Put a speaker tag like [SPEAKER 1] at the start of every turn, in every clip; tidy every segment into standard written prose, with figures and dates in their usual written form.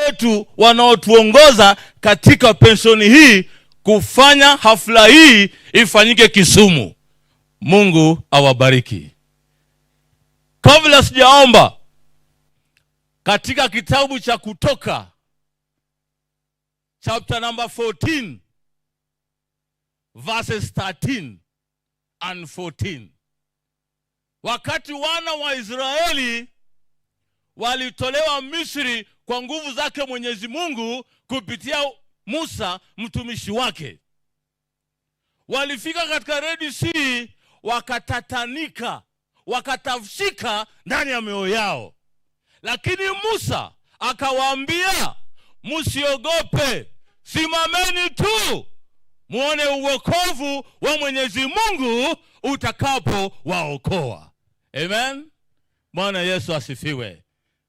[SPEAKER 1] wetu wanaotuongoza katika penshoni hii kufanya hafla hii ifanyike Kisumu. Mungu awabariki. Kabla sijaomba, katika kitabu cha Kutoka chapter number 14 verses 13 and 14, wakati wana wa Israeli walitolewa Misri kwa nguvu zake Mwenyezi Mungu kupitia Musa mtumishi wake, walifika katika Red Sea, wakatatanika, wakatafshika ndani ya mioyo yao. Lakini Musa akawaambia, msiogope, simameni tu muone uokovu wa Mwenyezi Mungu utakapo waokoa. Amen. Bwana Yesu asifiwe.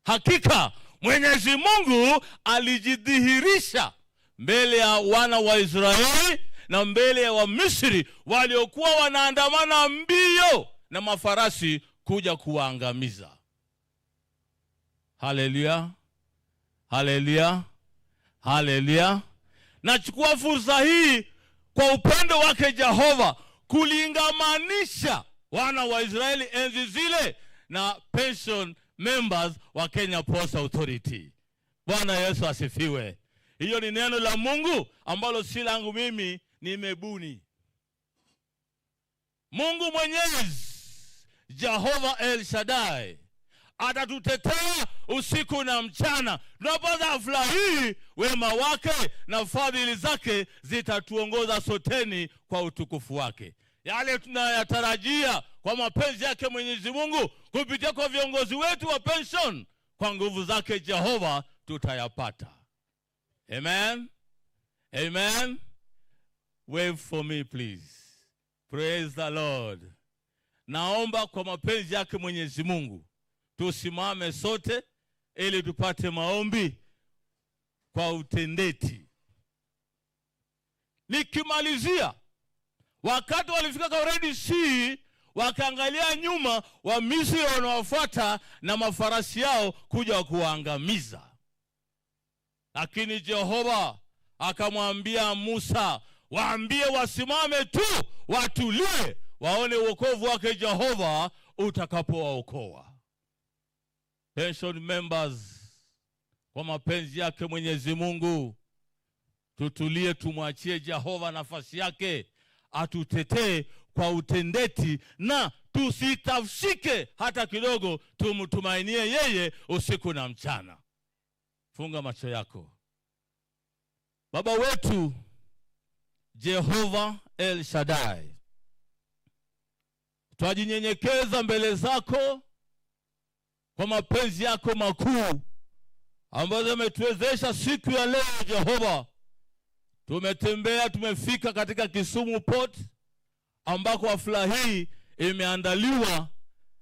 [SPEAKER 1] Hakika Mwenyezi Mungu alijidhihirisha mbele ya wana wa Israeli na mbele ya Wamisri waliokuwa wanaandamana mbio na mafarasi kuja kuwaangamiza. Haleluya. Haleluya. Haleluya. Nachukua fursa hii kwa upendo wake Jehova kulingamanisha wana wa Israeli enzi zile na pension members wa Kenya Post Authority. Bwana Yesu asifiwe. Hiyo ni neno la Mungu ambalo si langu mimi, nimebuni. Mungu Mwenyezi, Jehova El Shaddai, atatutetea usiku na mchana. Tunapoanza hafla hii, wema wake na fadhili zake zitatuongoza soteni kwa utukufu wake. Yale tunayatarajia kwa mapenzi yake Mwenyezi Mungu kupitia kwa viongozi wetu wa pension, kwa nguvu zake Jehova tutayapata. Amen. Amen. Wave for me please. Praise the Lord. Naomba kwa mapenzi yake Mwenyezi Mungu tusimame sote ili tupate maombi kwa utendeti. Nikimalizia, wakati walifika kwa Red Sea, wakaangalia nyuma, wa Misri wanawafuata na mafarasi yao kuja kuwaangamiza. Lakini Jehova akamwambia Musa, waambie wasimame tu, watulie, waone wokovu wake Jehova utakapowaokoa. Pension members, kwa mapenzi yake Mwenyezi Mungu, tutulie, tumwachie Jehova nafasi yake, atutetee kwa utendeti na tusitafshike hata kidogo, tumtumainie yeye usiku na mchana. Funga macho yako. Baba wetu Jehova El Shaddai, twajinyenyekeza mbele zako kwa mapenzi yako makuu ambazo umetuwezesha siku ya leo Jehova. Tumetembea, tumefika katika Kisumu Port ambako hafla hii imeandaliwa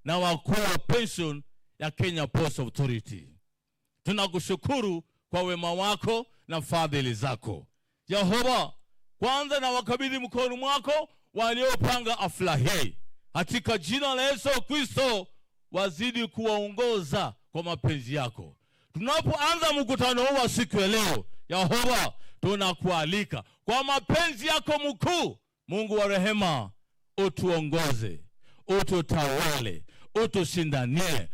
[SPEAKER 1] na wakuu wa pension ya Kenya Post Authority. Tunakushukuru kwa wema wako na fadhili zako Jehova. Kwanza na wakabidhi mkono mwako waliopanga hafla hii, katika jina la Yesu Kristo, wazidi kuwaongoza kwa mapenzi yako. Tunapoanza mkutano huu wa siku ya leo Jehova, tunakualika kwa mapenzi yako mkuu, Mungu wa rehema, utuongoze, ututawale, utushindanie,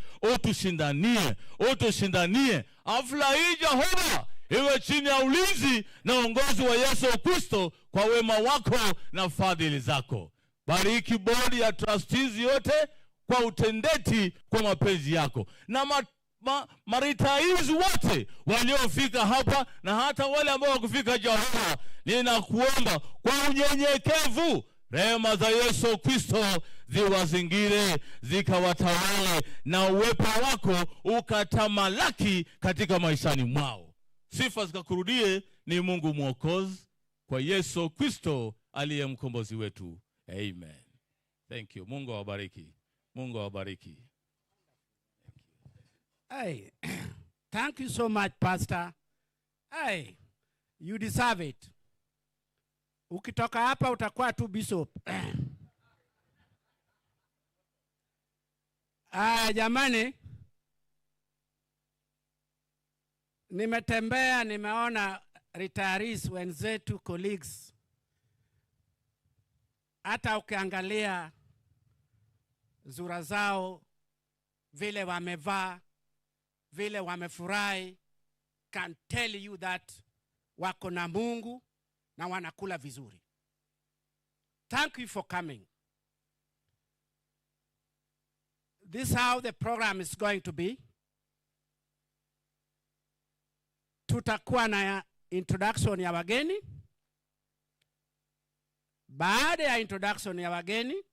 [SPEAKER 1] utushindanie. Hafla hii Jehova iwe chini ya ulinzi na uongozi wa Yesu Kristo, kwa wema wako na fadhili zako. Bariki bodi ya trustees yote kwa utendeti kwa mapenzi yako, na maritaizi wote waliofika hapa na hata wale ambao wakufika Jehova, ninakuomba kwa unyenyekevu, rehema za Yesu Kristo ziwazingire, zikawatawale, na uwepo wako ukatamalaki katika maishani mwao. Sifa zikakurudie, ni Mungu Mwokozi, kwa Yesu Kristo aliye mkombozi wetu. Amen. Thank you. Mungu awabariki. Mungu awabariki.
[SPEAKER 2] Hey, thank you so much, Pastor. Hey, you deserve it. Ukitoka hapa utakuwa tu bishop. Jamani, Nimetembea, nimeona retirees wenzetu, colleagues. Hata ukiangalia zura zao, vile wamevaa, vile wamefurahi, can tell you that wako na Mungu na wanakula vizuri. Thank you for coming. This is how the program is going to be. Tutakuwa na introduction ya wageni. Baada ya introduction ya wageni,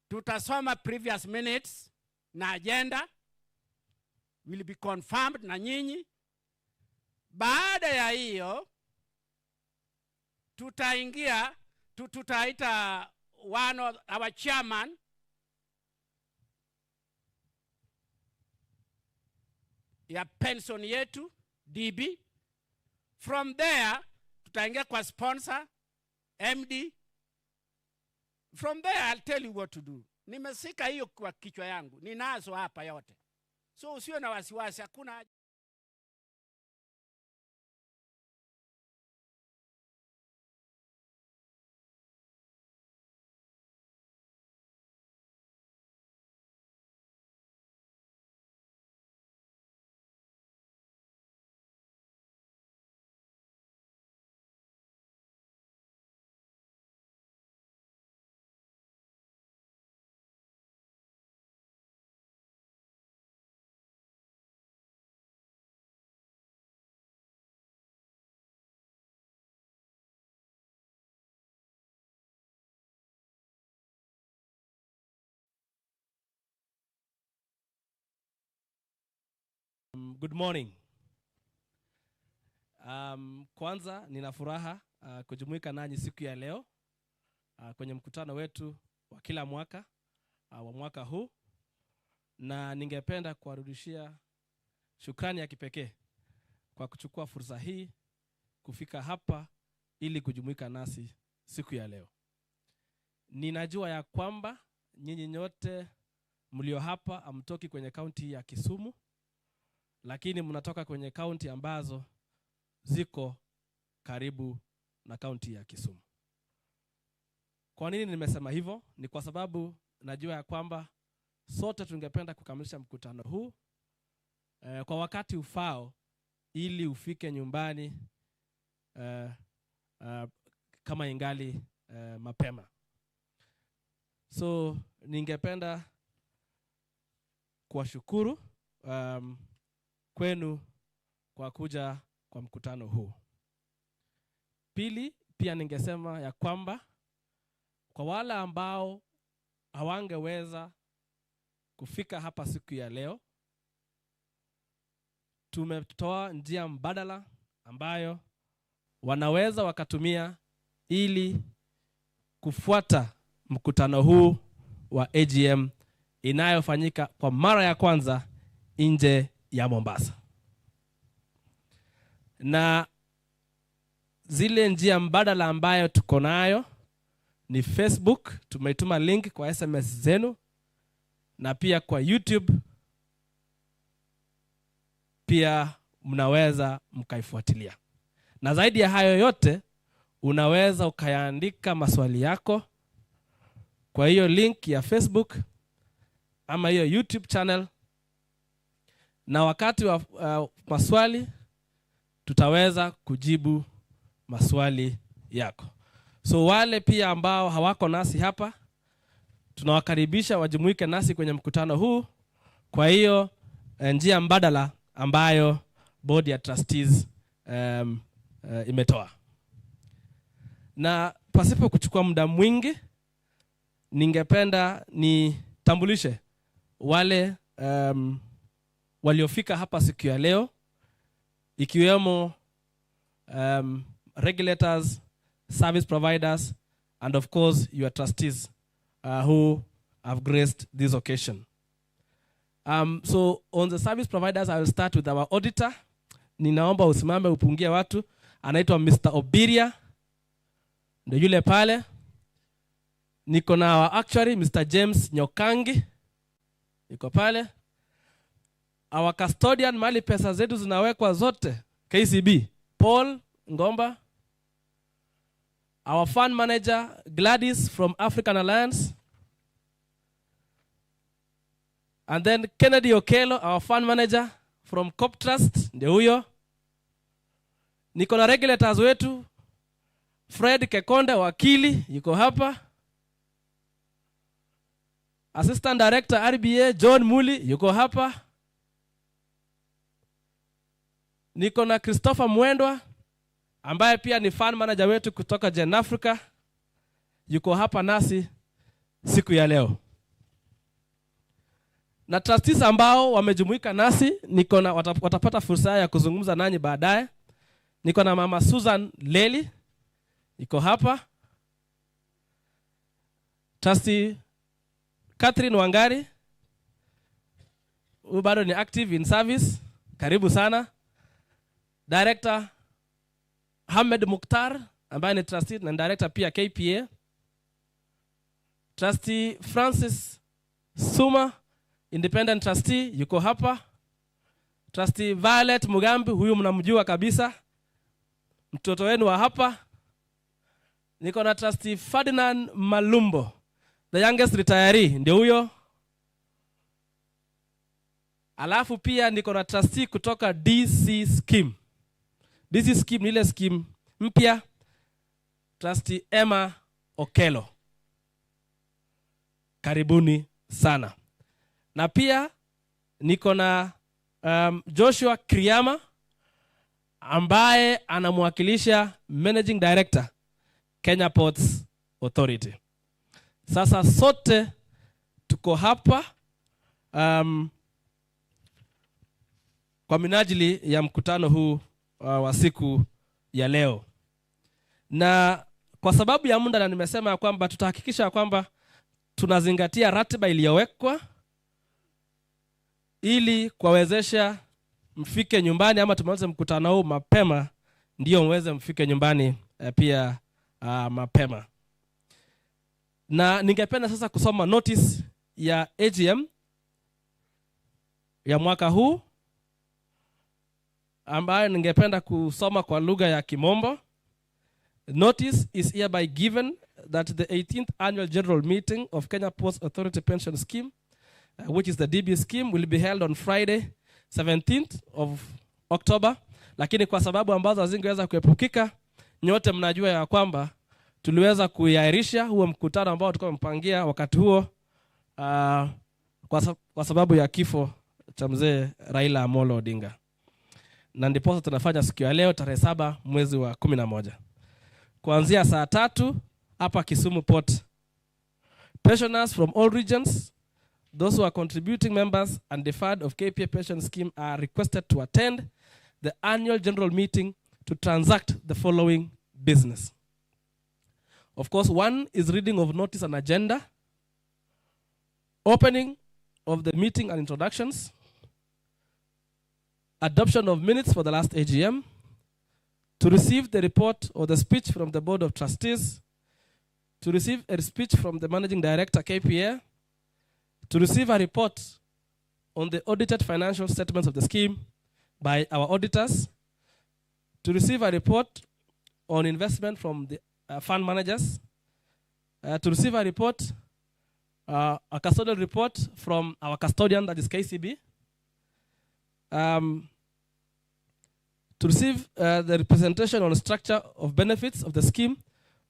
[SPEAKER 2] tutasoma previous minutes na agenda will be confirmed na nyinyi. Baada ya hiyo tutaita one of our chairman ya pension yetu DB. From there tutaingia kwa sponsor MD. From there I'll tell you what to do. Nimesika hiyo kwa kichwa yangu, ninazo hapa yote, so usiwe na wasiwasi, hakuna.
[SPEAKER 3] Good morning. Kwanza nina furaha kujumuika nanyi siku ya leo kwenye mkutano wetu wa kila mwaka wa mwaka huu, na ningependa kuwarudishia shukrani ya kipekee kwa kuchukua fursa hii kufika hapa ili kujumuika nasi siku ya leo. Ninajua ya kwamba nyinyi nyote mlio hapa amtoki kwenye kaunti ya Kisumu, lakini mnatoka kwenye kaunti ambazo ziko karibu na kaunti ya Kisumu. Kwa nini nimesema hivyo? Ni kwa sababu najua ya kwamba sote tungependa kukamilisha mkutano huu kwa wakati ufao ili ufike nyumbani kama ingali mapema. So ningependa kuwashukuru kwenu kwa kuja kwa mkutano huu. Pili, pia ningesema ya kwamba kwa wale ambao hawangeweza kufika hapa siku ya leo, tumetoa njia mbadala ambayo wanaweza wakatumia ili kufuata mkutano huu wa AGM inayofanyika kwa mara ya kwanza nje ya Mombasa. Na zile njia mbadala ambayo tuko nayo ni Facebook, tumetuma link kwa SMS zenu, na pia kwa YouTube pia mnaweza mkaifuatilia. Na zaidi ya hayo yote, unaweza ukayaandika maswali yako kwa hiyo link ya Facebook ama hiyo YouTube channel, na wakati wa maswali tutaweza kujibu maswali yako. So wale pia ambao hawako nasi hapa, tunawakaribisha wajumuike nasi kwenye mkutano huu kwa hiyo njia mbadala ambayo board ya trustees imetoa. Na pasipo kuchukua muda mwingi, ningependa nitambulishe wale waliofika hapa siku ya leo, ikiwemo regulators, service providers, and of course your trustees who have graced this occasion. So on the service providers, I will start with our auditor. Ninaomba usimame upungie watu. Anaitwa Mr. Obiria, ndio yule pale. Niko na actually Mr. James Nyokangi, niko pale. our custodian mali pesa zetu zinawekwa zote, KCB, Paul Ngomba. Our fund manager, Gladys from African Alliance. And then Kennedy Okelo, our fund manager from Cop Trust, ndio huyo. Niko na regulators wetu, Fred Kekonde wakili, yuko hapa. Assistant Director RBA, John Muli, yuko hapa. Niko na Christopher Mwendwa, ambaye pia ni fund manager wetu kutoka Gen Africa, yuko hapa nasi siku ya leo. Na trustees ambao wamejumuika nasi, niko na watapata fursa ya kuzungumza nanyi baadaye. Niko na Mama Susan Leli, yuko hapa. Trustee Catherine Wangari, huyu bado ni active in service, karibu sana. Director Hamed Mukhtar, ambaye ni trustee na director pia KPA. Trustee Francis Suma, independent trustee, yuko hapa. Trustee Violet Mugambi, huyu mnamjua kabisa, mtoto wenu wa hapa. Niko na Trustee Ferdinand Malumbo, the youngest retiree, ndio huyo. Alafu pia niko na trustee kutoka DC scheme. DC scheme ni ile scheme mpya. Trustee Emma Okelo, karibuni sana. Na pia niko na Joshua Kriama, ambaye anamwakilisha Managing Director Kenya Ports Authority. Sasa sote tuko hapa kwa minajili ya mkutano huu wa siku ya leo. Na kwa sababu ya muda, na nimesema kwamba tutahakikisha kwamba tunazingatia ratiba iliyowekwa ili kuwawezesha mfike nyumbani, ama tumalize mkutano huu mapema ndio mweze mfike nyumbani pia mapema. Na ningependa sasa kusoma notice ya AGM ya mwaka huu, ambayo ningependa kusoma kwa lugha ya Kimombo. Notice is hereby given that the 18th annual general meeting of Kenya Ports Authority Pension Scheme, which is the DB scheme, will be held on Friday 17th of October. Lakini kwa sababu ambazo hazingeweza kuepukika, nyote mnajua ya kwamba tuliweza kuiahirisha huo mkutano ambao tulikuwa tumepangia wakati huo kwa sababu ya kifo cha mzee Raila Amolo Odinga. Na ndipo tunafanya siku ya leo tarehe 7 mwezi wa 11. Kuanzia saa 3 hapa Kisumu Port. Pensioners from all regions, those who are contributing members and deferred of KPA pension scheme are requested to attend the annual general meeting to transact the following business. Of course, one is reading of notice and agenda, opening of the meeting and introductions, adoption of minutes for the last AGM, to receive the report or the speech from the Board of Trustees, to receive a speech from the Managing Director, KPA, to receive a report on the audited financial statements of the scheme by our auditors, to receive a report on investment from the fund managers, to receive a report, a custodial report from our custodian, that is KCB, to receive the representation on the structure of benefits of the scheme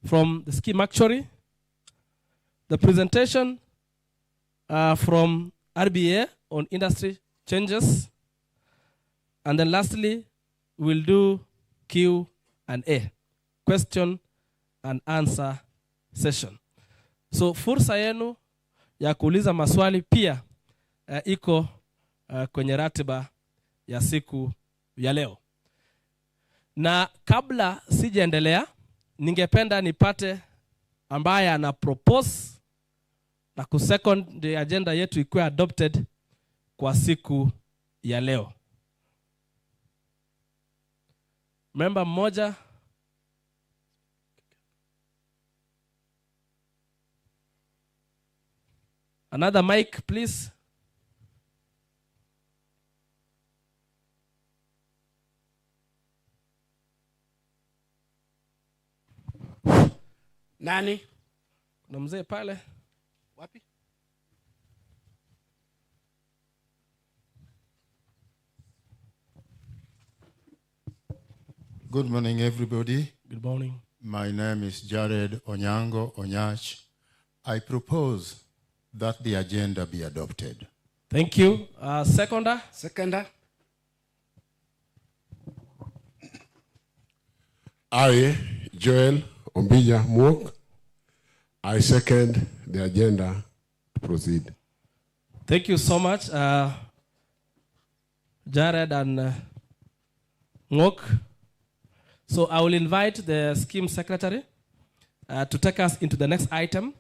[SPEAKER 3] from the scheme actuary, the presentation from RBA on industry changes, and then lastly, we'll do Q&A, question and answer session. So fursa yenu ya kuuliza maswali pia iko kwenye ratiba ya siku ya leo. Na kabla sijaendelea, ningependa nipate ambaye ana propose na kusecond the agenda yetu ikuwe adopted kwa siku ya leo. Member mmoja. Another mic, please.
[SPEAKER 2] Nani?
[SPEAKER 3] Kuna mzee pale.
[SPEAKER 2] Wapi?
[SPEAKER 4] Good morning, everybody.
[SPEAKER 3] Good morning.
[SPEAKER 4] My name is Jared Onyango Onyach. I propose that the agenda be adopted.
[SPEAKER 3] Thank you. Seconder.
[SPEAKER 2] Seconder?
[SPEAKER 5] I, Joel Ombija Mwok, I second the agenda to proceed.
[SPEAKER 3] Thank you so much, Jared and Ngok. So I will invite the scheme secretary to take us into the next item.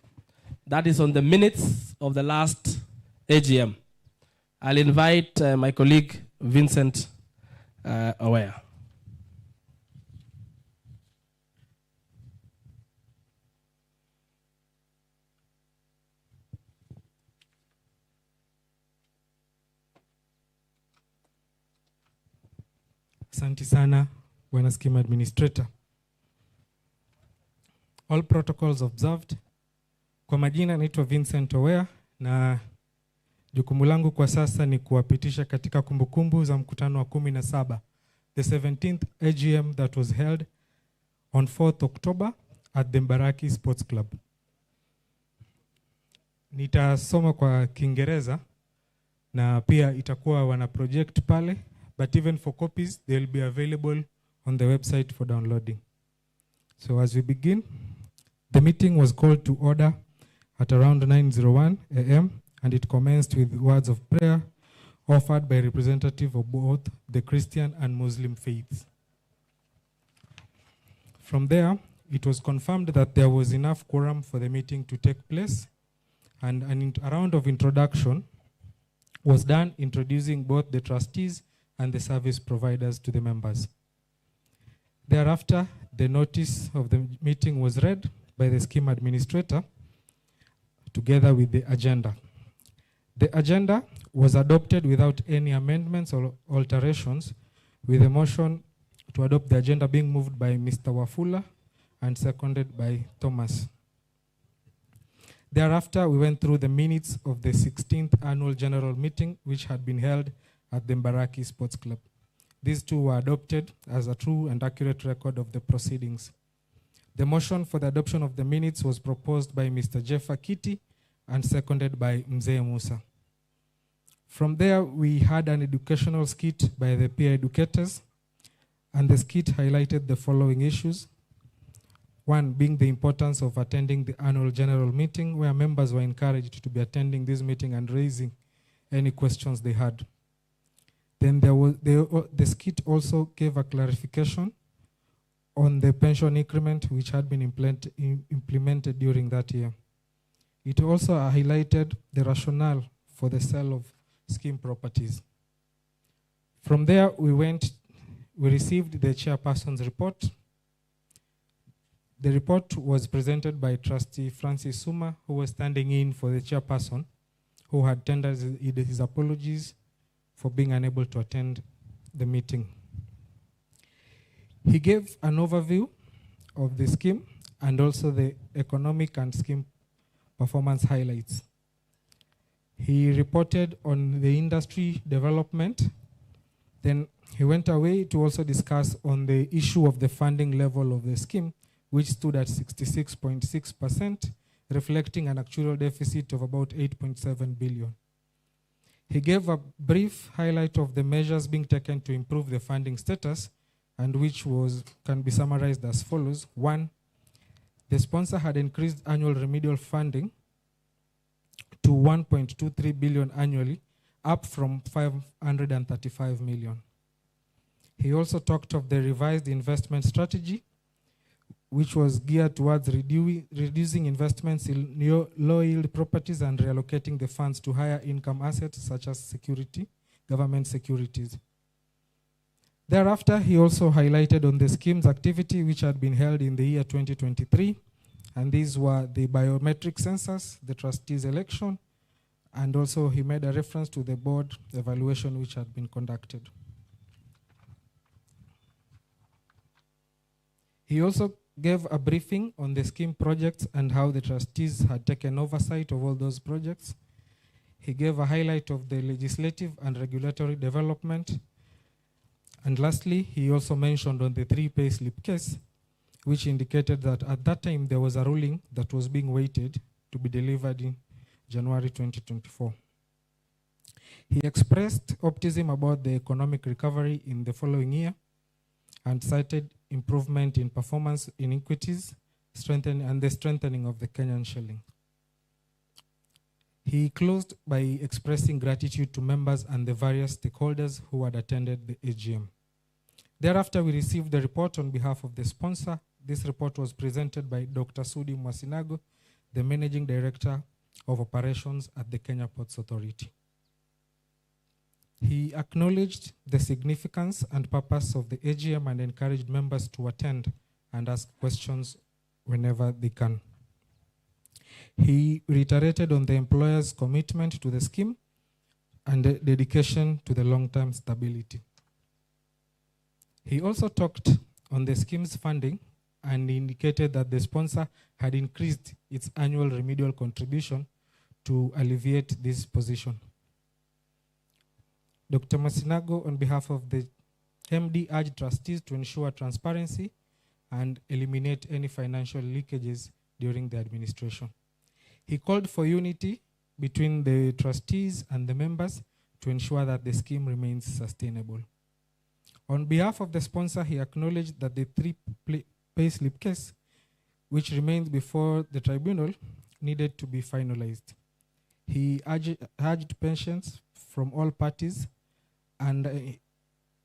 [SPEAKER 3] That is on the minutes of the last AGM. I'll invite my colleague, Vincent Aware.
[SPEAKER 6] Asante sana, Bwana Scheme Administrator. All protocols observed. Kwa majina naitwa Vincent Owea na jukumu langu kwa sasa ni kuwapitisha katika kumbukumbu za mkutano wa 17, the 17th AGM that was held on 4th October at the Mbaraki Sports Club. Nitasoma kwa Kiingereza na pia itakuwa wana project pale, but even for copies they will be available on the website for downloading. So as we begin, the meeting was called to order at around 9:01 a.m. and it commenced with words of prayer offered by representatives of both the Christian and Muslim faiths. From there, it was confirmed that there was enough quorum for the meeting to take place, and a round of introduction was done, introducing both the trustees and the service providers to the members. Thereafter, the notice of the meeting was read by the scheme administrator together with the agenda. The agenda was adopted without any amendments or alterations, with a motion to adopt the agenda being moved by Mr. Wafula and seconded by Thomas. Thereafter, we went through the minutes of the 16th annual general meeting, which had been held at the Mbaraki Sports Club. These two were adopted as a true and accurate record of the proceedings. The motion for the adoption of the minutes was proposed by Mr. Jeff Akiti and seconded by Mzee Musa. From there, we had an educational skit by the peer educators, and the skit highlighted the following issues. One being the importance of attending the annual general meeting, where members were encouraged to be attending this meeting and raising any questions they had. Then the skit also gave a clarification on the pension increment which had been implemented during that year. It also highlighted the rationale for the sale of scheme properties. From there, we received the chairperson's report. The report was presented by Trustee Francis Suma, who was standing in for the chairperson, who had tendered his apologies for being unable to attend the meeting. He gave an overview of the scheme and also the economic and scheme performance highlights. He reported on the industry development. Then he went away to also discuss on the issue of the funding level of the scheme, which stood at 66.6%, reflecting an actual deficit of about 8.7 billion. He gave a brief highlight of the measures being taken to improve the funding status, and which can be summarized as follows. One, the sponsor had increased annual remedial funding to 1.23 billion annually, up from 535 million. He also talked of the revised investment strategy, which was geared towards reducing investments in low-yield properties and reallocating the funds to higher income assets such as government securities. Thereafter, he also highlighted on the scheme's activity which had been held in the year 2023, and these were the biometric census, the trustees election, and also he made a reference to the board evaluation which had been conducted. He also gave a briefing on the scheme projects and how the trustees had taken oversight of all those projects. He gave a highlight of the legislative and regulatory development. And lastly, he also mentioned on the 3 payslip case, which indicated that at that time there was a ruling that was being waited to be delivered in January 2024. He expressed optimism about the economic recovery in the following year and cited improvement in performance in equities, and the strengthening of the Kenyan shilling. He closed by expressing gratitude to members and the various stakeholders who had attended the AGM. Thereafter, we received the report on behalf of the sponsor. This report was presented by Dr. Sudi Mwasinago, the Managing Director of Operations at the Kenya Ports Authority. He acknowledged the significance and purpose of the AGM and encouraged members to attend and ask questions whenever they can. He reiterated on the employer's commitment to the scheme and the dedication to the long-term stability. He also talked on the scheme's funding and indicated that the sponsor had increased its annual remedial contribution to alleviate this position. Dr. Masinago, on behalf of the MD, urged trustees to ensure transparency and eliminate any financial leakages during the administration. He called for unity between the trustees and the members to ensure that the scheme remains sustainable. On behalf of the sponsor, he acknowledged that the 3 payslip case, which remains before the tribunal, needed to be finalized. He urged patience from all parties and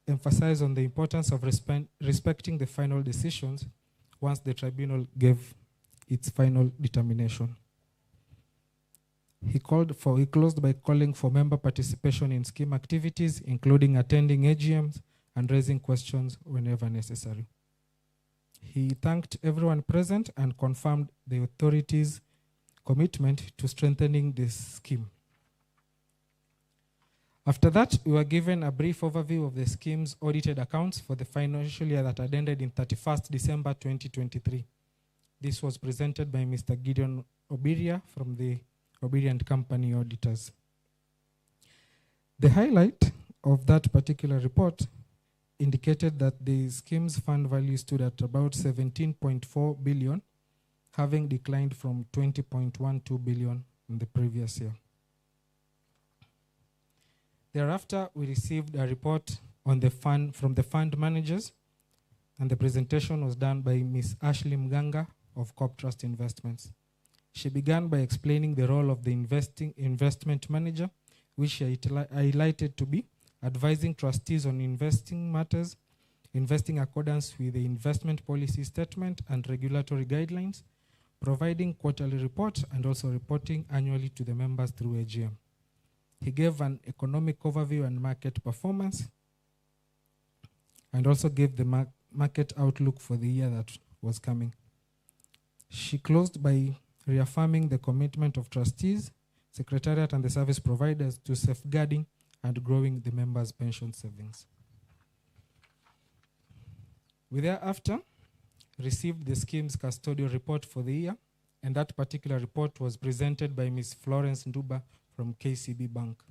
[SPEAKER 6] emphasized on the importance of respecting the final decisions once the tribunal gave its final determination. He closed by calling for member participation in scheme activities, including attending AGMs and raising questions whenever necessary. He thanked everyone present and confirmed the authorities' commitment to strengthening this scheme. After that, we were given a brief overview of the scheme's audited accounts for the financial year that had ended in 31st December 2023. This was presented by Mr. Gideon Obiria from the Obiria and Company Auditors. The highlight of that particular report indicated that the scheme's fund value stood at about 17.4 billion, having declined from 20.12 billion in the previous year. Thereafter, we received a report on the fund from the fund managers, and the presentation was done by Ms. Ashley Mganga of Corp Trust Investments. She began by explaining the role of the investment manager, which she highlighted to be advising trustees on investing matters, investing accordance with the investment policy statement and regulatory guidelines, providing quarterly reports, and also reporting annually to the members through AGM. He gave an economic overview and market performance, and also gave the market outlook for the year that was coming. She closed by reaffirming the commitment of trustees, secretariat, and the service providers to safeguarding and growing the members' pension savings. We thereafter received the scheme's custodial report for the year, and that particular report was presented by Ms. Florence Nduba from KCB Bank.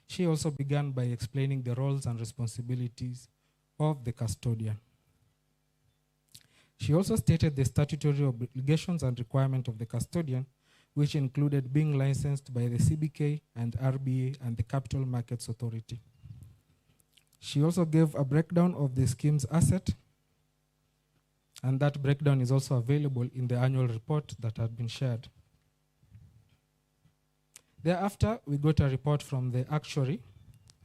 [SPEAKER 6] She also began by explaining the roles and responsibilities of the custodian. She also stated the statutory obligations and requirements of the custodian, which included being licensed by the CBK and RBA and the Capital Markets Authority. She also gave a breakdown of the scheme's asset, and that breakdown is also available in the annual report that had been shared. Thereafter, we got a report from the actuary,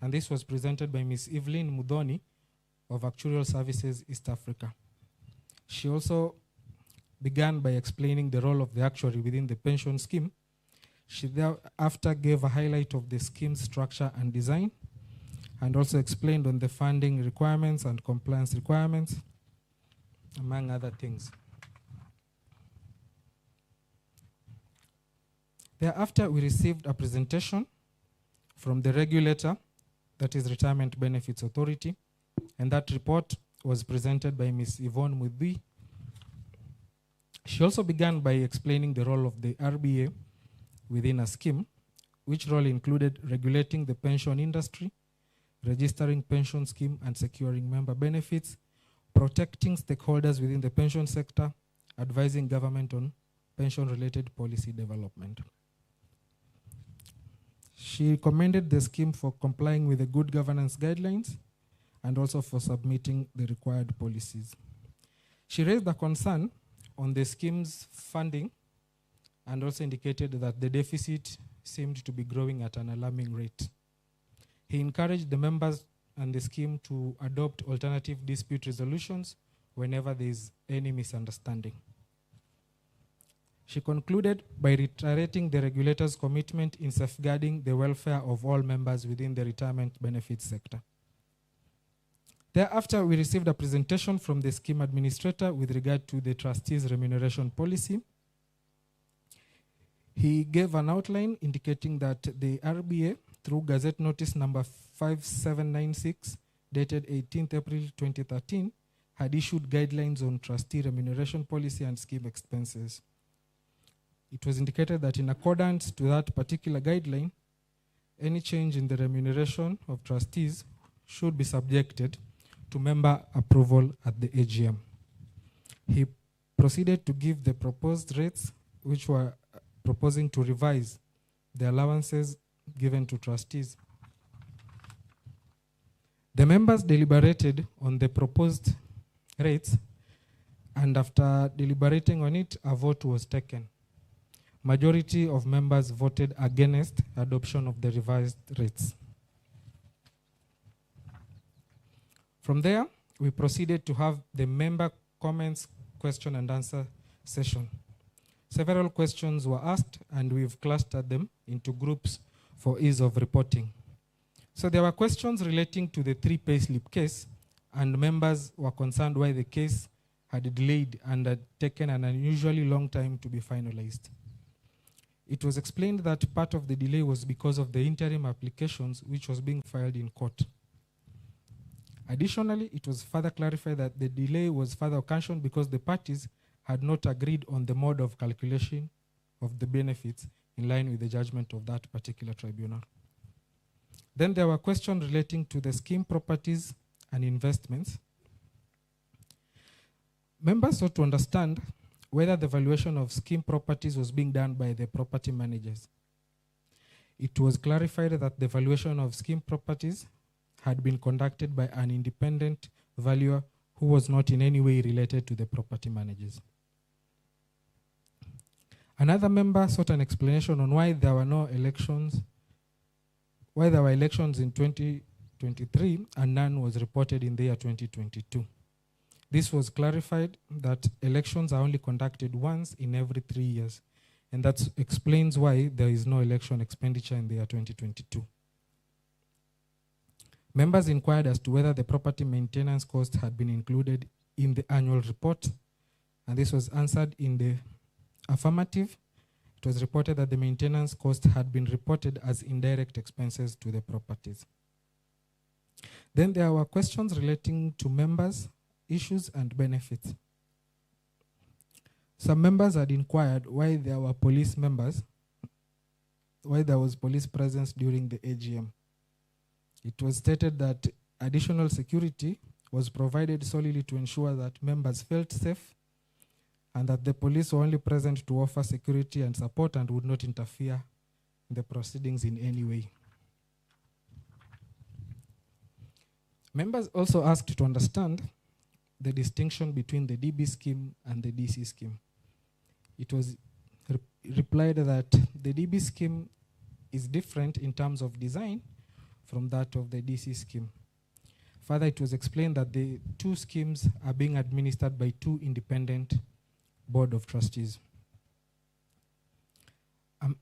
[SPEAKER 6] and this was presented by Ms. Evelyn Mudhoni of Actuarial Services East Africa. She also began by explaining the role of the actuary within the pension scheme. She thereafter gave a highlight of the scheme's structure and design, and also explained on the funding requirements and compliance requirements, among other things. Thereafter, we received a presentation from the regulator, that is Retirement Benefits Authority, and that report was presented by Ms. Yvonne Mudhi She also began by explaining the role of the RBA within a scheme, which role included regulating the pension industry, registering pension scheme and securing member benefits, protecting stakeholders within the pension sector, advising government on pension-related policy development. She commended the scheme for complying with the good governance guidelines and also for submitting the required policies. She raised a concern on the scheme's funding and also indicated that the deficit seemed to be growing at an alarming rate. He encouraged the members and the scheme to adopt alternative dispute resolutions whenever there is any misunderstanding. She concluded by reiterating the regulator's commitment in safeguarding the welfare of all members within the retirement benefits sector. Thereafter, we received a presentation from the scheme administrator with regard to the trustees' remuneration policy. He gave an outline indicating that the RBA, through Gazette Notice number 5796, dated 18th April 2013, had issued guidelines on trustee remuneration policy and scheme expenses. It was indicated that in accordance to that particular guideline, any change in the remuneration of trustees should be subjected to member approval at the AGM. He proceeded to give the proposed rates, which were proposing to revise the allowances given to trustees. The members deliberated on the proposed rates, and after deliberating on it, a vote was taken. Majority of members voted against adoption of the revised rates. From there, we proceeded to have the member comments, question and answer session. Several questions were asked, and we've clustered them into groups for ease of reporting. So there were questions relating to the 3 payslip case, and members were concerned why the case had delayed and had taken an unusually long time to be finalized. It was explained that part of the delay was because of the interim applications which was being filed in court. Additionally, it was further clarified that the delay was further occasioned because the parties had not agreed on the mode of calculation of the benefits in line with the judgment of that particular tribunal. Then there were questions relating to the scheme properties and investments. Members sought to understand whether the valuation of scheme properties was being done by the property managers. It was clarified that the valuation of scheme properties had been conducted by an independent valuer who was not in any way related to the property managers. Another member sought an explanation on why there were elections in 2023 and none was reported in the year 2022. This was clarified that elections are only conducted once in every 3 years, and that explains why there is no election expenditure in the year 2022. Members inquired as to whether the property maintenance cost had been included in the annual report, and this was answered in the affirmative. It was reported that the maintenance cost had been reported as indirect expenses to the properties. Then there were questions relating to members, issues and benefits. Some members had inquired why there was police presence during the AGM. It was stated that additional security was provided solely to ensure that members felt safe and that the police were only present to offer security and support and would not interfere in the proceedings in any way. Members also asked to understand the distinction between the DB scheme and the DC scheme. It was replied that the DB scheme is different in terms of design from that of the DC scheme. Further, it was explained that the 2 schemes are being administered by 2 independent board of trustees.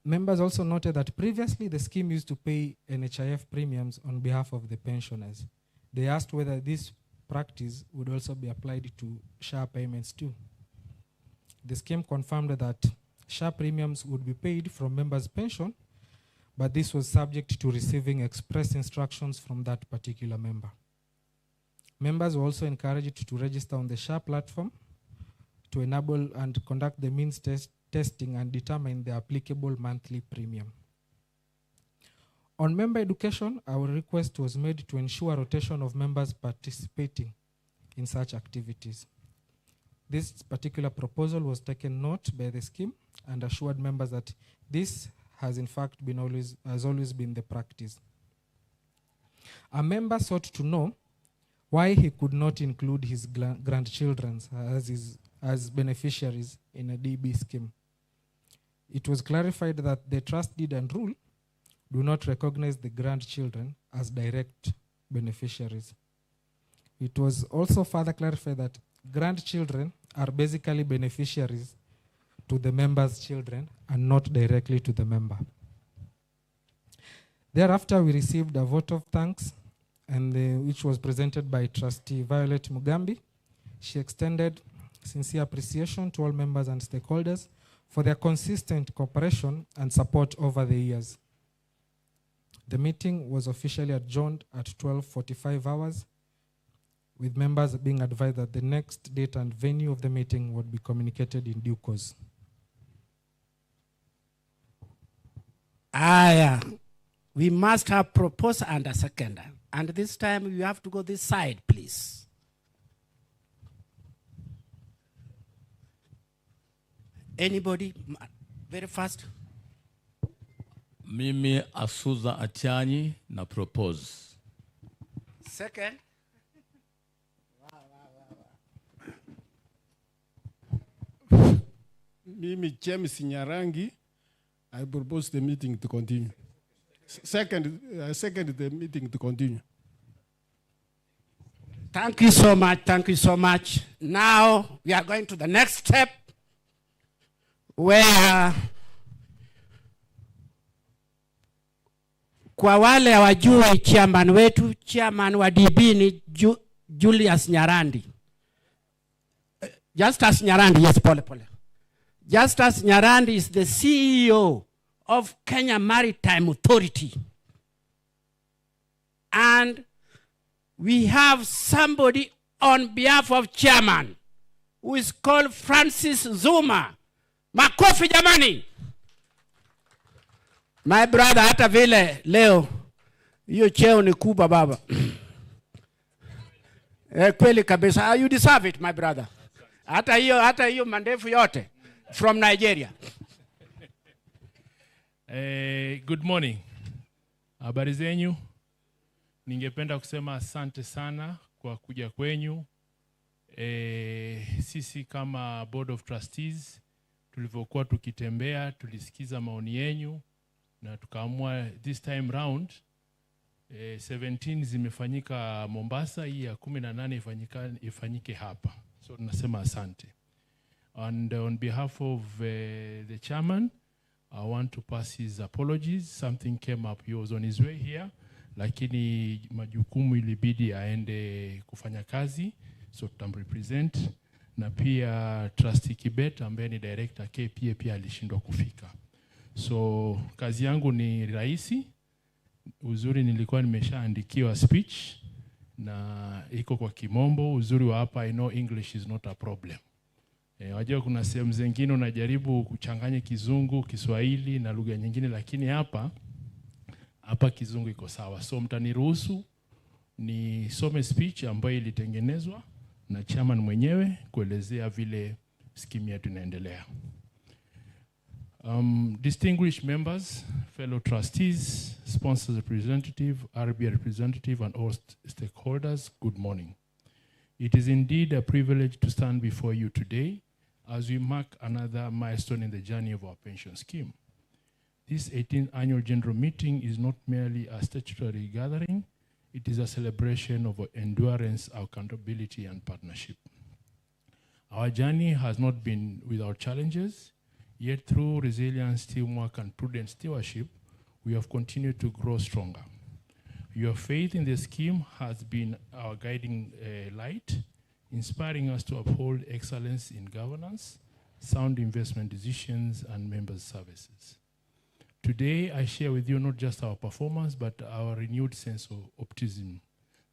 [SPEAKER 6] Members also noted that previously the scheme used to pay NHIF premiums on behalf of the pensioners. They asked whether this practice would also be applied to SHA payments too. The scheme confirmed that SHA premiums would be paid from members' pension, but this was subject to receiving express instructions from that particular member. Members were also encouraged to register on the SHA platform to enable and conduct the means testing and determine the applicable monthly premium. On member education, our request was made to ensure rotation of members participating in such activities. This particular proposal was taken note by the scheme and assured members that this has in fact always been the practice. A member sought to know why he could not include his grandchildren as beneficiaries in a DB scheme. It was clarified that the trust deed and rule do not recognize the grandchildren as direct beneficiaries. It was also further clarified that grandchildren are basically beneficiaries to the member's children and not directly to the member. Thereafter, we received a vote of thanks, and which was presented by Trustee Violet Mugambi. She extended sincere appreciation to all members and stakeholders for their consistent cooperation and support over the years. The meeting was officially adjourned at 12:45 hours, with members being advised that the next date and venue of the meeting would be communicated in due course.
[SPEAKER 2] We must have proposer and a seconder. And this time you have to go this side, please. Anybody? Very fast.
[SPEAKER 1] Mimi Asuza Atianyi na propose.
[SPEAKER 2] Second.
[SPEAKER 7] Mimi James Nyarangi, I propose the meeting to continue. Second the meeting to continue.
[SPEAKER 2] Thank you so much. Thank you so much. Now we are going to the next step, where kwa wale hawajui chairman wetu, chairman wa DB ni Julius Nyarandi. Justus Nyarandi, yes, pole. Justus Nyarandi is the CEO of Kenya Maritime Authority. And we have somebody on behalf of chairman who is called Francis Zuma. Makofi jamani. My brother, hata vile leo hiyo cheo ni kubwa baba. Kweli kabisa. You deserve it, my brother. Hata hiyo mandefu yote from Nigeria.
[SPEAKER 8] Good morning. Habari zenyu. Ningependa kusema asante sana kwa kuja kwenyu. Sisi kama Board of Trustees tulivyokuwa tukitembea, tulisikiza maoni yenu na tukaamua this time round 17 zimefanyika Mombasa, hii ya 18 ifanyike hapa. So tunasema asante. And on behalf of the chairman, I want to pass his apologies. Something came up. He was on his way here, lakini majukumu ilibidi aende kufanya kazi, so tutamrepresent. Na pia Trustee Kibet ambaye ni director KPA pia alishindwa kufika. So kazi yangu ni rahisi. Uzuri nilikuwa nimeshaandikiwa speech na iko kwa Kimombo. Uzuri wa hapa, I know English is not a problem. Wajua kuna sehemu zingine unajaribu kuchanganya Kizungu, Kiswahili na lugha nyingine, lakini hapa Kizungu iko sawa. So mtaniruhusu nisome speech ambayo ilitengenezwa na chairman mwenyewe kuelezea vile scheme yetu inaendelea. Distinguished members, fellow trustees, sponsors representative, RBA representative, and all stakeholders, good morning. It is indeed a privilege to stand before you today as we mark another milestone in the journey of our pension scheme. This 18th annual general meeting is not merely a statutory gathering, it is a celebration of our endurance, our accountability, and partnership. Our journey has not been without challenges, yet through resilience, teamwork, and prudent stewardship, we have continued to grow stronger. Your faith in the scheme has been our guiding light, inspiring us to uphold excellence in governance, sound investment decisions, and members' services. Today, I share with you not just our performance, but our renewed sense of optimism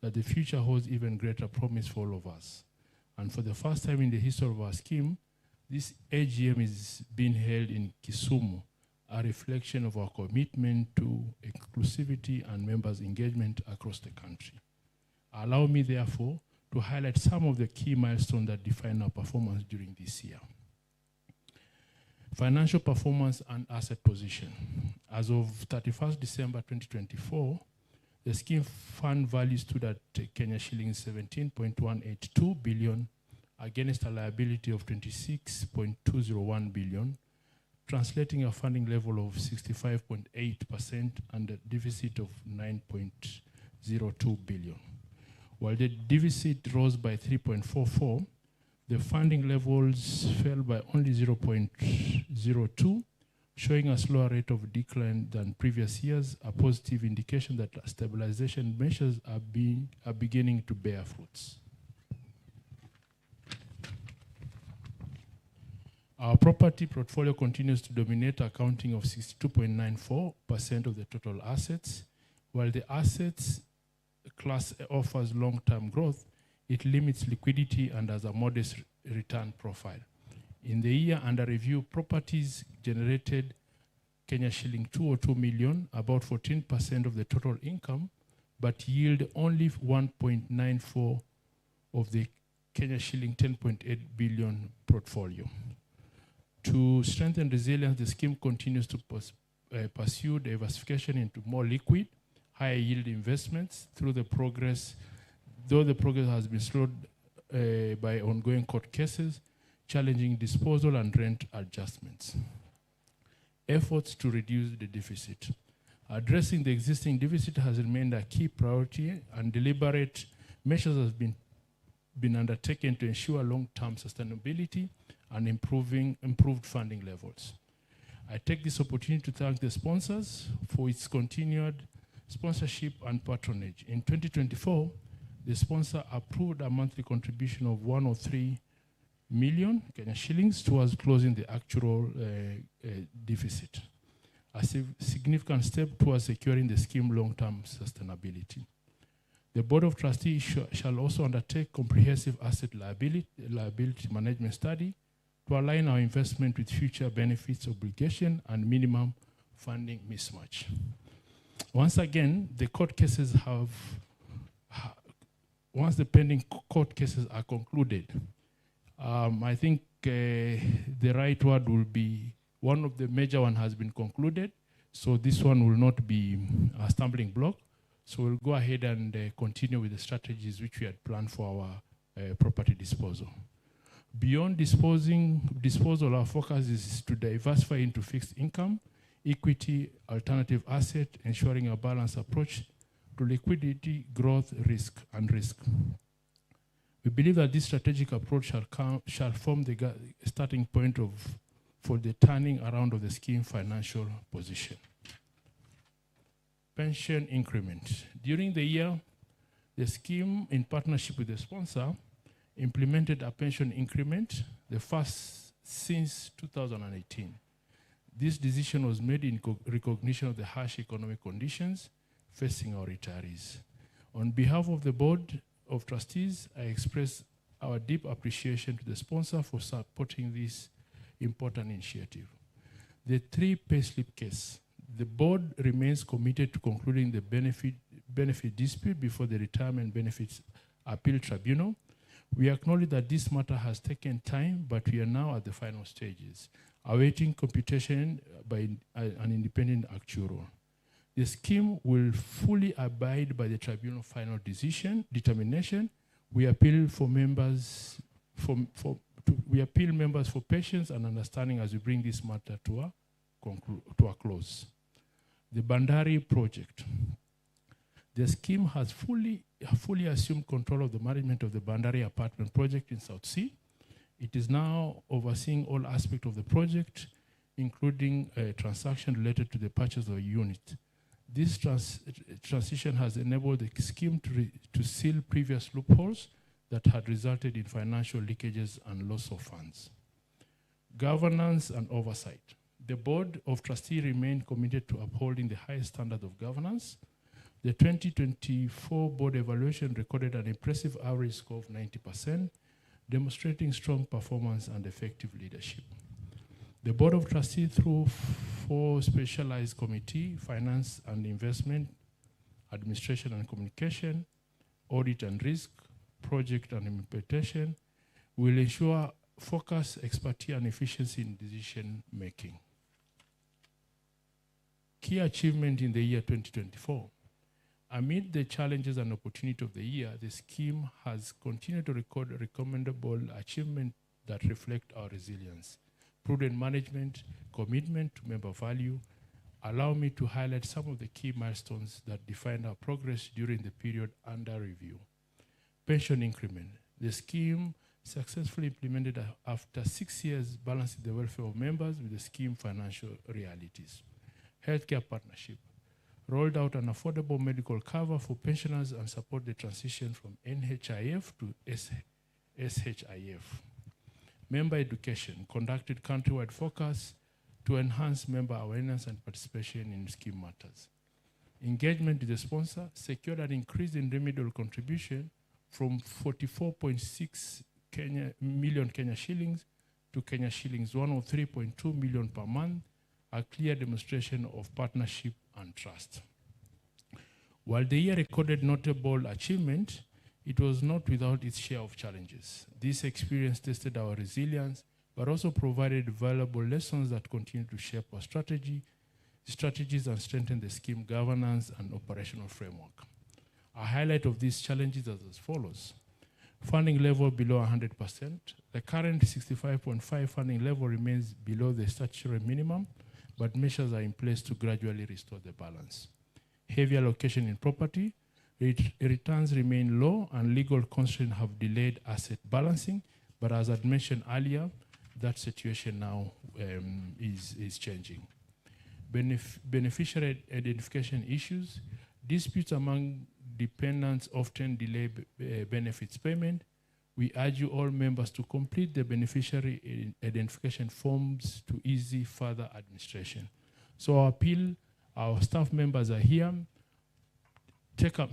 [SPEAKER 8] that the future holds even greater promise for all of us. And for the first time in the history of our scheme, This AGM is being held in Kisumu, a reflection of our commitment to inclusivity and members' engagement across the country. Allow me, therefore, to highlight some of the key milestones that define our performance during this year. Financial performance and asset position. As of 31st December 2024, the scheme fund value stood at Kenya shillings 17.182 billion against a liability of 26.201 billion, translating a funding level of 65.8% and a deficit of 9.02 billion. While the deficit rose by 3.44, the funding levels fell by only 0.02, showing a slower rate of decline than previous years, a positive indication that stabilization measures are beginning to bear fruits. Our property portfolio continues to dominate, accounting of 62.94% of the total assets. While the assets class offers long-term growth, it limits liquidity and has a modest return profile. In the year under review, properties generated Kenya shilling 202 million, about 14% of the total income, but yield only 1.94 of the Kenya shilling 10.8 billion portfolio. To strengthen resilience, the scheme continues to pursue diversification into more liquid, higher yield investments through the progress, though the progress has been slowed by ongoing court cases, challenging disposal and rent adjustments. Efforts to reduce the deficit. Addressing the existing deficit has remained a key priority, and deliberate measures have been undertaken to ensure long-term sustainability and improved funding levels. I take this opportunity to thank the sponsors for its continued sponsorship and patronage. In 2024, the sponsor approved a monthly contribution of 103 million Kenya shillings towards closing the actual deficit, a significant step towards securing the scheme long-term sustainability. The Board of Trustees shall also undertake comprehensive asset liability management study to align our investment with future benefits, obligation, and minimum funding mismatch. Once again, the court cases once the pending court cases are concluded, I think the right word will be, one of the major one has been concluded, so this one will not be a stumbling block. So we'll go ahead and continue with the strategies which we had planned for our property disposal. Beyond disposal, our focus is to diversify into fixed income, equity, alternative asset, ensuring a balanced approach to liquidity, growth, risk. We believe that this strategic approach shall form the starting point for the turning around of the scheme financial position. Pension increment. During the year, the scheme, in partnership with the sponsor, implemented a pension increment, the first since 2018. This decision was made in recognition of the harsh economic conditions facing our retirees. On behalf of the Board of Trustees, I express our deep appreciation to the sponsor for supporting this important initiative. The 3 payslip case. The board remains committed to concluding the benefit dispute before the Retirement Benefits Appeal Tribunal. We acknowledge that this matter has taken time, but we are now at the final stages, awaiting computation by an independent actuarial. The scheme will fully abide by the tribunal final determination. We appeal members for patience and understanding as we bring this matter to a close. The Bandari project. The scheme has fully assumed control of the management of the Bandari apartment project in South Sea. It is now overseeing all aspects of the project, including a transaction related to the purchase of a unit. This transition has enabled the scheme to seal previous loopholes that had resulted in financial leakages and loss of funds. Governance and oversight. The Board of Trustees remained committed to upholding the highest standard of governance. The 2024 board evaluation recorded an impressive average score of 90%. demonstrating strong performance and effective leadership. The Board of Trustees, through 4 specialized committees, Finance and Investment, Administration and Communication, Audit and Risk, Project and Implementation, will ensure focus, expertise, and efficiency in decision making. Key achievement in the year 2024. Amid the challenges and opportunity of the year, the scheme has continued to record recommendable achievements that reflect our resilience, prudent management, commitment to member value. Allow me to highlight some of the key milestones that defined our progress during the period under review. Pension increment. The scheme successfully implemented after 6 years, balancing the welfare of members with the scheme financial realities. Healthcare partnership. Rolled out an affordable medical cover for pensioners and support the transition from NHIF to SHIF. Member education. Conducted countrywide focus to enhance member awareness and participation in scheme matters. Engagement with the sponsor secured an increase in remedial contribution from 44.6 million Kenya shillings to Kenya shillings 103.2 million per month, a clear demonstration of partnership and trust. While the year recorded notable achievement, it was not without its share of challenges. This experience tested our resilience, but also provided valuable lessons that continue to shape our strategies and strengthen the scheme governance and operational framework. A highlight of these challenges is as follows. Funding level below 100%. The current 65.5 funding level remains below the statutory minimum, but measures are in place to gradually restore the balance. Heavy allocation in property. Returns remain low and legal constraints have delayed asset balancing, but as I mentioned earlier, that situation now is changing. Beneficiary identification issues. Disputes among dependents often delay benefits payment. We urge you all members to complete the beneficiary identification forms to ease further administration. So our appeal, our staff members are here.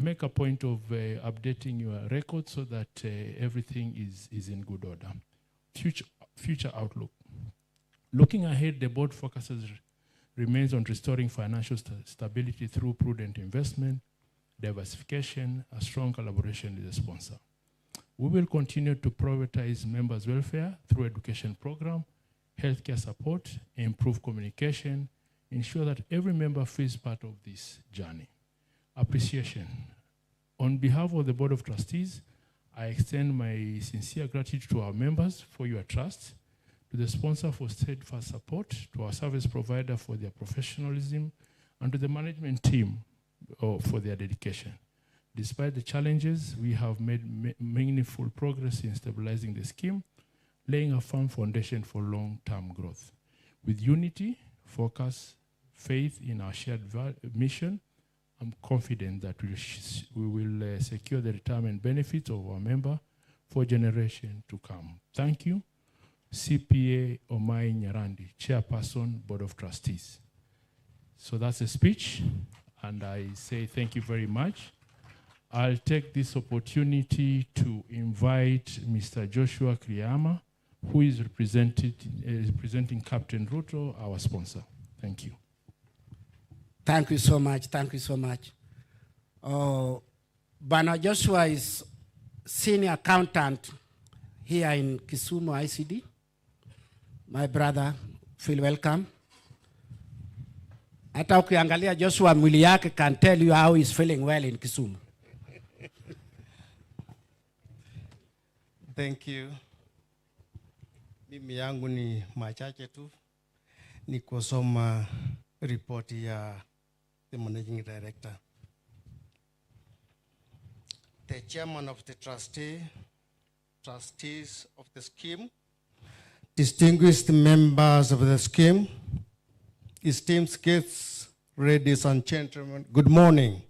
[SPEAKER 8] Make a point of updating your records so that everything is in good order. Future outlook. Looking ahead, the board focuses remains on restoring financial stability through prudent investment, diversification, a strong collaboration with the sponsor. We will continue to prioritize members' welfare through education program, healthcare support, improve communication, ensure that every member feels part of this journey. Appreciation. On behalf of the Board of Trustees, I extend my sincere gratitude to our members for your trust, to the sponsor for steadfast support, to our service provider for their professionalism, and to the management team for their dedication. Despite the challenges, we have made meaningful progress in stabilizing the scheme, laying a firm foundation for long-term growth. With unity, focus, faith in our shared mission, I'm confident that we will secure the retirement benefits of our member for generations to come. Thank you. CPA Omai Nyarandi, Chairperson, Board of Trustees. So that's a speech, and I say thank you very much. I'll take this opportunity to invite Mr. Joshua Kriama, who is representing Captain Ruto, our sponsor. Thank you.
[SPEAKER 2] Thank you so much. Thank you so much. Bana Joshua is senior accountant here in Kisumu ICD. My brother, feel welcome. Hata ukiangalia Joshua mwili yake can tell you how he's feeling well in Kisumu.
[SPEAKER 9] Thank you. Mimi yangu ni machache tu. Ni kusoma report ya the managing director. The chairman of the trustees of the scheme, distinguished members of the scheme, esteemed guests, ladies and gentlemen, good morning.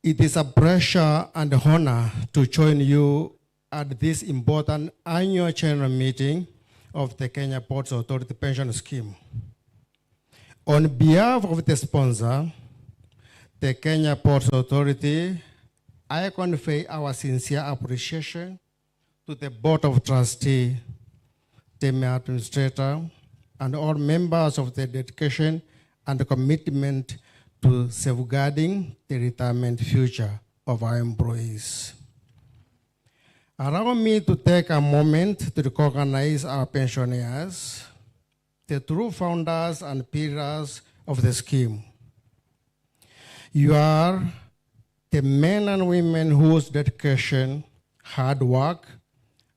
[SPEAKER 9] It is a pleasure and honor to join you at this important annual general meeting of the Kenya Ports Authority Pension Scheme. On behalf of the sponsor, the Kenya Ports Authority, I convey our sincere appreciation to the Board of Trustees, the administrator, and all members of the dedication and the commitment to safeguarding the retirement future of our employees. Allow me to take a moment to recognize our pensioners, the true founders and pillars of the scheme. You are the men and women whose dedication, hard work,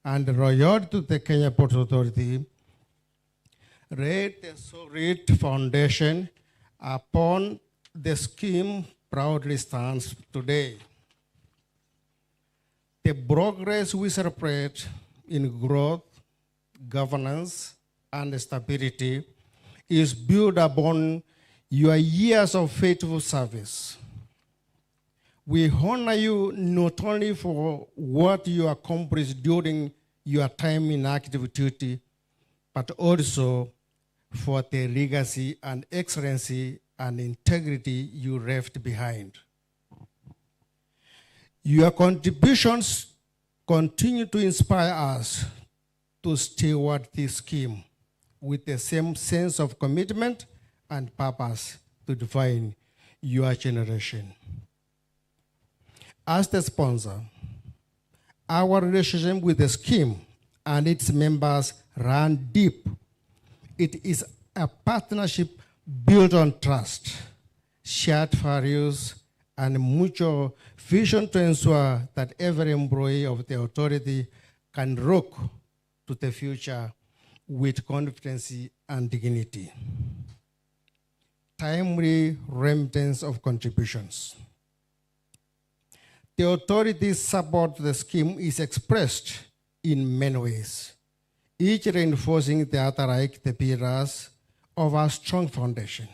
[SPEAKER 9] and loyalty to the Kenya Ports Authority laid the solid foundation upon the scheme proudly stands today. The progress we celebrate in growth, governance, and stability is built upon your years of faithful service. We honor you not only for what you accomplished during your time in active duty, but also for the legacy and excellency and integrity you left behind. Your contributions continue to inspire us to steward this scheme with the same sense of commitment and purpose to define your generation. As the sponsor, our relationship with the scheme and its members run deep. It is a partnership built on trust, shared values, and mutual vision to ensure that every employee of the authority can look to the future with confidence and dignity. Timely remittance of contributions. The authority's support to the scheme is expressed in many ways, each reinforcing the other like the pillars of our strong foundation.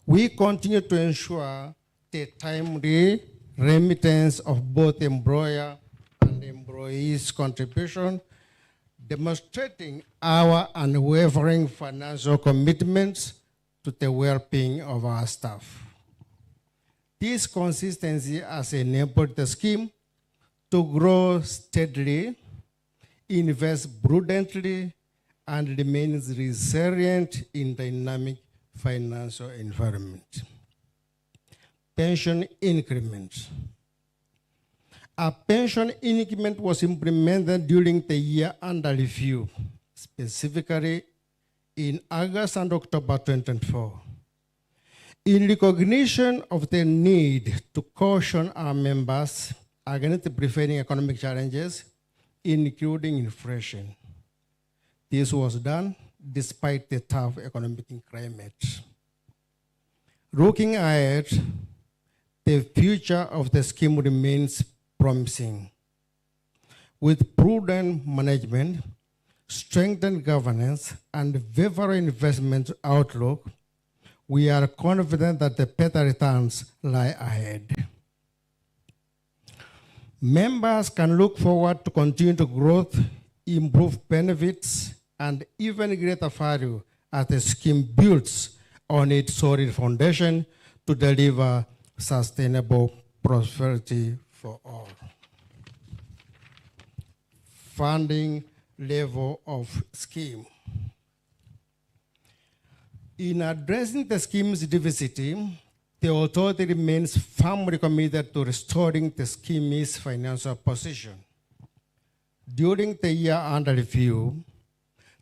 [SPEAKER 9] We continue to ensure the timely remittance of both employer and employees' contribution, demonstrating our unwavering financial commitments to the well-being of our staff. This consistency has enabled the scheme to grow steadily, invest prudently, and remains resilient in dynamic financial environment. Pension increment. A pension increment was implemented during the year under review, specifically in August and October 2024. In recognition of the need to caution our members against the prevailing economic challenges, including inflation. This was done despite the tough economic climate. Looking ahead, the future of the scheme remains promising. With prudent management, strengthened governance, and favorable investment outlook, we are confident that the better returns lie ahead. Members can look forward to continued growth, improved benefits, and even greater value as the scheme builds on its solid foundation to deliver sustainable prosperity for all. Funding level of scheme. In addressing the scheme's deficit, the authority remains firmly committed to restoring the scheme's financial position. During the year under review,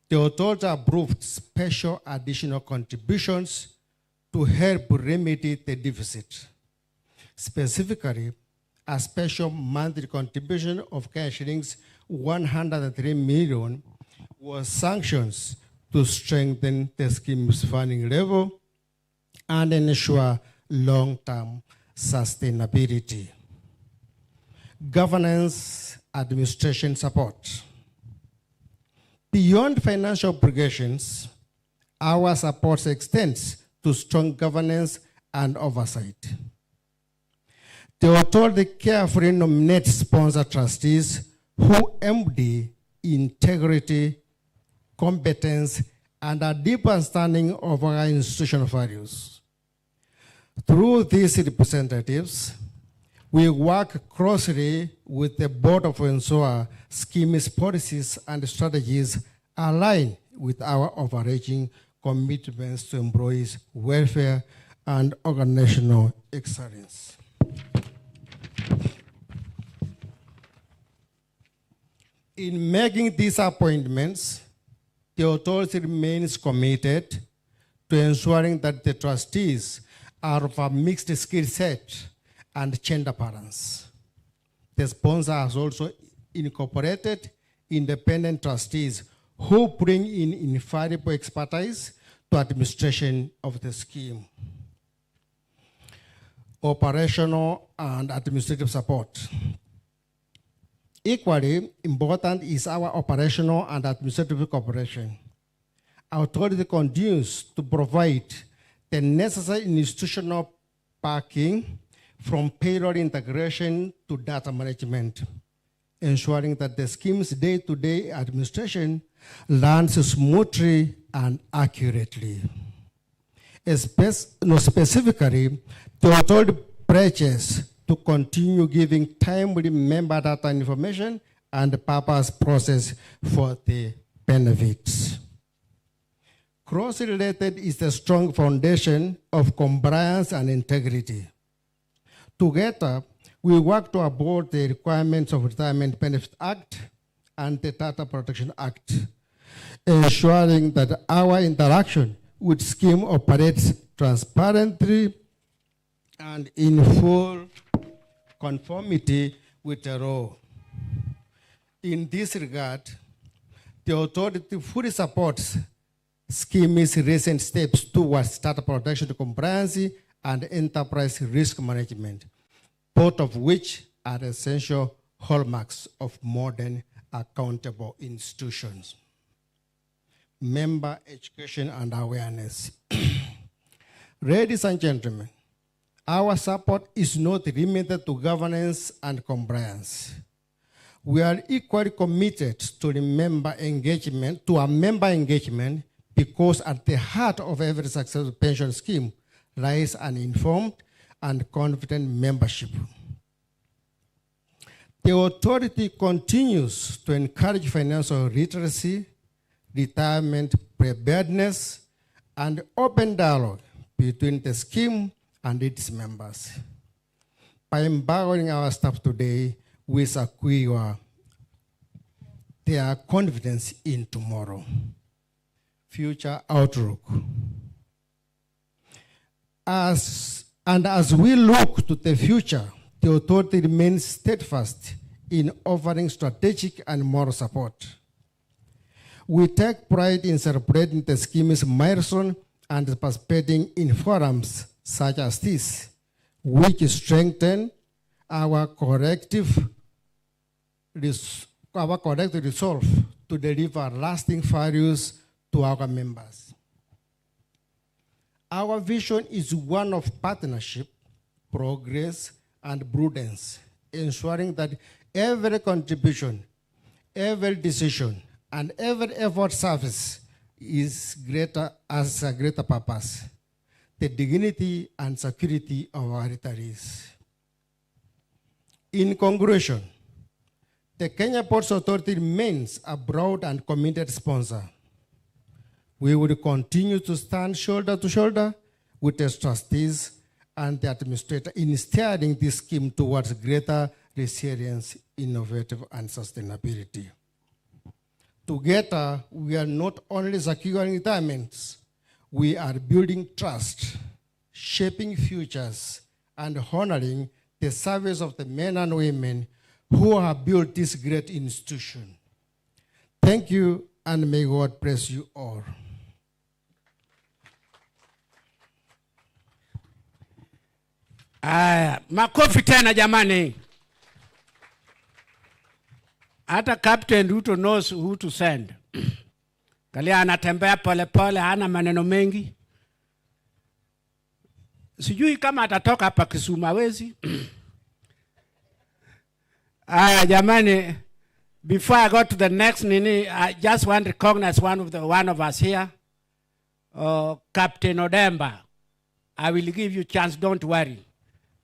[SPEAKER 9] the authority approved special additional contributions to help remedy the deficit. Specifically, a special monthly contribution of shillings 103 million was sanctioned to strengthen the scheme's funding level and ensure long-term sustainability. Governance administration support. Beyond financial obligations, our support extends to strong governance and oversight. The authority carefully nominates sponsor trustees who embody integrity, competence, and a deep understanding of our institutional values. Through these representatives, We work closely with the board of ensure scheme's policies and strategies align with our overarching commitments to employees' welfare and organizational excellence. In making these appointments, the authority remains committed to ensuring that the trustees are of a mixed skill set and gender balance. The sponsor has also incorporated independent trustees who bring in invaluable expertise to administration of the scheme. Operational and administrative support. Equally important is our operational and administrative cooperation. Our authority continues to provide the necessary institutional backing from payroll integration to data management, ensuring that the scheme's day-to-day administration runs smoothly and accurately. Specifically, the authority pledges to continue giving timely member data information and purpose process for the benefits. Cross-related is the strong foundation of compliance and integrity. Together, we work to uphold the requirements of Retirement Benefit Act and the Data Protection Act, ensuring that our interaction with scheme operates transparently and in full conformity with the law. In this regard, the authority fully supports scheme's recent steps towards data protection, compliance, and enterprise risk management, both of which are essential hallmarks of modern accountable institutions. Member education and awareness. Ladies and gentlemen, our support is not limited to governance and compliance. We are equally committed to a member engagement because at the heart of every successful pension scheme lies an informed and confident membership. The authority continues to encourage financial literacy, retirement preparedness, and open dialogue between the scheme and its members. By empowering our staff today, we secure their confidence in tomorrow. Future outlook. As we look to the future, the authority remains steadfast in offering strategic and moral support. We take pride in celebrating the scheme's milestone and participating in forums such as this, which strengthen our collective resolve to deliver lasting values to our members. Our vision is one of partnership, progress, and prudence, ensuring that every contribution, every decision, and every effort serves as a greater purpose, the dignity and security of our retirees. In conclusion, the Kenya Ports Authority remains a broad and committed sponsor. We will continue to stand shoulder to shoulder with the trustees and the administrator in steering this scheme towards greater resilience, innovative, and sustainability. Together, we are not only securing retirements, we are building trust, shaping futures, and honoring the service of the men and women who have built this great institution. Thank you, and may God bless you all.
[SPEAKER 2] Makofi tena jamani. Hata Captain Ruto knows who to send. Kalia anatembea pole pole, hana maneno mengi. Sijui kama atatoka hapa Kisumu, hawezi. Jamani, before I go to the next nini, I just want to recognize one of us here, Captain Odemba. I will give you a chance, don't worry.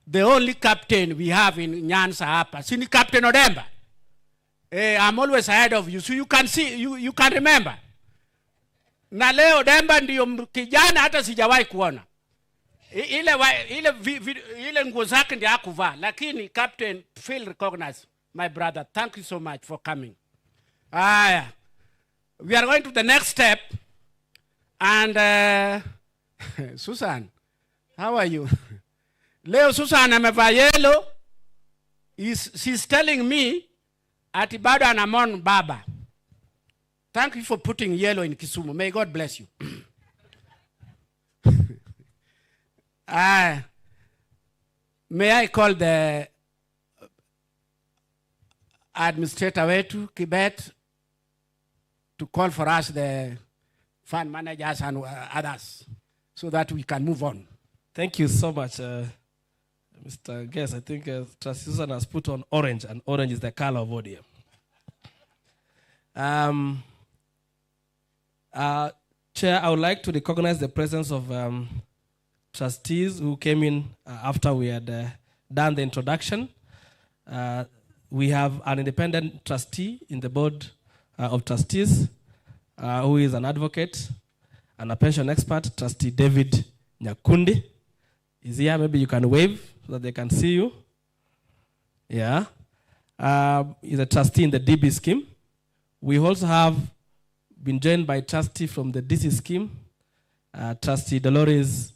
[SPEAKER 2] the only captain we have in Nyanza hapa. Sini Captain Odemba. I'm always ahead of you. So you can see, you can remember. Na leo Odemba ndiyo kijana hata sijawahi kuona. Ile nguo zake ndiyo hakuvaa. Lakini Captain feel recognized. My brother, thank you so much for coming. We are going to the next step. And Susan, how are you? Leo Susan amevaa yellow. She's telling me ati bado anamon baba. Thank you for putting yellow in Kisumu. May God bless you. May I call the administrator wetu Kibet to call for us the fund managers and others so that we can move on.
[SPEAKER 3] Thank you so much, Mr. Guest. I think Trustee Susan has put on orange, and orange is the color of ODM. Chair, I would like to recognize the presence of trustees who came in after we had done the introduction. We have an independent trustee in the board of trustees who is an advocate and a pension expert, Trustee David Nyakundi. Is here, maybe you can wave so that they can see you. Yeah. He's a trustee in the DB scheme. We also have been joined by trustee from the DC scheme, Trustee Dolores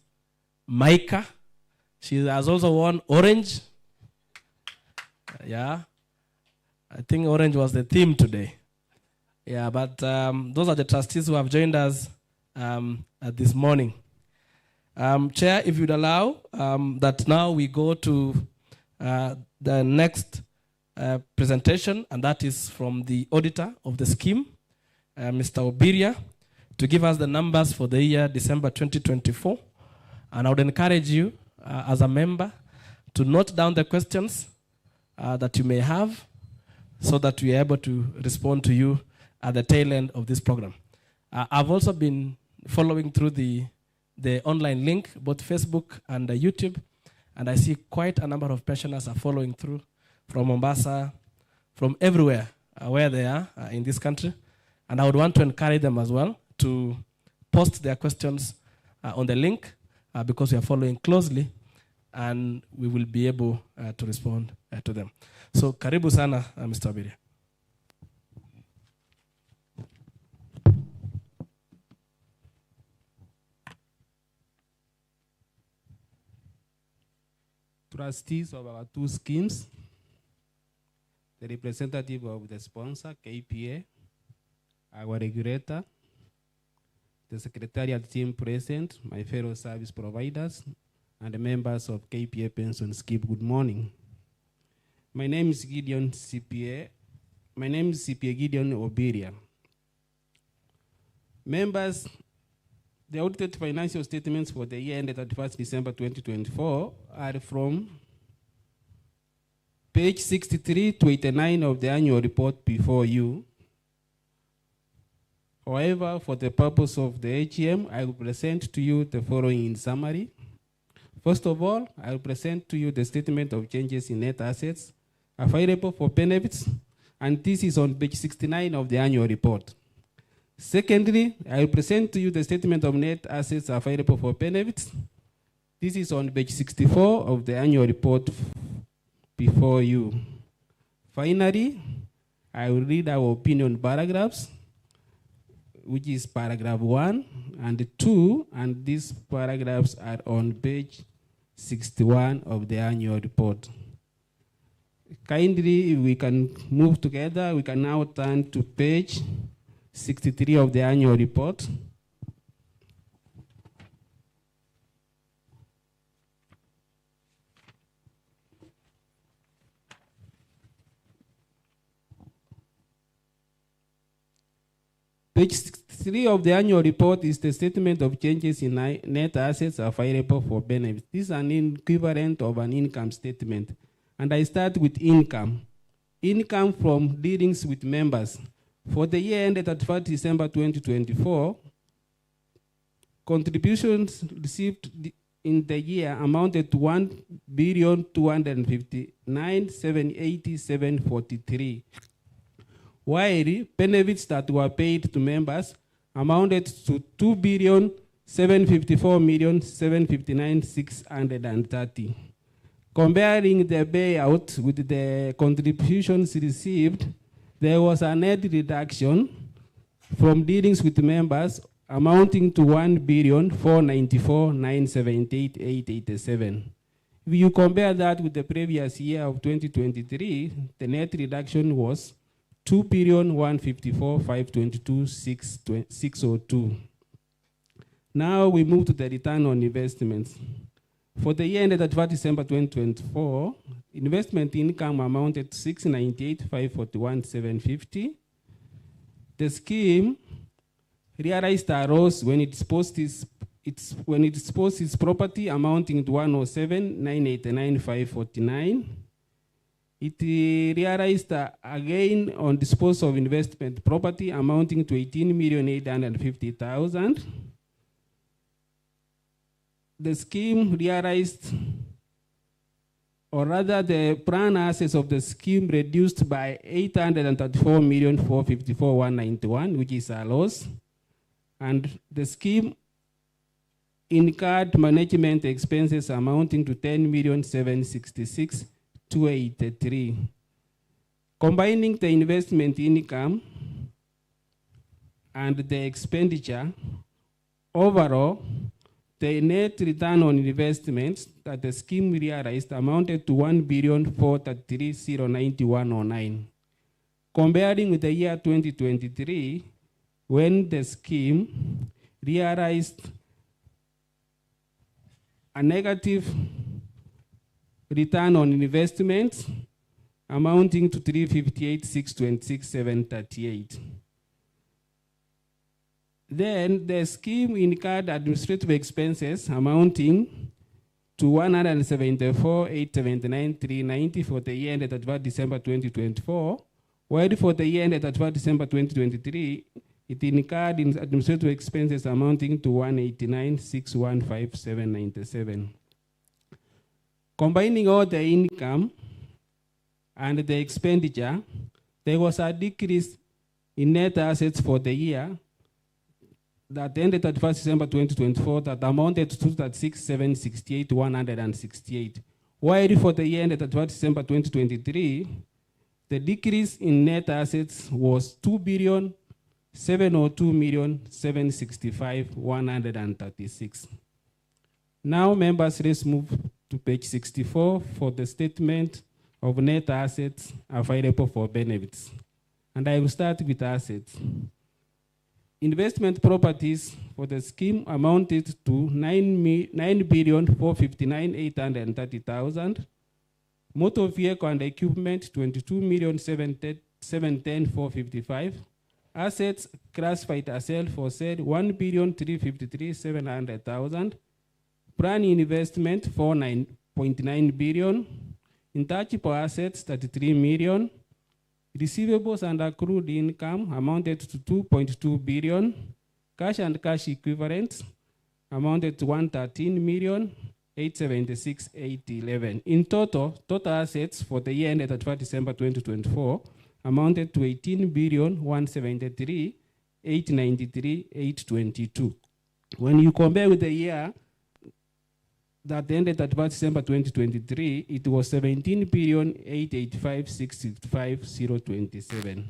[SPEAKER 3] Maika. She has also won orange. Yeah. I think orange was the theme today. Yeah, but those are the trustees who have joined us this morning. Chair, if you'd allow that now we go to the next presentation, and that is from the auditor of the scheme, Mr. Obiria, to give us the numbers for the year December 2024. And I would encourage you as a member to note down the questions that you may have so that we are able to respond to you at the tail end of this program. I've also been following through the online link, both Facebook and YouTube, and I see quite a number of pensioners are following through from Mombasa, from everywhere where they are in this country. And I would want to encourage them as well to post their questions on the link because we are following closely and we will be able to respond to them. So, karibu sana, Mr. Obiria.
[SPEAKER 10] Trustees of our two schemes, the representative of the sponsor, KPA, our regulator, the secretariat team present, my fellow service providers, and the members of KPA Pension Scheme, good morning. My name is Gideon CPA. My name is CPA Gideon Obiria. Members, the audited financial statements for the year ended 31st December 2024 are from page 63 to 89 of the annual report before you. However, for the purpose of the AGM, I will present to you the following in summary. First of all, I will present to you the statement of changes in net assets available for benefits, and this is on page 69 of the annual report. Secondly, I will present to you the statement of net assets available for benefits. This is on page 64 of the annual report before you. Finally, I will read our opinion paragraphs, which is paragraph 1 and 2, and these paragraphs are on page 61 of the annual report. Kindly, if we can move together, we can now turn to page 63 of the annual report. Page 63 of the annual report is the statement of changes in net assets available for benefits. This is an equivalent of an income statement. And I start with income. Income from dealings with members. For the year ended at 1st December 2024, contributions received in the year amounted to 1,259,780,743, while benefits that were paid to members amounted to 2,754,759,630. Comparing the payout with the contributions received, there was a net reduction from dealings with members amounting to 1,494,978,887. If you compare that with the previous year of 2023, the net reduction was 2,154,522,602. Now we move to the return on investments. For the year ended at 31 December 2024, investment income amounted to 698,541,750. The scheme realized a loss when it disposed its property amounting to 107,989,549. It realized a gain on disposal of investment property amounting to 18,850,000. The scheme realized, or rather the plan assets of the scheme reduced by 834,454,191, which is a loss. And the scheme incurred management expenses amounting to 10,766,283. Combining the investment income and the expenditure, overall, the net return on investments that the scheme realized amounted to 1,433,091.09. Comparing with the year 2023, when the scheme realized a negative return on investments amounting to 358,626,738. Then the scheme incurred administrative expenses amounting to 174,879,390 for the year ended at December 2024, while for the year ended at December 2023, it incurred in administrative expenses amounting to 189,615,797. Combining all the income and the expenditure, there was a decrease in net assets for the year that ended at 1 December 2024 that amounted to 2,668,168. While for the year ended at 1 December 2023, the decrease in net assets was 2,702,765,136. Now, members, let's move to page 64 for the statement of net assets available for benefits. And I will start with assets. Investment properties for the scheme amounted to 9,459,830,000. Motor vehicle and equipment, 22,710,455. Assets classified as held for sale, 1,353,700,000. Plan investment, 4.9 billion. Intangible assets, 33 million. Receivables and accrued income amounted to 2.2 billion. Cash and cash equivalents amounted to 113,876,811. In total assets for the year ended at 1 December 2024 amounted to 18,173,893,822. When you compare with the year that ended at December 2023, it was 17,885,665,027.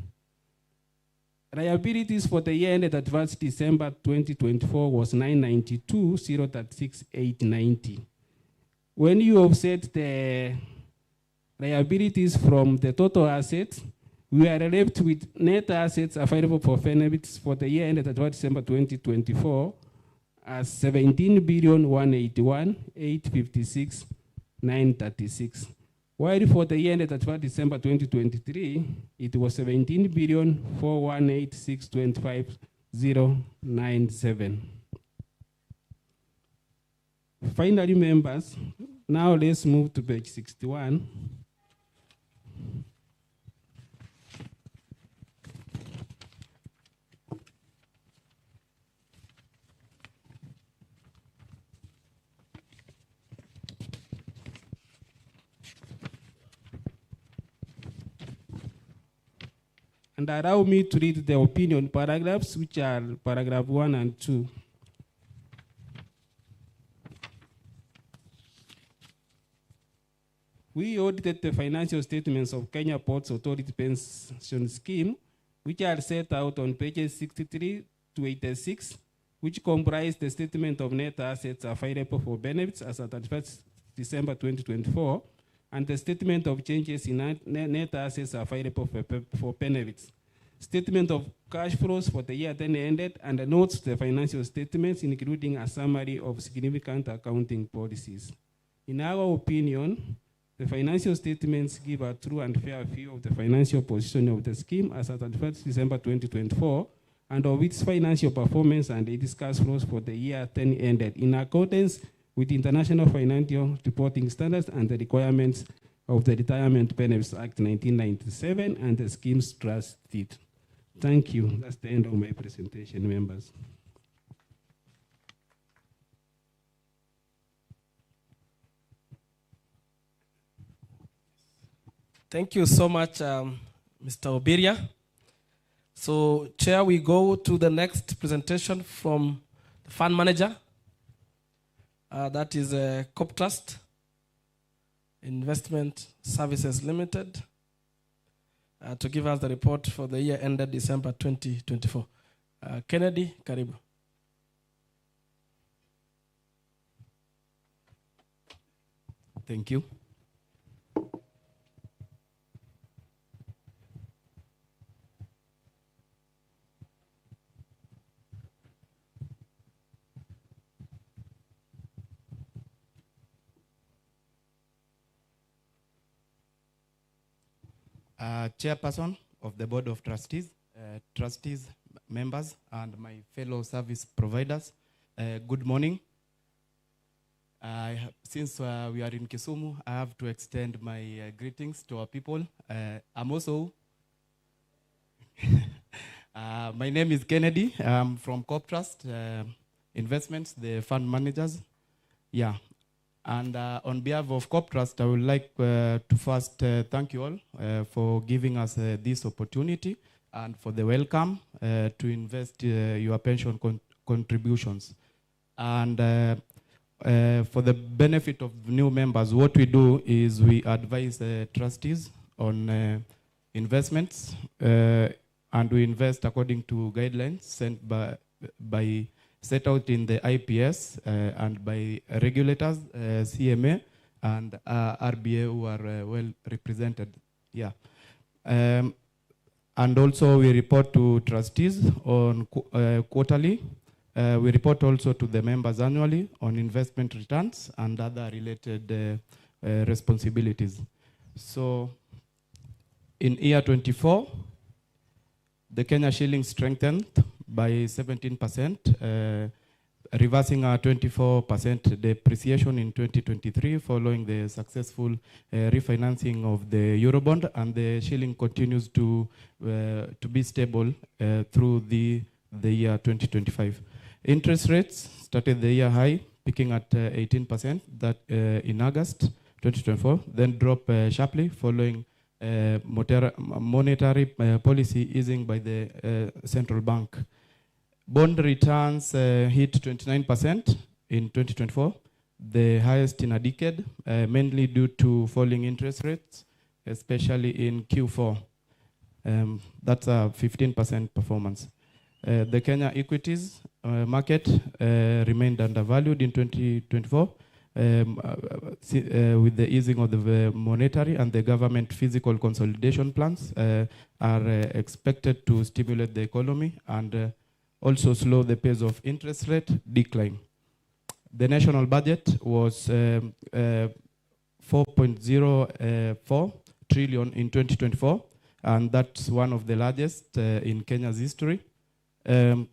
[SPEAKER 10] Liabilities for the year ended at December 2024 was 992,036,890. When you offset the liabilities from the total assets, we are left with net assets available for benefits for the year ended at December 2024 as 17,181,856,936. While for the year ended at December 2023, it was 17,418,625,097. Finally, members, now let's move to page 61. And allow me to read the opinion paragraphs, which are paragraph 1 and 2. We audited the financial statements of Kenya Ports Authority Pension Scheme, which are set out on pages 63 to 86, which comprise the statement of net assets available for benefits as at 31st December 2024, and the statement of changes in net assets available for benefits, statement of cash flows for the year then ended, and the notes to the financial statements, including a summary of significant accounting policies. In our opinion, the financial statements give a true and fair view of the financial position of the scheme as at 31st December 2024, and of its financial performance and its cash flows for the year then ended, in accordance with international financial reporting standards and the requirements of the Retirement Benefits Act 1997 and the scheme's trust deed. Thank you. That's the end of my presentation, members.
[SPEAKER 3] Thank you so much, Mr. Obiria. So, Chair, we go to the next presentation from the fund manager. That is COP Trust Investment Services Limited, to give us the report for the year ended December 2024. Kennedy, karibu.
[SPEAKER 11] Thank you. Chairperson of the Board of Trustees, trustees, members, and my fellow service providers, good morning. Since we are in Kisumu, I have to extend my greetings to our people. I'm also, my name is Kennedy. I'm from COP Trust Investments, the fund managers. Yeah. And on behalf of COP Trust, I would like to first thank you all for giving us this opportunity and for the welcome to invest your pension contributions. And for the benefit of new members, what we do is we advise trustees on investments, and we invest according to guidelines sent by set out in the IPS and by regulators, CMA and RBA, who are well represented. Yeah. And also we report to trustees on quarterly. We report also to the members annually on investment returns and other related responsibilities. So in year 24, the Kenya shilling strengthened by 17%, reversing our 24% depreciation in 2023 following the successful refinancing of the Eurobond, and the shilling continues to be stable through the year 2025. Interest rates started the year high, peaking at 18% that in August 2024, then dropped sharply following monetary policy easing by the central bank. Bond returns hit 29% in 2024, the highest in a decade, mainly due to falling interest rates, especially in Q4. That's a 15% performance. The Kenya equities market remained undervalued in 2024 with the easing of the monetary, and the government physical consolidation plans are expected to stimulate the economy and also slow the pace of interest rate decline. The national budget was 4.04 trillion in 2024, and that's one of the largest in Kenya's history. Kenya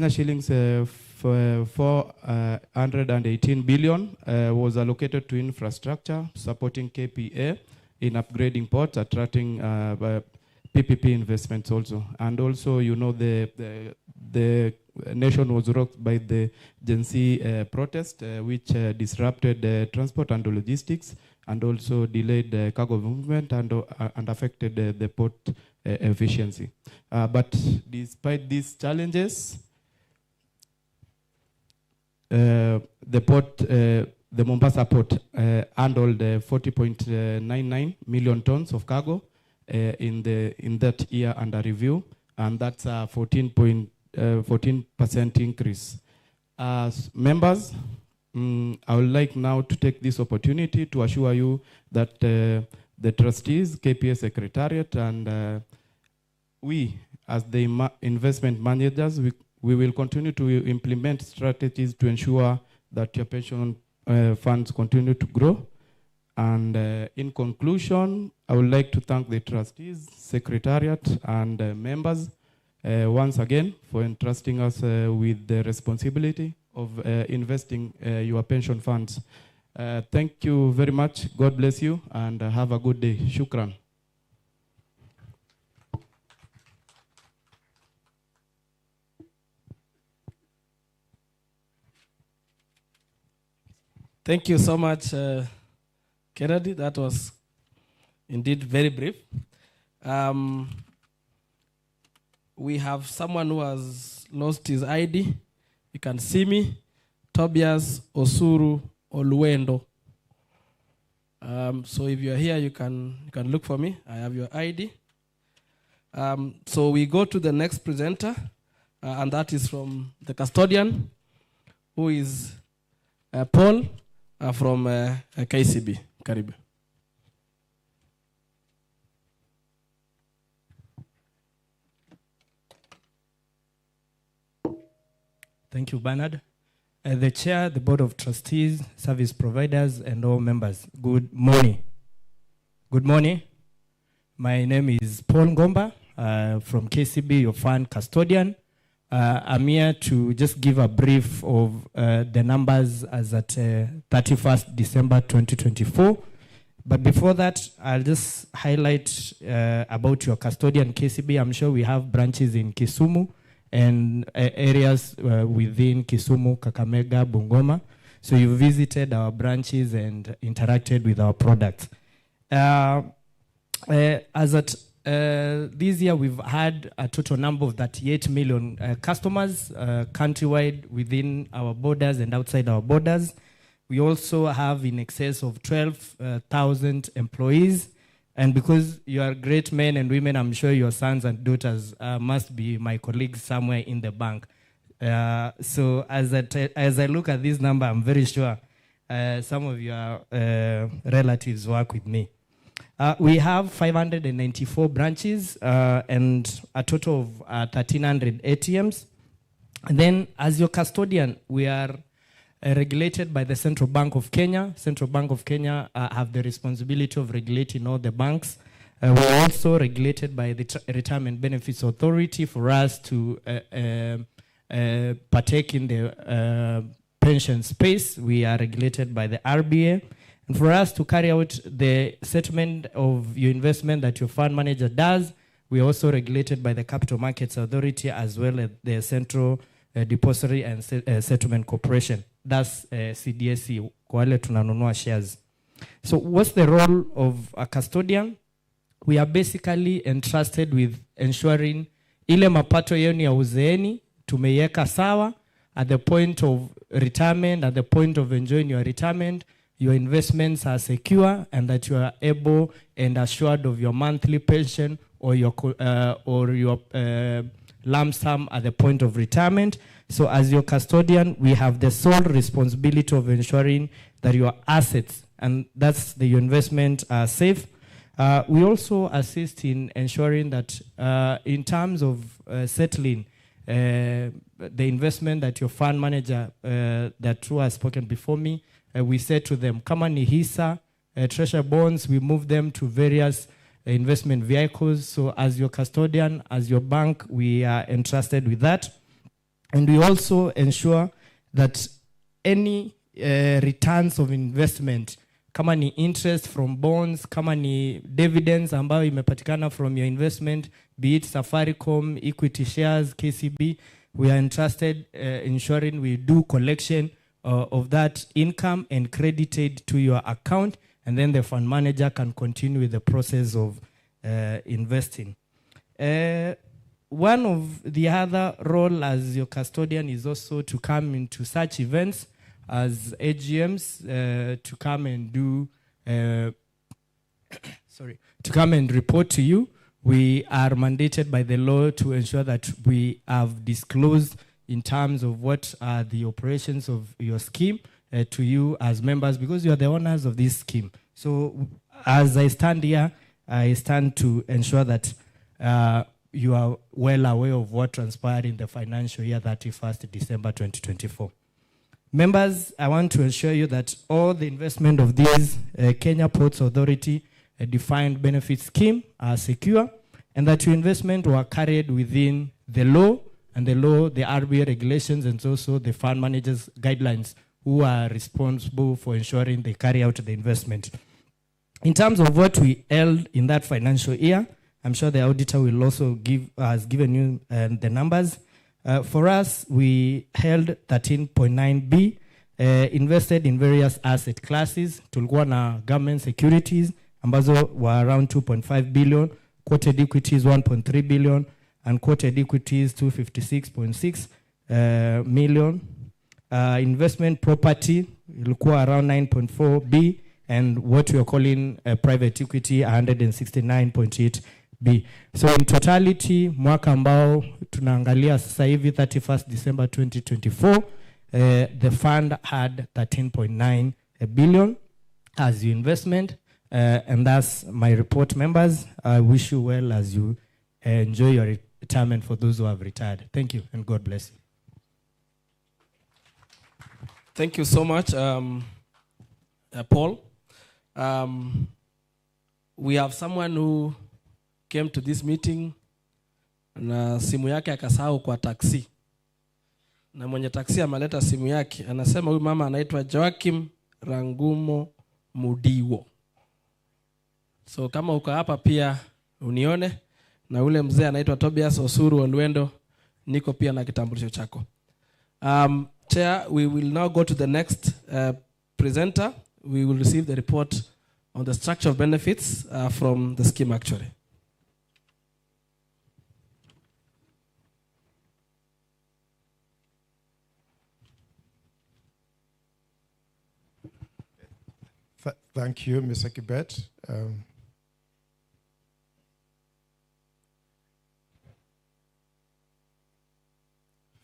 [SPEAKER 11] shillings 418 billion was allocated to infrastructure, supporting KPA in upgrading ports, attracting PPP investments also. And also, you know, the nation was rocked by the Gen Z protest, which disrupted transport and logistics, and also delayed cargo movement and affected the port efficiency. But despite these challenges, the Mombasa port handled 40.99 million tons of cargo in that year under review, and that's a 14% increase. As members, I would like now to take this opportunity to assure you that the trustees, KPA Secretariat, and we, as the investment managers, we will continue to implement strategies to ensure that your pension funds continue to grow. And in conclusion, I would like to thank the trustees, secretariat, and members once again for entrusting us with the responsibility of investing your pension funds. Thank you very much. God bless you, and have a good day. Shukran.
[SPEAKER 3] Thank you so much, Kennedy. That was indeed very brief. We have someone who has lost his ID. You can see me, Tobias Osuru Oluendo. So if you're here, you can look for me. I have your ID. So we go to the next presenter, and that is from the custodian, who is Paul from KCB. Karibu.
[SPEAKER 12] Thank you, Bernard. The chair, the board of trustees, service providers, and all members, good morning. Good morning. My name is Paul Ngomba from KCB, your fund custodian. I'm here to just give a brief of the numbers as at 31st December 2024. But before that, I'll just highlight about your custodian, KCB. I'm sure we have branches in Kisumu and areas within Kisumu, Kakamega, Bungoma. So you visited our branches and interacted with our products. As at this year, we've had a total number of 38 million customers countrywide within our borders and outside our borders. We also have in excess of 12,000 employees. And because you are great men and women, I'm sure your sons and daughters must be my colleagues somewhere in the bank. So as I look at this number, I'm very sure some of your relatives work with me. We have 594 branches and a total of 1,300 ATMs. And then as your custodian, we are regulated by the Central Bank of Kenya. Central Bank of Kenya have the responsibility of regulating all the banks. We're also regulated by the Retirement Benefits Authority for us to partake in the pension space. We are regulated by the RBA. And for us to carry out the settlement of your investment that your fund manager does, we are also regulated by the Capital Markets Authority as well as the Central Depository and Settlement Corporation. That's CDSC, kwa wale tunanunua shares. So what's the role of a custodian? We are basically entrusted with ensuring ile mapato yenu ya uzeeni tumeiweka sawa at the point of retirement, at the point of enjoying your retirement, your investments are secure and that you are able and assured of your monthly pension or your lump sum at the point of retirement. So as your custodian, we have the sole responsibility of ensuring that your assets, and that's your investment, are safe. We also assist in ensuring that in terms of settling the investment that your fund manager, that who has spoken before me, we say to them, kama ni hisa, treasury bonds, we move them to various investment vehicles. So as your custodian, as your bank, we are entrusted with that. And we also ensure that any returns of investment, kama ni interest from bonds, kama ni dividends ambayo imepatikana from your investment, be it Safaricom, equity shares, KCB, we are entrusted ensuring we do collection of that income and credited to your account, and then the fund manager can continue with the process of investing. One of the other role as your custodian is also to come into such events as AGMs, to come and do, to come and report to you. We are mandated by the law to ensure that we have disclosed in terms of what are the operations of your scheme to you as members, because you are the owners of this scheme. So as I stand here, I stand to ensure that you are well aware of what transpired in the financial year 31st December 2024. Members, I want to assure you that all the investment of this Kenya Ports Authority defined benefit scheme are secure, and that your investment were carried within the law, and the law, the RBA regulations, and also the fund managers' guidelines, who are responsible for ensuring they carry out the investment. In terms of what we held in that financial year, I'm sure the auditor will also has given you the numbers. For us, we held 13.9 B, invested in various asset classes. Tulikuwa na government securities, ambazo were around 2.5 billion, quoted equities 1.3 billion, and quoted equities 256.6 million. Investment property ilikuwa around 9.4 B, and what we are calling private equity 169.8 B. So in totality, mwaka ambao tunaangalia sasa hivi 31st December 2024, the fund had 13.9 billion as your investment, and that's my report, members. I wish you well as you enjoy your retirement for those who have retired. Thank you, and God bless you.
[SPEAKER 3] Thank you so much, Paul. We have someone who came to this meeting na simu yake akasahau kwa taxi, na mwenye taxi ameleta simu yake, anasema huyu mama anaitwa Joakim Rangumo Mudiwo. So kama uko hapa pia unione, na ule mzee anaitwa Tobias Osuru Olwendo, niko pia na kitambulisho chako. Chair, we will now go to the next presenter. We will receive the report on the structure of benefits from the scheme actuary.
[SPEAKER 13] Thank you, Mr. Kibet.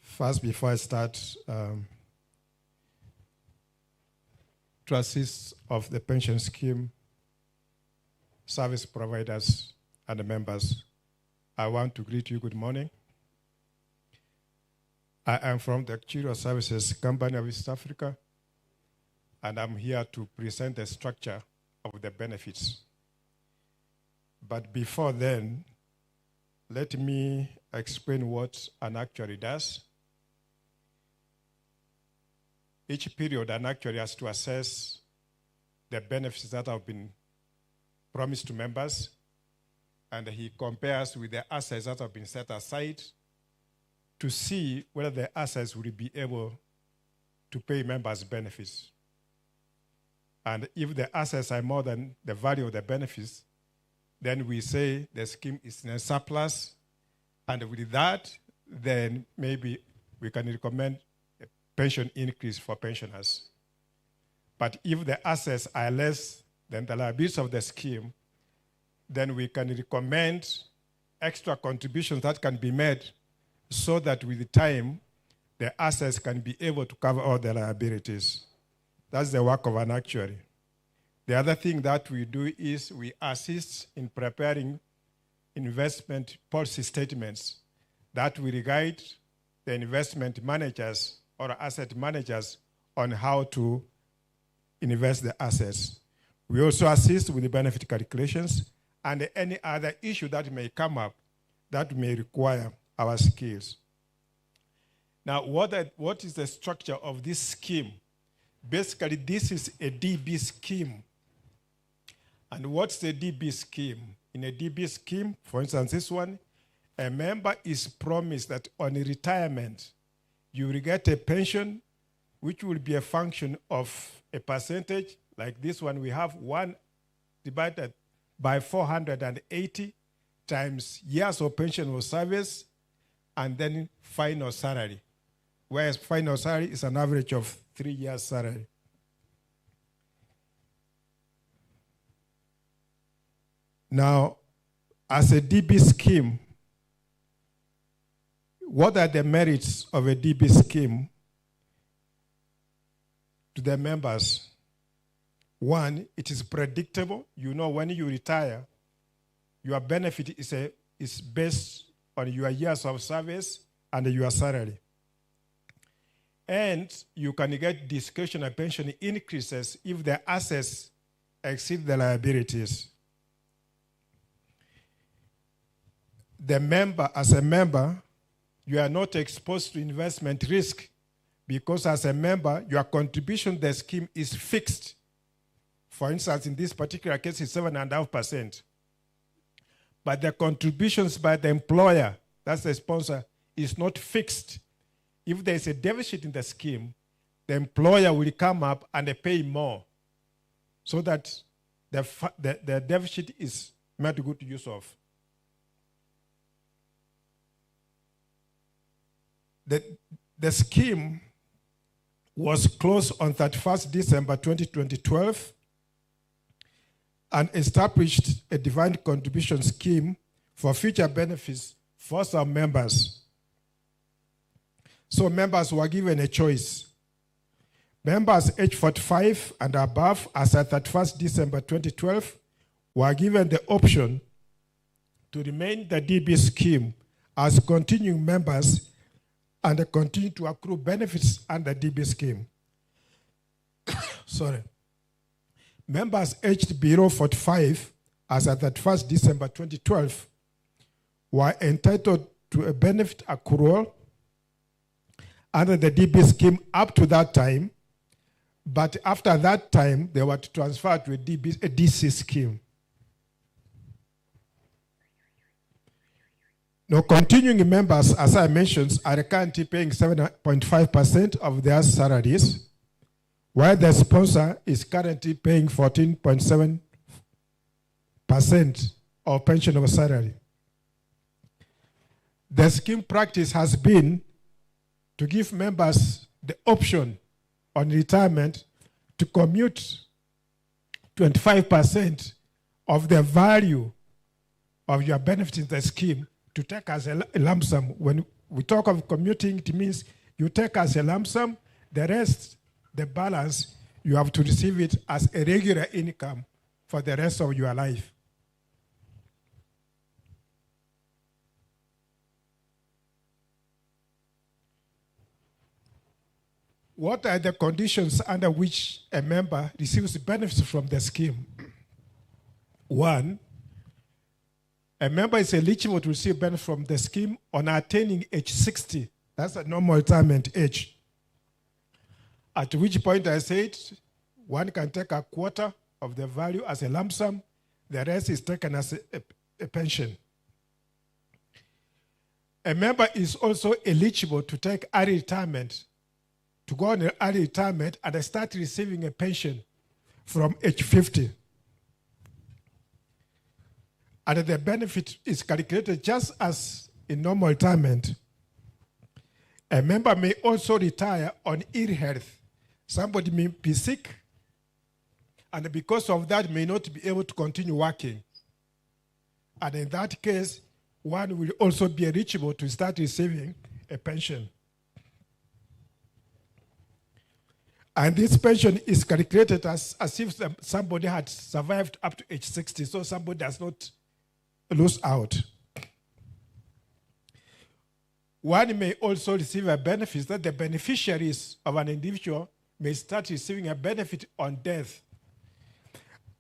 [SPEAKER 13] First, before I start, trustees of the pension scheme, service providers, and the members, I want to greet you good morning. I am from the Actuarial Services Company of East Africa, and I'm here to present the structure of the benefits. But before then, let me explain what an actuary does. Each period, an actuary has to assess the benefits that have been promised to members, and he compares with the assets that have been set aside to see whether the assets will be able to pay members benefits. And if the assets are more than the value of the benefits, then we say the scheme is in a surplus, and with that, then maybe we can recommend a pension increase for pensioners. But if the assets are less than the liabilities of the scheme, then we can recommend extra contributions that can be made so that with time, the assets can be able to cover all the liabilities. That's the work of an actuary. The other thing that we do is we assist in preparing investment policy statements that will guide the investment managers or asset managers on how to invest the assets. We also assist with the benefit calculations and any other issue that may come up that may require our skills. Now, what is the structure of this scheme? Basically, this is a DB scheme. And what's the DB scheme? In a DB scheme, for instance, this one, a member is promised that on retirement, you will get a pension which will be a function of a percentage, like this one we have 1 divided by 480 times years of pension or service, and then final salary, whereas final salary is an average of 3 years' salary. Now, as a DB scheme, what are the merits of a DB scheme to the members? One, it is predictable. You know when you retire, your benefit is based on your years of service and your salary. And you can get discretionary pension increases if the assets exceed the liabilities. The member, as a member, you are not exposed to investment risk because as a member, your contribution to the scheme is fixed. For instance, in this particular case, it's 7.5%. But the contributions by the employer, that's the sponsor, is not fixed. If there's a deficit in the scheme, the employer will come up and pay more so that the deficit is made good use of. The scheme was closed on 31st December 2012 and established a defined contribution scheme for future benefits for some members. So members were given a choice. Members age 45 and above as at 31st December 2012 were given the option to remain the DB scheme as continuing members and continue to accrue benefits under DB scheme. Sorry. Members aged below 45 as at 31st December 2012 were entitled to a benefit accrual under the DB scheme up to that time, but after that time, they were to transfer to a DC scheme. Now, continuing members, as I mentioned, are currently paying 7.5% of their salaries, while the sponsor is currently paying 14.7% of pension of salary. The scheme practice has been to give members the option on retirement to commute 25% of the value of your benefits in the scheme to take as a lump sum. When we talk of commuting, it means you take as a lump sum, the rest, the balance, you have to receive it as a regular income for the rest of your life. What are the conditions under which a member receives benefits from the scheme? One, a member is eligible to receive benefits from the scheme on attaining age 60. That's a normal retirement age. At which point I said, one can take a quarter of the value as a lump sum. The rest is taken as a pension. A member is also eligible to take early retirement, to go on early retirement and start receiving a pension from age 50. And the benefit is calculated just as in normal retirement. A member may also retire on ill health. Somebody may be sick, and because of that may not be able to continue working. And in that case, one will also be eligible to start receiving a pension. And this pension is calculated as if somebody had survived up to age 60, so somebody does not lose out. One may also receive a benefit that the beneficiaries of an individual may start receiving a benefit on death.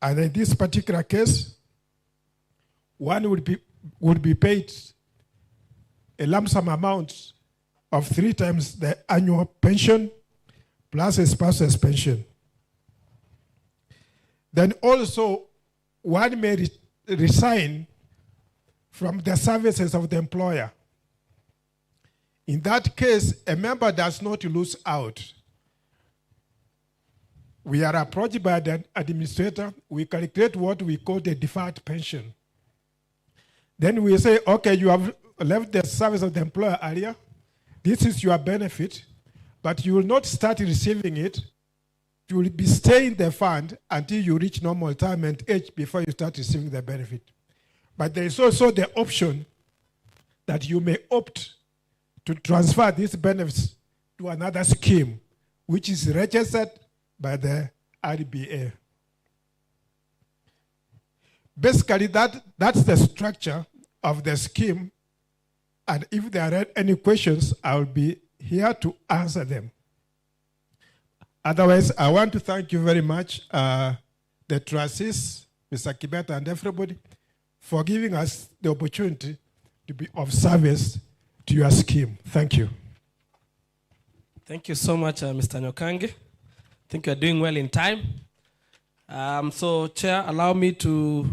[SPEAKER 13] And in this particular case, one would be paid a lump sum amount of 3 times the annual pension plus a spouse's pension. Then also, one may resign
[SPEAKER 14] from the services of the employer. In that case, a member does not lose out. We are approached by the administrator. We calculate what we call the deferred pension. Then we say, okay, you have left the service of the employer earlier. This is your benefit, but you will not start receiving it. You will be staying in the fund until you reach normal retirement age before you start receiving the benefit. But there is also the option that you may opt to transfer these benefits to another scheme, which is registered by the RBA. Basically, that's the structure of the scheme. And if there are any questions, I will be here to answer them. Otherwise, I want to thank you very much, the trustees, Mr. Kibet, and everybody, for giving us the opportunity to be of service to your scheme. Thank you.
[SPEAKER 3] Thank you so much, Mr. Nyokangi. I think you're doing well in time. So, Chair, allow me to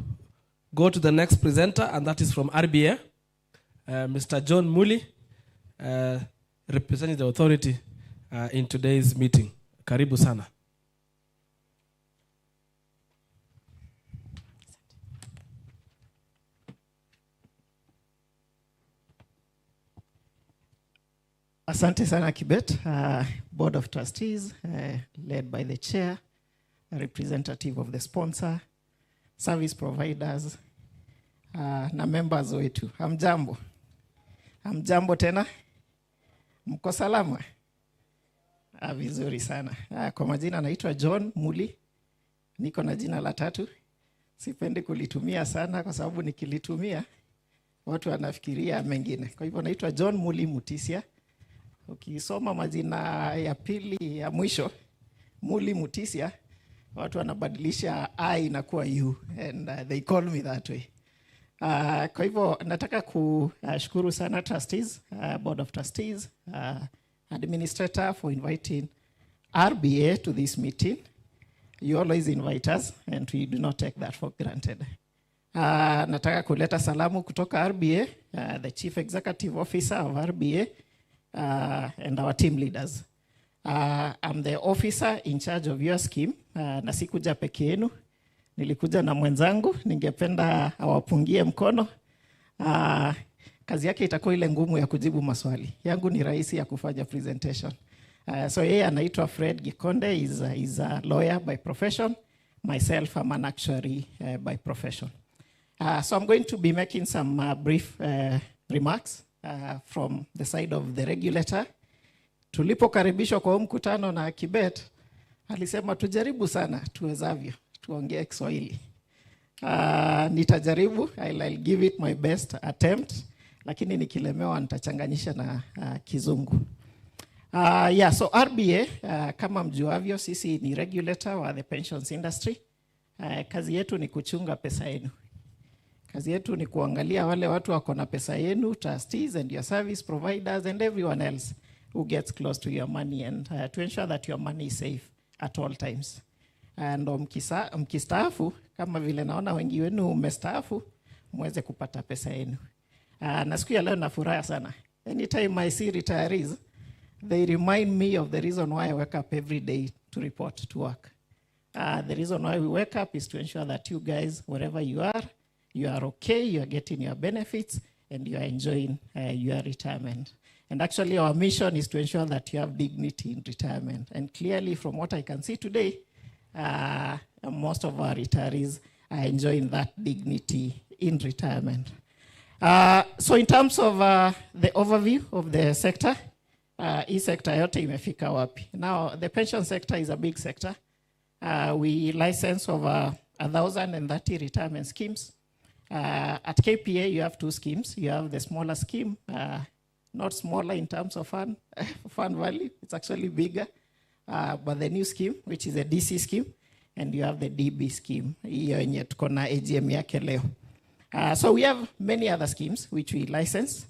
[SPEAKER 3] go to the next presenter, and that is from RBA, Mr. John Muli, representing the authority in today's meeting. Karibu sana.
[SPEAKER 15] Asante sana Kibet, Board of Trustees, led by the chair, a representative of the sponsor, service providers, na members wetu. Hamjambo. Hamjambo tena. Mko salama? Vizuri sana. Kwa majina naitwa John Muli. Niko na jina la tatu. Sipendi kulitumia sana kwa sababu nikilitumia watu wanafikiria mengine. Kwa hivyo naitwa John Muli Mutisia. Ukisoma majina ya pili ya mwisho, Muli Mutisia, watu wanabadilisha I inakuwa U, and they call me that way. Kwa hivyo nataka kushukuru sana trustees, Board of Trustees, administrator for inviting RBA to this meeting. You always invite us and we do not take that for granted. Nataka kuleta salamu kutoka RBA, the Chief Executive Officer of RBA, and our team leaders. I'm the officer in charge of your scheme. Na sikuja peke yenu, nilikuja na mwenzangu, ningependa awapungie mkono. Kazi yake itakuwa ile ngumu ya kujibu maswali. Yangu ni rahisi ya kufanya presentation. So yeye anaitwa Fred Gikonde, is a lawyer by profession. Myself, I'm an actuary by profession. So I'm going to be making some brief remarks from the side of the regulator. Tulipokaribishwa kwa mkutano na Kibet, alisema tujaribu sana tuwezavyo tuongee Kiswahili. Nitajaribu, I'll give it my best attempt, lakini nikilemewa nitachanganyisha na Kizungu. So RBA, kama mjuavyo, sisi ni regulator wa the pensions industry. Kazi yetu ni kuchunga pesa yenu. Kazi yetu ni kuangalia wale watu wako na pesa yenu, trustees and your service providers and everyone else who gets close to your money, and to ensure that your money is safe at all times. And mkistaafu, kama vile naona wengi wenu umestaafu, mweze kupata pesa yenu. Na siku ya leo na furaha sana. Anytime I see retirees, they remind me of the reason why I wake up every day to report to work. The reason why we wake up is to ensure that you guys, wherever you are okay, you are getting your benefits, and you are enjoying your retirement. And actually our mission is to ensure that you have dignity in retirement. And clearly from what I can see today, most of our retirees are enjoying that dignity in retirement. So in terms of the overview of the sector, hii sector yote imefika wapi? Now, the pension sector is a big sector. We license over 1,030 retirement schemes. At KPA, you have two schemes. You have the smaller scheme, not smaller in terms of fund value. It's actually bigger. But the new scheme, which is a DC scheme, and you have the DB scheme. Hiyo yenye tuko na AGM yake leo. So we have many other schemes which we license.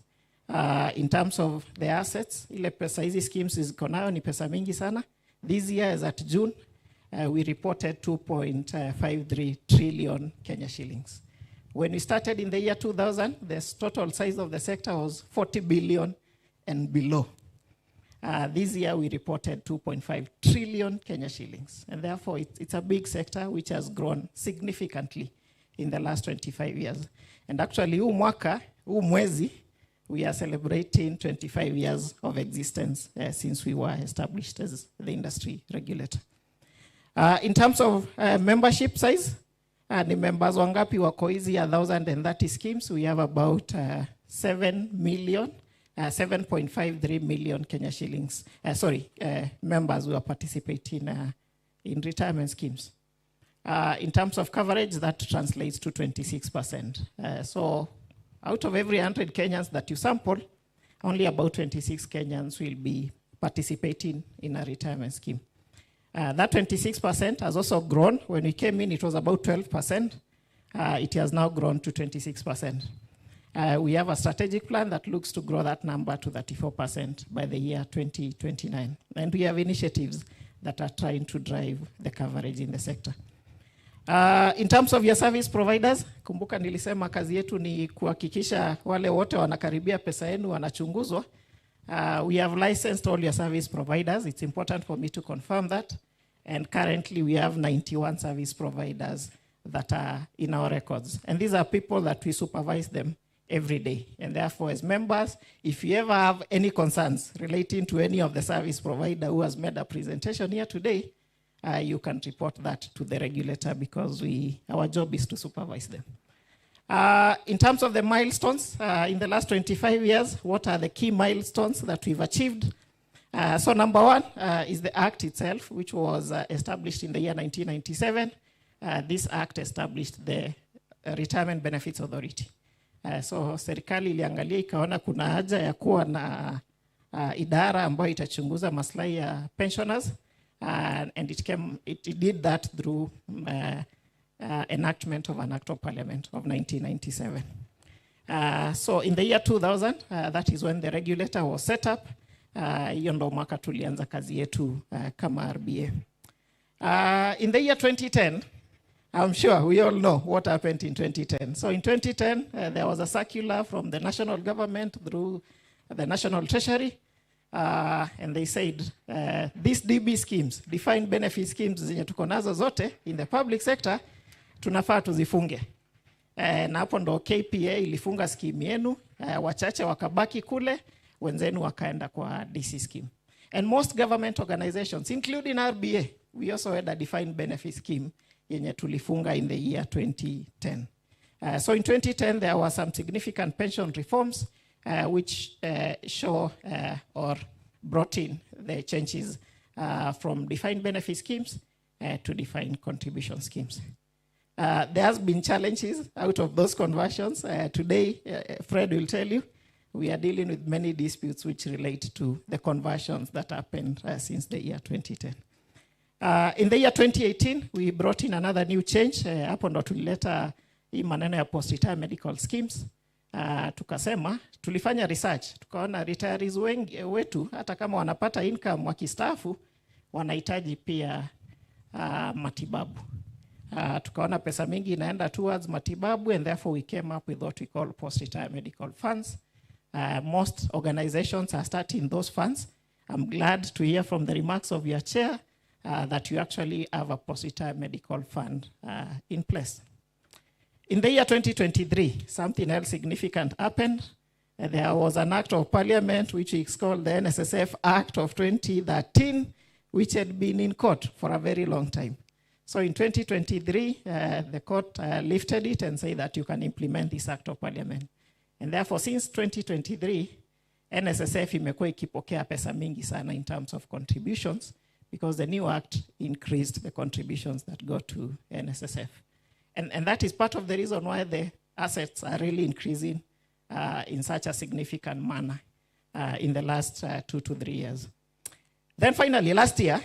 [SPEAKER 15] In terms of the assets, ile pesa hizi schemes ziko nayo ni pesa mingi sana. This year, as at June, we reported 2.53 trillion Kenya shillings. When we started in the year 2000, the total size of the sector was 40 billion and below. This year we reported 2.5 trillion Kenya shillings. And therefore it's a big sector which has grown significantly in the last 25 years. And actually huu mwezi, we are celebrating 25 years of existence since we were established as the industry regulator. In terms of membership size, ni members wangapi wako hizi 1,030 schemes? We have about 7.53 million Kenya shillings. Members who are participating in retirement schemes. In terms of coverage, that translates to 26%. So out of every 100 Kenyans that you sample, only about 26 Kenyans will be participating in a retirement scheme. That 26% has also grown. When we came in, it was about 12%. It has now grown to 26%. We have a strategic plan that looks to grow that number to 34% by the year 2029. And we have initiatives that are trying to drive the coverage in the sector. In terms of your service providers, kumbuka nilisema kazi yetu ni kuhakikisha wale wote wanakaribia pesa yenu wanachunguzwa. We have licensed all your service providers. It's important for me to confirm that. And currently we have 91 service providers that are in our records. And these are people that we supervise them every day. And therefore, as members, if you ever have any concerns relating to any of the service provider who has made a presentation here today, you can report that to the regulator because our job is to supervise them. In terms of the milestones, in the last 25 years, what are the key milestones that we've achieved? So number one is the Act itself, which was established in the year 1997. This Act established the Retirement Benefits Authority. So serikali iliangalia ikaona kuna haja ya kuwa na idara ambayo itachunguza maslahi ya pensioners, and it did that through enactment of an Act of Parliament of 1997. So in the year 2000, that is when the regulator was set up. Hiyo ndo mwaka tulianza kazi yetu kama RBA. In the year 2010, I'm sure we all know what happened in 2010. So in 2010, there was a circular from the national government through the National Treasury, and they said, these DB schemes, defined benefit schemes zenye tuko nazo zote in the public sector, tunafaa tuzifunge. Na hapo ndo KPA ilifunga scheme yenu, wachache wakabaki kule, wenzenu wakaenda kwa DC scheme. And most government organizations, including RBA, we also had a defined benefit scheme yenye tulifunga in the year 2010. So in 2010, there were some significant pension reforms which show or brought in the changes from defined benefit schemes to defined contribution schemes. There has been challenges out of those conversions. Today, Fred will tell you, we are dealing with many disputes which relate to the conversions that happened since the year 2010. In the year 2018, we brought in another new change. Hapo ndo tulileta hii maneno ya post-retire medical schemes. Tukasema, tulifanya research. Tukaona retirees wengi wetu, hata kama wanapata income wakistaafu, wanahitaji pia matibabu. Tukaona pesa mingi inaenda towards matibabu, and therefore we came up with what we call post-retire medical funds. Most organizations are starting those funds. I'm glad to hear from the remarks of your chair that you actually have a post-retire medical fund in place. In the year 2023, something else significant happened. There was an Act of Parliament which is called the NSSF Act of 2013, which had been in court for a very long time. So in 2023, the court lifted it and said that you can implement this Act of Parliament. And therefore, since 2023, NSSF imekuwa ikipokea pesa mingi sana in terms of contributions, because the new act increased the contributions that go to NSSF. And that is part of the reason why the assets are really increasing in such a significant manner in the last 2 to 3 years. Then finally, last year,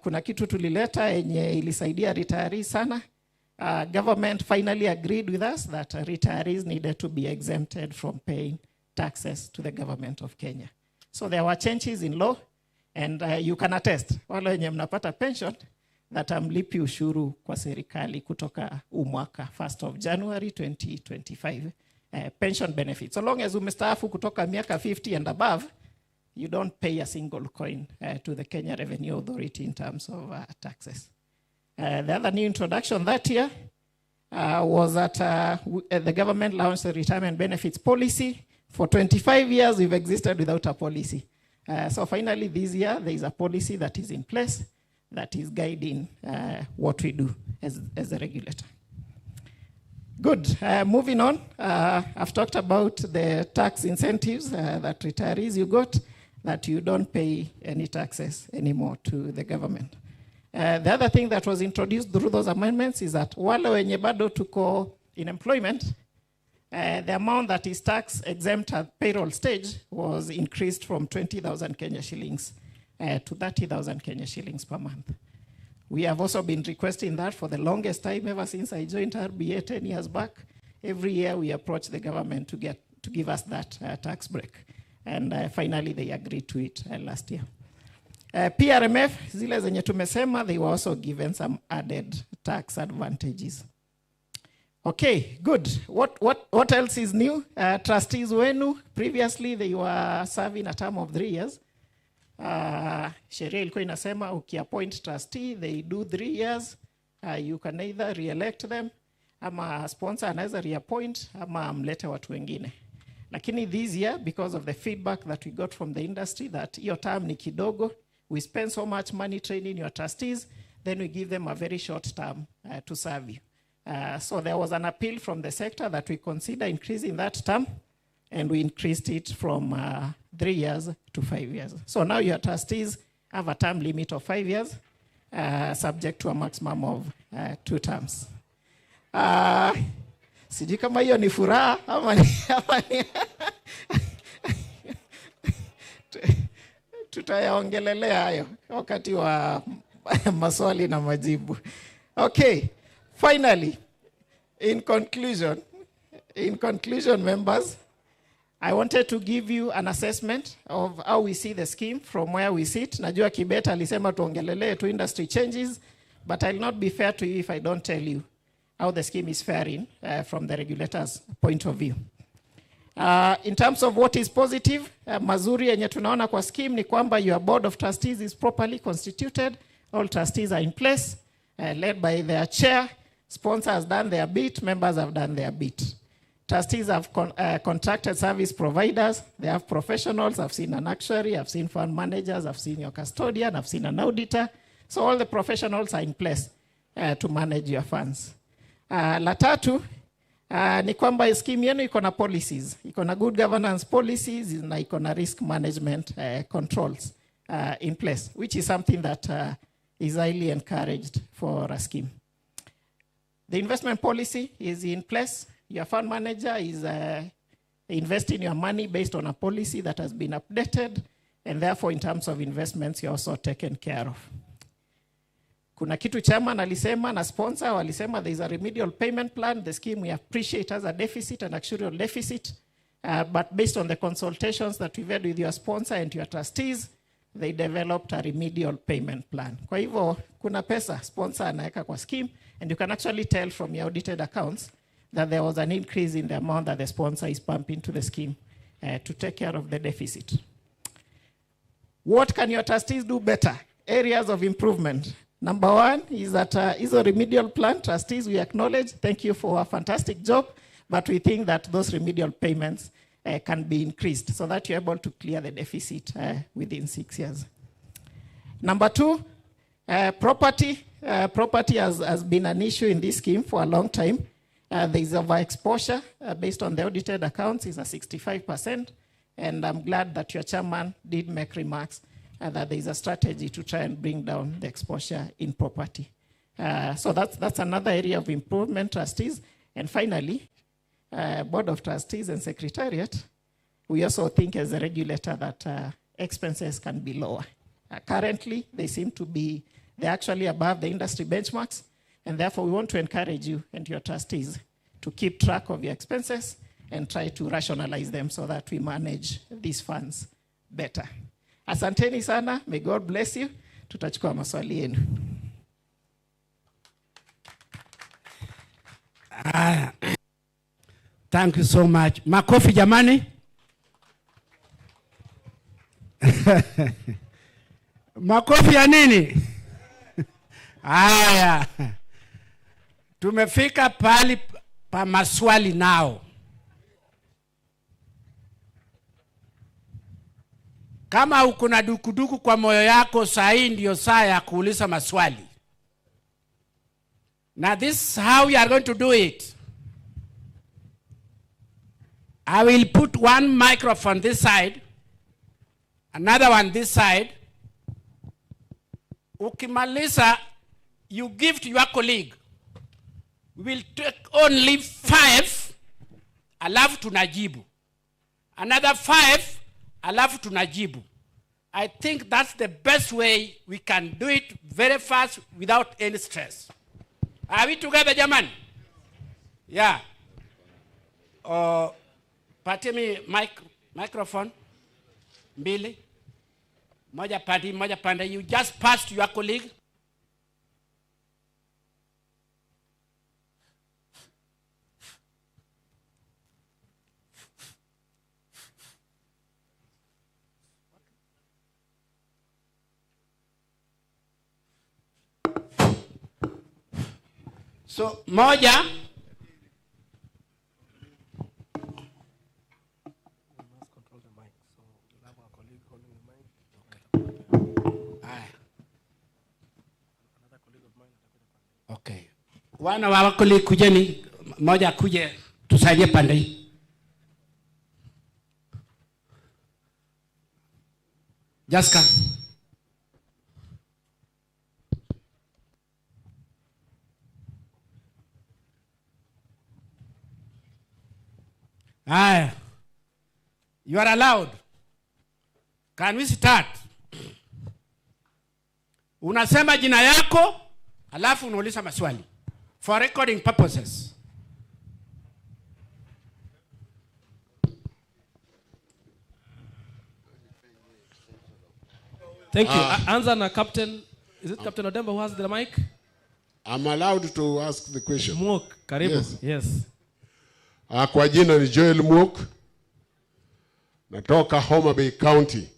[SPEAKER 15] kuna kitu tulileta yenye ilisaidia retirees sana. Government finally agreed with us that retirees needed to be exempted from paying taxes to the government of Kenya. So there were changes in law, and you can attest, wale wenye mnapata pension, that amlipi ushuru kwa serikali kutoka umwaka 1st of January 2025. Pension benefits. So long as umestaafu kutoka miaka 50 and above, you don't pay a single coin to the Kenya Revenue Authority in terms of taxes. The other new introduction that year was that the government launched a retirement benefits policy. For 25 years, we've existed without a policy. So finally, this year, there is a policy that is in place that is guiding what we do as a regulator. Good. Moving on, I've talked about the tax incentives that retirees you got, that you don't pay any taxes anymore to the government. The other thing that was introduced through those amendments is that wale wenye bado tuko in employment, the amount that is tax exempt at payroll stage was increased from 20,000 Kenya shillings to 30,000 Kenya shillings per month. We have also been requesting that for the longest time, ever since I joined RBA 10 years back. Every year we approach the government to give us that tax break. And finally they agreed to it last year. PRMF, zile zenye tumesema, they were also given some added tax advantages. Okay, good. What else is new? Trustees wenu, previously they were serving a term of 3 years. Sheria ilikuwa inasema ukiappoint trustee, they do 3 years. You can either re-elect them, ama sponsor anaweza reappoint, ama mlete watu wengine. Lakini this year, because of the feedback that we got from the industry, that your term ni kidogo, we spend so much money training your trustees, then we give them a very short term to serve you. So there was an appeal from the sector that we consider increasing that term, and we increased it from 3 years to 5 years. So now your trustees have a term limit of 5 years, subject to a maximum of 2 terms. Sijui kama hiyo ni furaha ama ni tutayaongelelea hayo wakati wa maswali na majibu. Okay, finally, in conclusion, members, I wanted to give you an assessment of how we see the scheme from where we sit. Najua Kibeta alisema tuongelelee to industry changes, but I'll not be fair to you if I don't tell you how the scheme is faring from the regulator's point of view. In terms of what is positive, mazuri yenye tunaona kwa scheme ni kwamba your board of trustees is properly constituted. All trustees are in place, led by their chair. Sponsor has done their bit, members have done their bit. Trustees have contracted service providers. They have professionals. I've seen an actuary, I've seen fund managers, I've seen your custodian, I've seen an auditor. So all the professionals are in place to manage your funds. La tatu, ni kwamba scheme yenu iko na policies, iko na good governance policies, na iko na risk management controls in place, which is something that is highly encouraged for a scheme. The investment policy is in place. Your fund manager is investing your money based on a policy that has been updated, and therefore in terms of investments, you're also taken care of. Kuna kitu chairman alisema na sponsor walisema there is a remedial payment plan. The scheme we appreciate has a deficit, an actuarial deficit, but based on the consultations that we've had with your sponsor and your trustees, they developed a remedial payment plan. Kwa hivyo kuna pesa sponsor anaweka kwa scheme, and you can actually tell from your audited accounts that there was an increase in the amount that the sponsor is pumping to the scheme to take care of the deficit. What can your trustees do better? Areas of improvement. Number one is that is a remedial plan. Trustees, we acknowledge, thank you for a fantastic job, but we think that those remedial payments can be increased so that you're able to clear the deficit within 6 years. Number two, property. Property has been an issue in this scheme for a long time. There is overexposure based on the audited accounts is a 65%, and I'm glad that your chairman did make remarks that there is a strategy to try and bring down the exposure in property. So that's another area of improvement, trustees. And finally, Board of Trustees and Secretariat, we also think as a regulator that expenses can be lower. Currently, they're actually above the industry benchmarks, and therefore we want to encourage you and your trustees to keep track of your expenses and try to rationalize them so that we manage these funds better. Asanteni sana. May God bless you. Tutachukua maswali yenu.
[SPEAKER 2] Thank you so much. Makofi jamani. Makofi ya nini? Haya. Tumefika pali pa maswali nao. Kama uko na dukuduku kwa moyo yako, saa hii ndio saa ya kuuliza maswali. Now this is how we are going to do it. I will put one microphone this side, another one this side. Ukimaliza, you give to your colleague. We will take only 5, alafu tunajibu. Another 5, alafu tunajibu. I think that's the best way we can do it very fast without any stress. Are we together, jamani? Yeah. Patie mi microphone. Mbili. Moja pande. You just pass to your colleague. So, moja. Okay. Wana wa colleague kujeni, moja kuje tusaidie pande hii. Just come. Aya. You are allowed. Can we start? Unasema jina yako, alafu unauliza maswali. For recording purposes.
[SPEAKER 3] Thank you. Anza na Captain. Is it Captain Odemba who has the mic?
[SPEAKER 5] I'm allowed to ask the question.
[SPEAKER 3] Mwok, karibu.
[SPEAKER 5] Yes.
[SPEAKER 3] Yes.
[SPEAKER 5] Kwa jina ni Joel Mwok. Natoka Homa Bay County.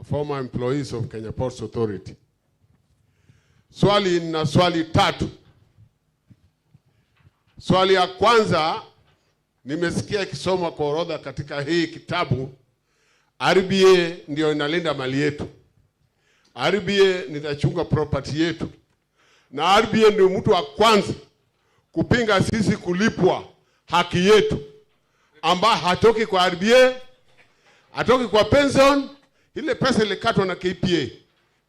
[SPEAKER 5] A former employees of Kenya Ports Authority. Swali na swali tatu. Swali ya kwanza, nimesikia kisoma kwa orodha katika hii kitabu, RBA ndio inalinda mali yetu. RBA nitachunga property yetu. Na RBA ndio mtu wa kwanza kupinga sisi kulipwa haki yetu, ambaye hatoki kwa RBA, hatoki kwa pension. Ile pesa ilikatwa na KPA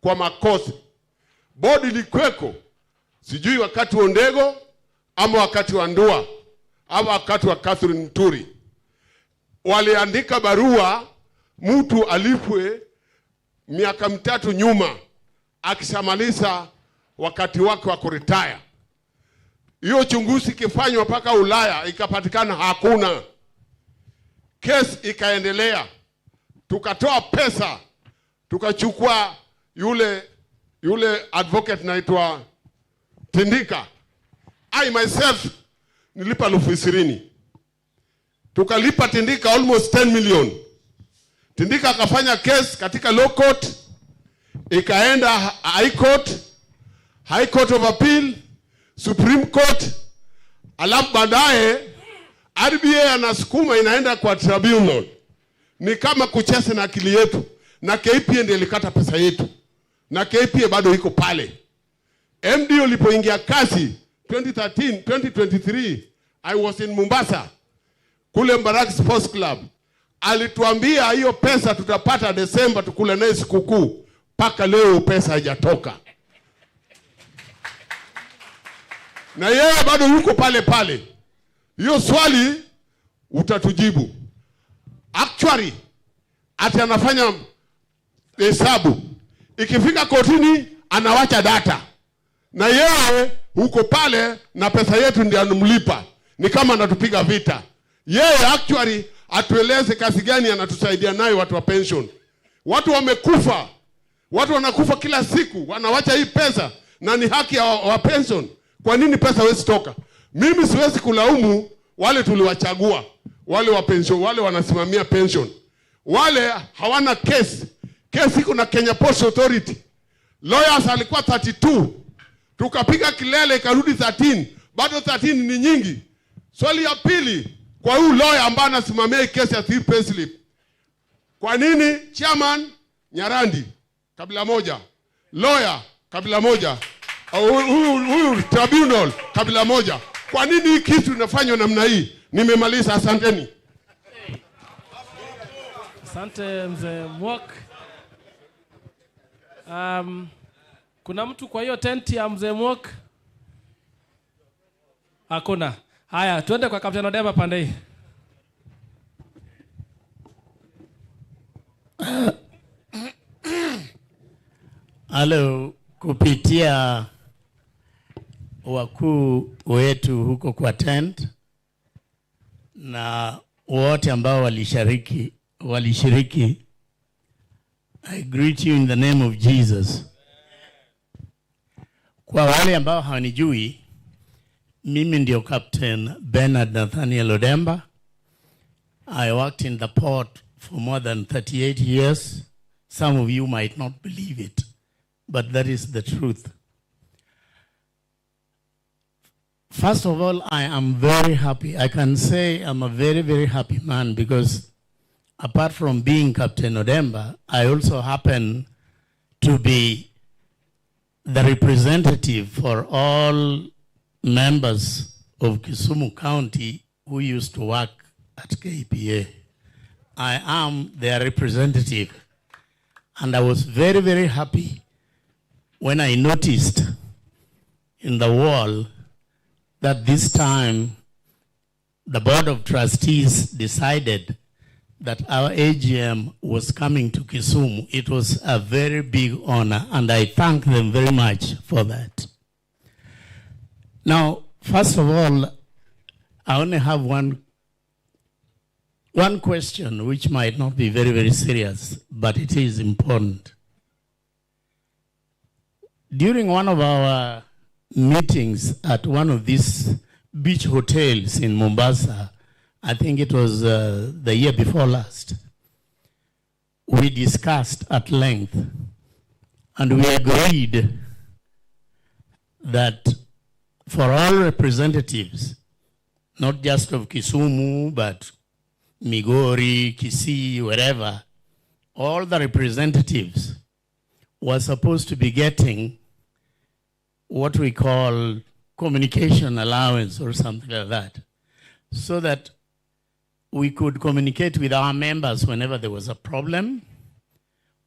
[SPEAKER 5] kwa makosa. Bodi ilikweko, sijui wakati wa Ndego ama wakati wa Ndua ama wakati wa Catherine Muturi. Waliandika barua mtu alipwe miaka 3 nyuma akishamaliza wakati wake wa kuretire. Hiyo chunguzi kifanywa mpaka Ulaya ikapatikana hakuna. Kesi ikaendelea. Tukatoa pesa, tukachukua yule advocate naitwa Tindika. I myself nilipa 20,000. Tukalipa Tindika almost 10 million. Tindika akafanya case katika low court, ikaenda high court of appeal, Supreme Court, alafu baadaye RBA anasukuma inaenda kwa tribunal. Ni kama kucheza na akili yetu, na KPA ndiye ilikata pesa yetu, na KPA bado iko pale. MD ulipoingia kazi 2023, I was in Mombasa kule Mbaraki Sports Club. Alituambia hiyo pesa tutapata Desemba tukule naye sikukuu, paka leo pesa haijatoka. Na yeye bado yuko pale pale. Hiyo swali utatujibu. Actually, ati anafanya hesabu. Ikifika kotini anawacha data. Na yeye huko pale na pesa yetu ndiyo anamlipa. Ni kama anatupiga vita. Yeye actually atueleze kazi gani anatusaidia nayo watu wa pension. Watu wamekufa. Watu wanakufa kila siku, wanawacha hii pesa na ni haki ya wa pension. Kwa nini pesa haiwezi toka? Mimi siwezi kulaumu wale tuliwachagua, wale wa pension, wale wanasimamia pension. Wale hawana case. Case iko na Kenya Ports Authority. Lawyers alikuwa 32. Tukapiga kilele ikarudi 13. Bado 13 ni nyingi. Swali ya pili kwa huyu lawyer ambaye anasimamia kesi ya 3 payslip. Kwa nini chairman Nyarandi kabila moja, lawyer kabila moja, huyu tribunal kabila moja? Kwa nini hii kitu inafanywa namna hii? Nimemaliza, asanteni.
[SPEAKER 3] Asante mzee Mwok. Kuna mtu kwa hiyo tenti ya mzee Mwok? Hakuna. Haya, tuende kwa Captain Odemba pande hii.
[SPEAKER 16] Halo, kupitia wakuu wetu huko kwa tent na wote ambao walishiriki, I greet you in the name of Jesus. Kwa wale ambao hawanijui, mimi ndio Captain Bernard Nathaniel Odemba. I worked in the port for more than 38 years. Some of you might not believe it, but that is the truth. First of all, I am very happy. I can say I'm a very, very happy man because apart from being Captain Odemba, I also happen to be the representative for all members of Kisumu County who used to work at KPA. I am their representative. And I was very, very happy when I noticed in the wall that this time the Board of Trustees decided that our AGM was coming to Kisumu. It was a very big honor, and I thank them very much for that. Now, first of all, I only have one question which might not be very, very serious, but it is important. During one of our meetings at one of these beach hotels in Mombasa, I think it was the year before last, we discussed at length and we agreed that for all representatives, not just of Kisumu, but Migori, Kisii, wherever, all the representatives were supposed to be getting what we call communication allowance or something like that, so that we could communicate with our members whenever there was a problem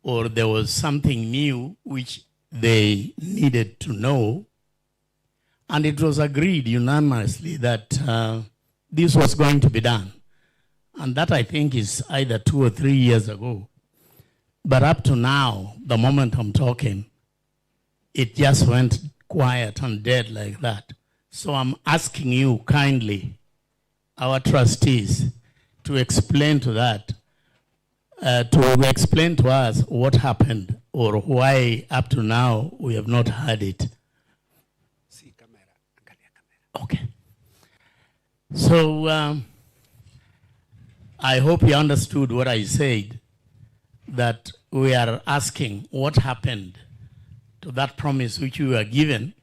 [SPEAKER 16] or there was something new which they needed to know. And it was agreed unanimously that this was going to be done. And that, I think, is either 2 or 3 years ago. But up to now, the moment I'm talking, it just went quiet and dead like that. So I'm asking you kindly, our trustees, to explain to that, to explain to us what happened or why up to now we have not heard it. Okay. So I hope you understood what I said, that we are asking what happened to that promise which we were given,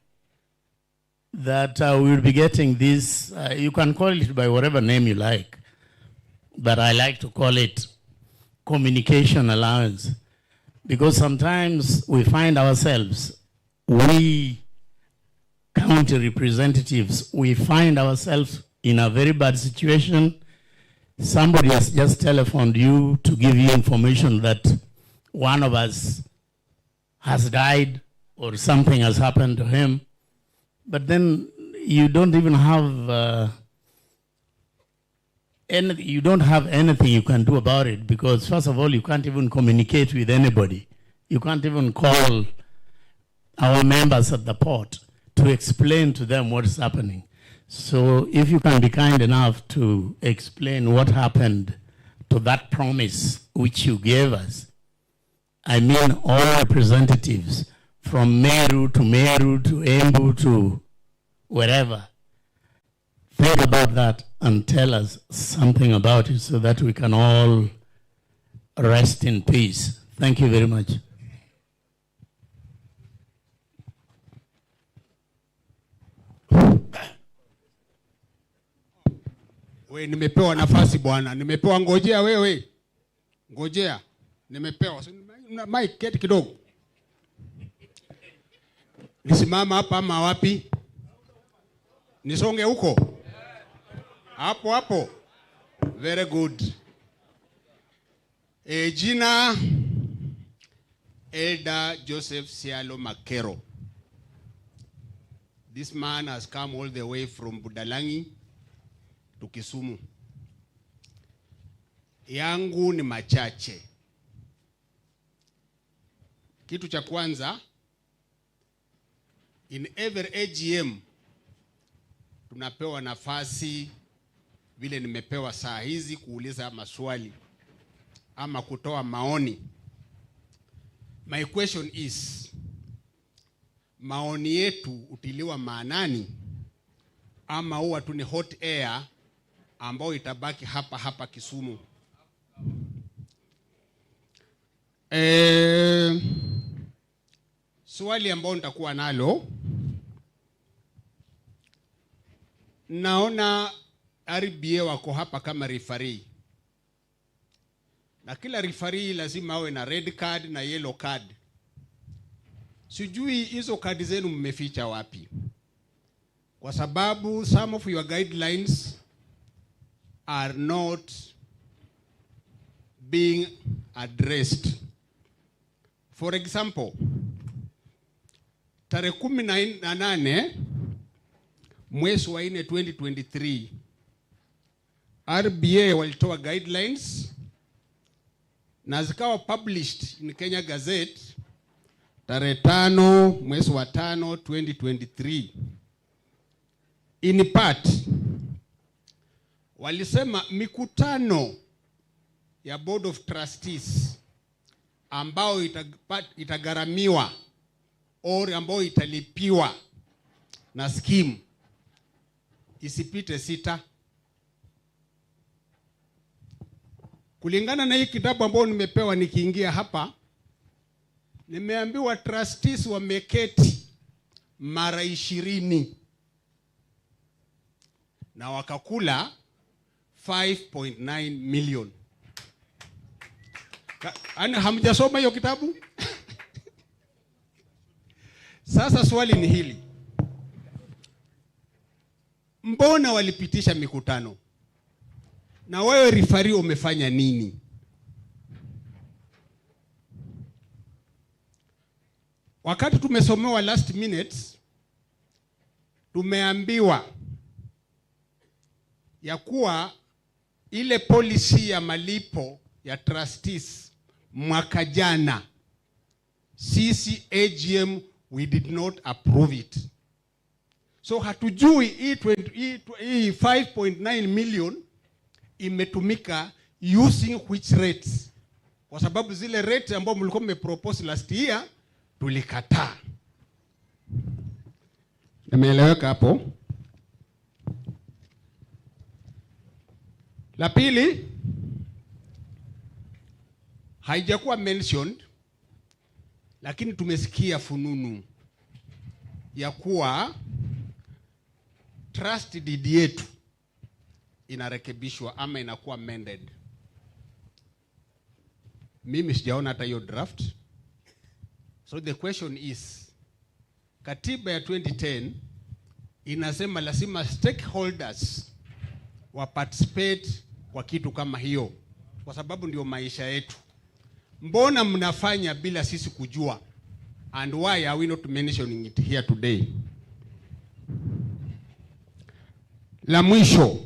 [SPEAKER 16] that we will be getting this, you can call it by whatever name you like, but I like to call it communication allowance, because sometimes we find ourselves, we county representatives, we find ourselves in a very bad situation. Somebody has just telephoned you to give you information that one of us has died or something has happened to him, but then you don't even have you don't have anything you can do about it, because first of all, you can't even communicate with anybody. You can't even call our members at the port to explain to them what is happening. So if you can be kind enough to explain what happened to that promise which you gave us. I mean all representatives from Meru to Embu to wherever. think about that and tell us something about it so that we can all rest in peace. Thank you very much.
[SPEAKER 17] We nimepewa nafasi bwana, nimepewa. Ngojea wewe, ngojea, nimepewa. Mike, keti kidogo. Nisimama hapa ama wapi? Nisonge huko? Hapo hapo. Very good. Jina Elder Joseph Sialo Makero. This man has come all the way from Budalangi to Kisumu. Yangu ni machache. Kitu cha kwanza, in every AGM tunapewa nafasi vile nimepewa saa hizi kuuliza maswali ama kutoa maoni. My question is, maoni yetu utiliwa maanani ama huwa tu ni hot air ambao itabaki hapa hapa Kisumu? Swali ambao nitakuwa nalo, naona RBA wako hapa kama referee. Na kila referee lazima awe na red card na yellow card. Sijui hizo kadi zenu mmeficha wapi? Kwa sababu some of your guidelines are not being addressed. For example, tarehe 18 mwezi wa 4 2023 RBA walitoa guidelines na zikawa published in Kenya Gazette tarehe 5 mwezi wa 5 2023. In part walisema mikutano ya Board of Trustees ambao itagharamiwa au ambao italipiwa na scheme isipite 6. Kulingana na hii kitabu ambao nimepewa nikiingia hapa, nimeambiwa trustees wameketi mara 20 na wakakula 5.9 million. Ana hamjasoma hiyo kitabu? Sasa swali ni hili. Mbona walipitisha mikutano? Na wewe referee umefanya nini? Wakati tumesomewa last minutes, tumeambiwa ya kuwa ile policy ya malipo ya trustees mwaka jana, sisi AGM we did not approve it. So hatujui hii 5.9 million imetumika using which rates, kwa sababu zile rates ambao mlikuwa mmepropose last year tulikataa. Nimeeleweka hapo? La pili, haijakuwa mentioned, lakini tumesikia fununu ya kuwa trust deed yetu inarekebishwa ama inakuwa amended. Mimi sijaona hata hiyo draft. So the question is, katiba ya 2010 inasema lazima stakeholders wa participate kwa kitu kama hiyo, kwa sababu ndio maisha yetu. Mbona mnafanya bila sisi kujua? And why are we not mentioning it here today? La mwisho,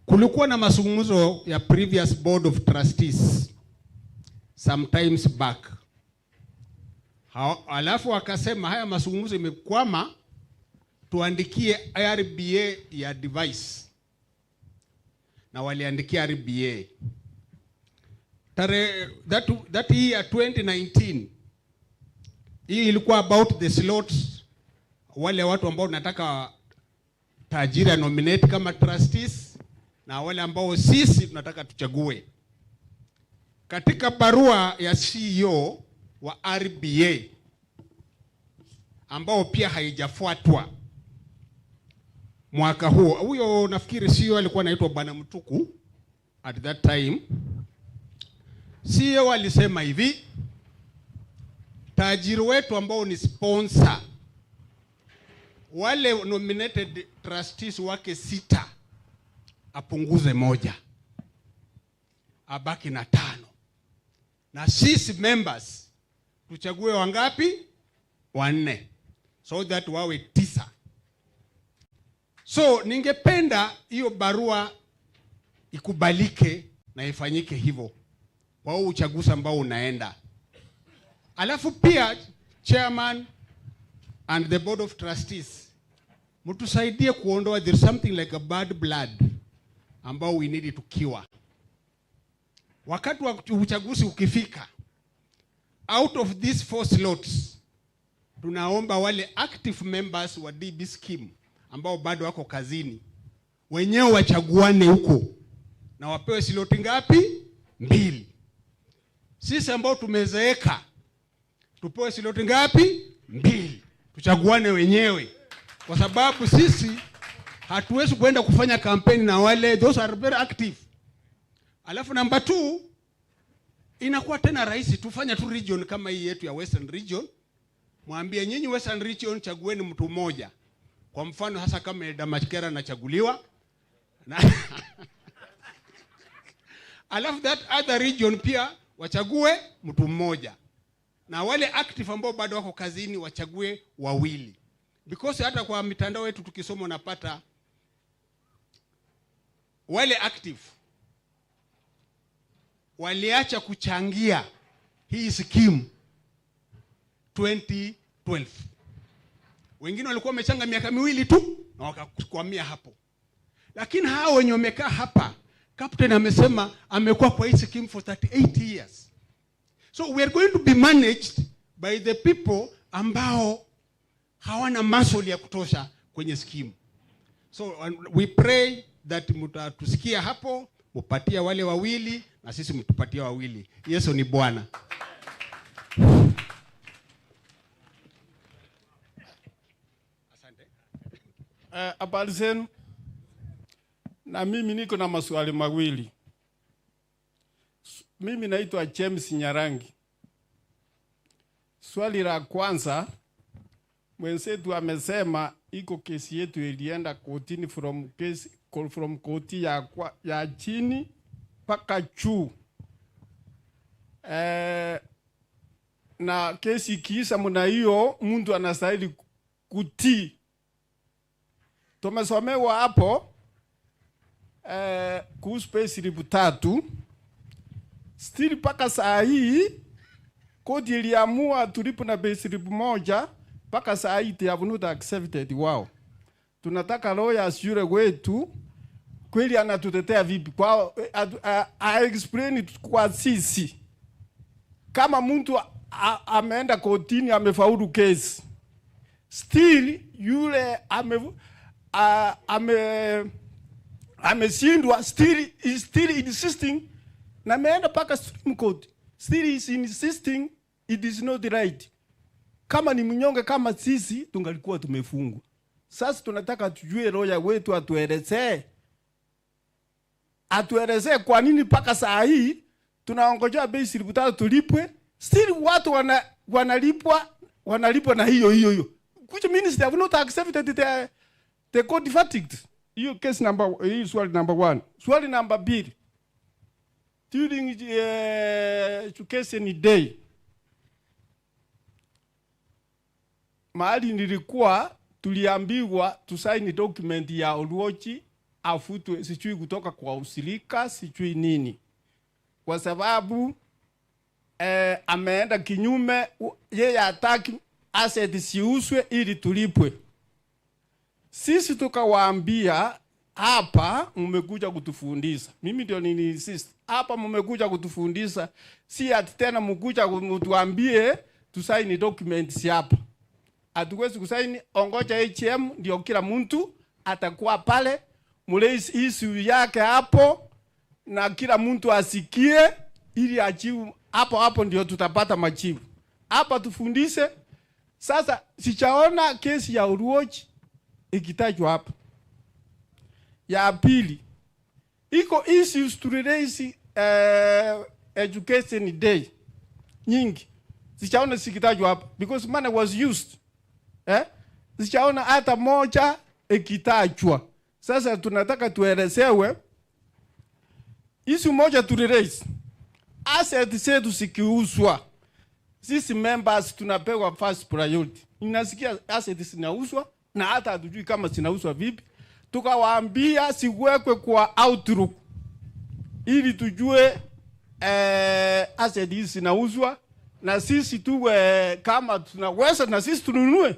[SPEAKER 17] kulikuwa na mazungumzo ya previous board of trustees sometimes back. Alafu akasema haya mazungumzo imekwama, tuandikie RBA ya device. Na waliandikia RBA. That year 2019, hii ilikuwa about the slots wale watu ambao tunataka tajiri nominate kama trustees na wale ambao sisi tunataka tuchague. Katika barua ya CEO wa RBA ambao pia haijafuatwa mwaka huo, huyo nafikiri CEO alikuwa anaitwa Bwana Mtuku at that time. CEO alisema hivi, tajiri wetu ambao ni sponsor, wale nominated trustees wake 6 apunguze 1, abaki na 5, na sisi members tuchague wangapi? 4, so that wawe 9. So ningependa hiyo barua ikubalike na ifanyike hivyo kwa uchaguzi ambao unaenda. Alafu pia chairman and the board of trustees, mtusaidie kuondoa, there's something like a bad blood ambao we need to cure. Wakati wa uchaguzi ukifika, out of these 4 slots, tunaomba wale active members wa DB scheme ambao bado wako kazini, wenyewe wachaguane huko na wapewe slot ngapi? 2. Sisi ambao tumezeeka tupewe slot ngapi? 2. Tuchaguane wenyewe, kwa sababu sisi hatuwezi kwenda kufanya kampeni na wale, those are very active. Alafu number 2, inakuwa tena rahisi tufanya tu region kama hii yetu ya Western Region. Mwambie nyinyi Western Region chagueni mtu mmoja. Kwa mfano hasa kama Elda Machkera anachaguliwa na alafu that other region pia wachague mtu mmoja, na wale active ambao bado wako kazini wachague 2, because hata kwa mitandao yetu tukisoma unapata wale active waliacha kuchangia hii scheme 2012. Wengine walikuwa wamechanga miaka 2 tu na wakakwamia hapo. Lakini hao wenye wamekaa hapa, captain amesema amekuwa kwa hii scheme for 38 years. So we are going to be managed by the people ambao hawana muscle ya kutosha kwenye scheme. So we pray that mtatusikia hapo, mupatia wale 2 na sisi mtupatia 2. Yesu ni Bwana.
[SPEAKER 7] Habari zenu. Na mimi niko na maswali mawili. Mimi naitwa James Nyarangi. Swali la kwanza, mwenzetu amesema iko kesi yetu ilienda kotini from koti ya chini mpaka juu. Na kesi ikiisha mna hiyo mtu anastahili kutii. Tumesomewa hapo kuhusu payslip 3. Still mpaka saa hii koti iliamua tulipo na payslip 1, mpaka saa hii they have not accepted. Wow. Tunataka lawyers yule wetu kweli anatutetea vipi? Kwa I explain kwa sisi, kama mtu ameenda kotini amefaulu kesi, still yule ameshindwa, still insisting, na ameenda paka Supreme Court, still is insisting it is not right. Kama ni mnyonge kama sisi tungalikuwa tumefungwa. Sasa tunataka tujue lawyer wetu atuelezee kwa nini paka saa hii tunaongojea payslip 3 tulipwe, still watu wanalipwa na hiyo. Which means they have not accepted the court verdict. Hiyo case hii swali number 1. Swali number 2. During education day, mahali nilikuwa tuliambiwa tusaini document ya Oluochi afutwe, sijui kutoka kwa usilika, sijui nini. Kwa sababu ameenda kinyume, yeye hataki asset siuswe ili tulipwe. Sisi tukawaambia hapa mmekuja kutufundisha. Mimi ndio nini insist. Hapa mmekuja kutufundisha, si ati tena mkuja mtuambie tusaini documents hapa. hatuwezi kusaini, ongoja AGM ndio kila mtu atakuwa pale, mulaise issue yake hapo na kila mtu asikie ili ajibu hapo ndio tutapata majibu. Hapa tufundishe. Sasa sichaona kesi ya Oluoch ikitajwa hapa. Ya pili, iko issues to raise education day nyingi. Sichaona sikitajwa hapa because money was used. Sichaona hata moja ikitajwa. Sasa tunataka tuelezewe issue moja to raise. Asset zetu sikiuzwa, sisi members tunapewa first priority. Inasikia asset zinauzwa na hata hatujui kama zinauzwa vipi. Tukawaambia siwekwe kwa outlook ili tujue asset hizi zinauzwa na sisi tuwe kama tunaweza na sisi tununue.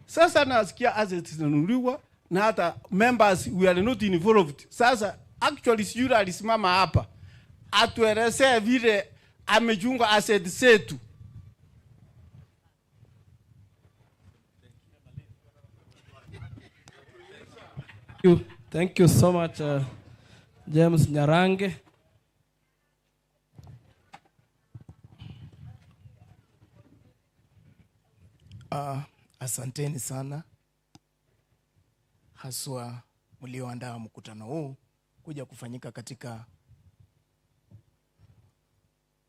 [SPEAKER 7] Sasa nasikia asset zinanunuliwa na hata members we are not involved. Sasa actually sijui alisimama hapa atuelezee vile amejunga asset zetu.
[SPEAKER 3] Thank you so much, James Nyarange.
[SPEAKER 18] Asanteni sana haswa mlioandaa mkutano huu kuja kufanyika katika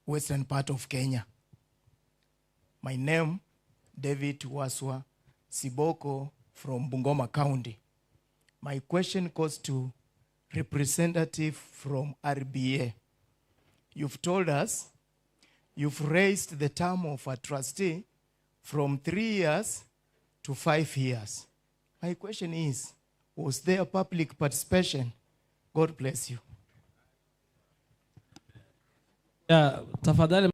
[SPEAKER 18] western part of Kenya. My name David Waswa Siboko from Bungoma County. My question goes to representative from RBA. You've told us you've raised the term of a trustee from 3 years to 5 years. My question is, was there public participation? God bless you.
[SPEAKER 3] Yeah, tafadhali.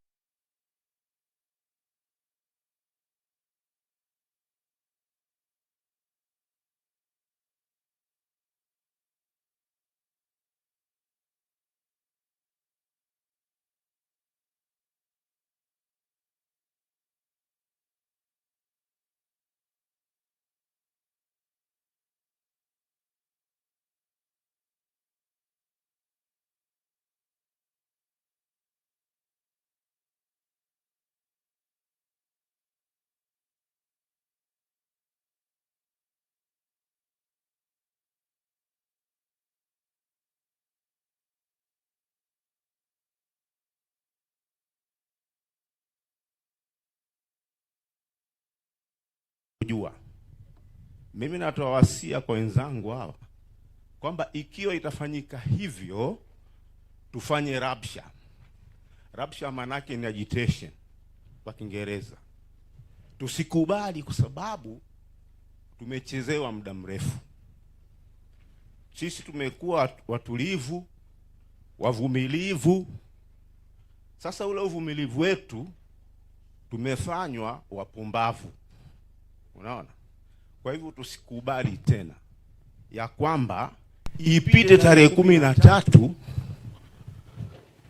[SPEAKER 19] Kujua. Mimi natoa wasia kwa wenzangu hawa kwamba ikiwa itafanyika hivyo tufanye rabsha. Rabsha manake ni agitation kwa Kiingereza. Tusikubali kwa sababu tumechezewa muda mrefu. Sisi tumekuwa watulivu, wavumilivu. Sasa ule uvumilivu wetu tumefanywa wapumbavu. Unaona? Kwa hivyo tusikubali tena ya kwamba ipite tarehe 13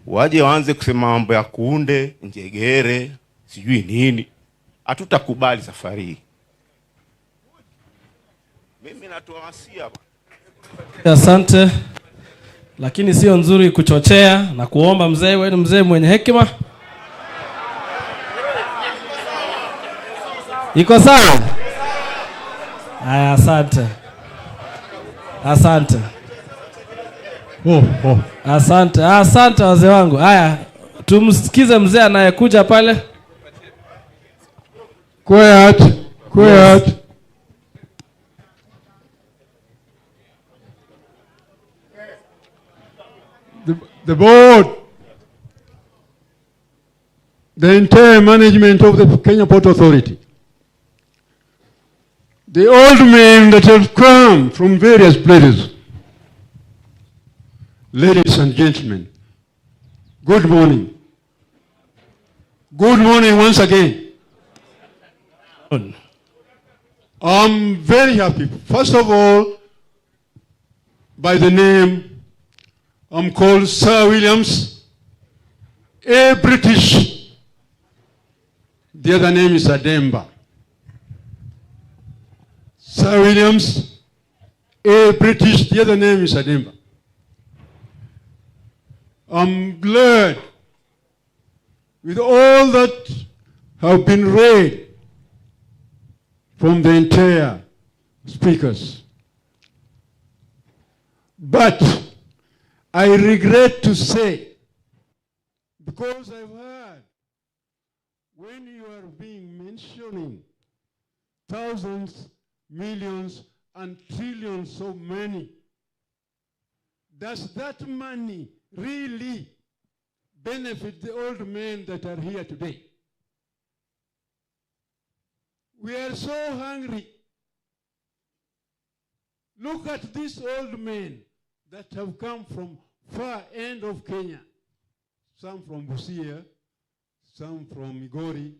[SPEAKER 19] waje waanze kusema mambo ya Kuunde, Njegere, sijui nini. Hatutakubali safari hii. Mimi natoa wasia.
[SPEAKER 3] Asante. Lakini sio nzuri kuchochea na kuomba mzee, wewe ni mzee mwenye hekima. Iko sawa? Aya, asante. Asante. Asante. Asante wazee wangu. Haya, tumsikize mzee anayekuja pale.
[SPEAKER 20] Quiet. Quiet. Yes. The board, the entire management of the Kenya Port Authority, the old men that have come from various places, ladies and gentlemen, good morning. Good morning once again. I'm very happy. First of all, by the name, I'm called Sir Williams, a British. The other name is Ademba. Sir Williams, A. British, the other name is Ademba. I'm glad with all that have been read from the entire speakers. But I regret to say, because I've heard when you are being mentioning thousands, millions, and trillions of money, does that money really benefit the old men that are here today? We are so hungry. Look at these old men that have come from far end of Kenya. Some from Busia, some from Migori,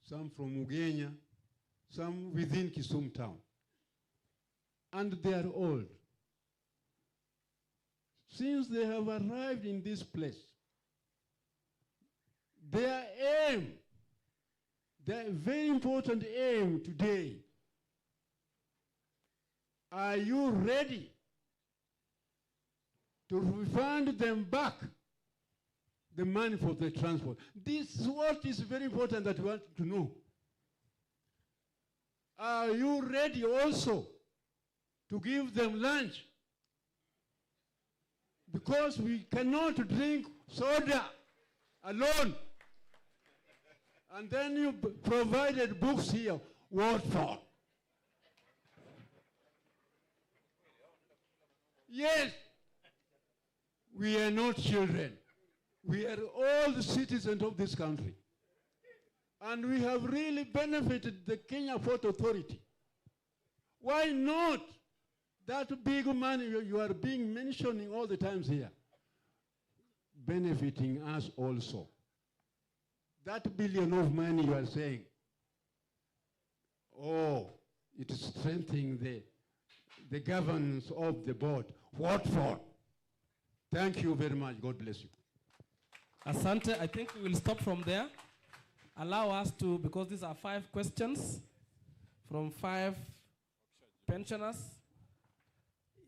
[SPEAKER 20] some from Ugenya, some within Kisumu town. And they are old. Since they have arrived in this place, their aim, their very important aim today, are you ready to refund them back the money for the transport? This is what is very important that we want to know. Are you ready also to give them lunch? Because we cannot drink soda alone. And then you provided books here. What for? Yes, we are not children. We are all the citizens of this country. And we have really benefited the Kenya Port Authority. Why not that big money you are being mentioning all the times here, benefiting us also? That billion of money you are saying, oh, it is strengthening the governance of the board. What for? Thank you very much. God bless you.
[SPEAKER 3] Asante, I think we will stop from there. Allow us to, because these are 5 questions from 5 pensioners.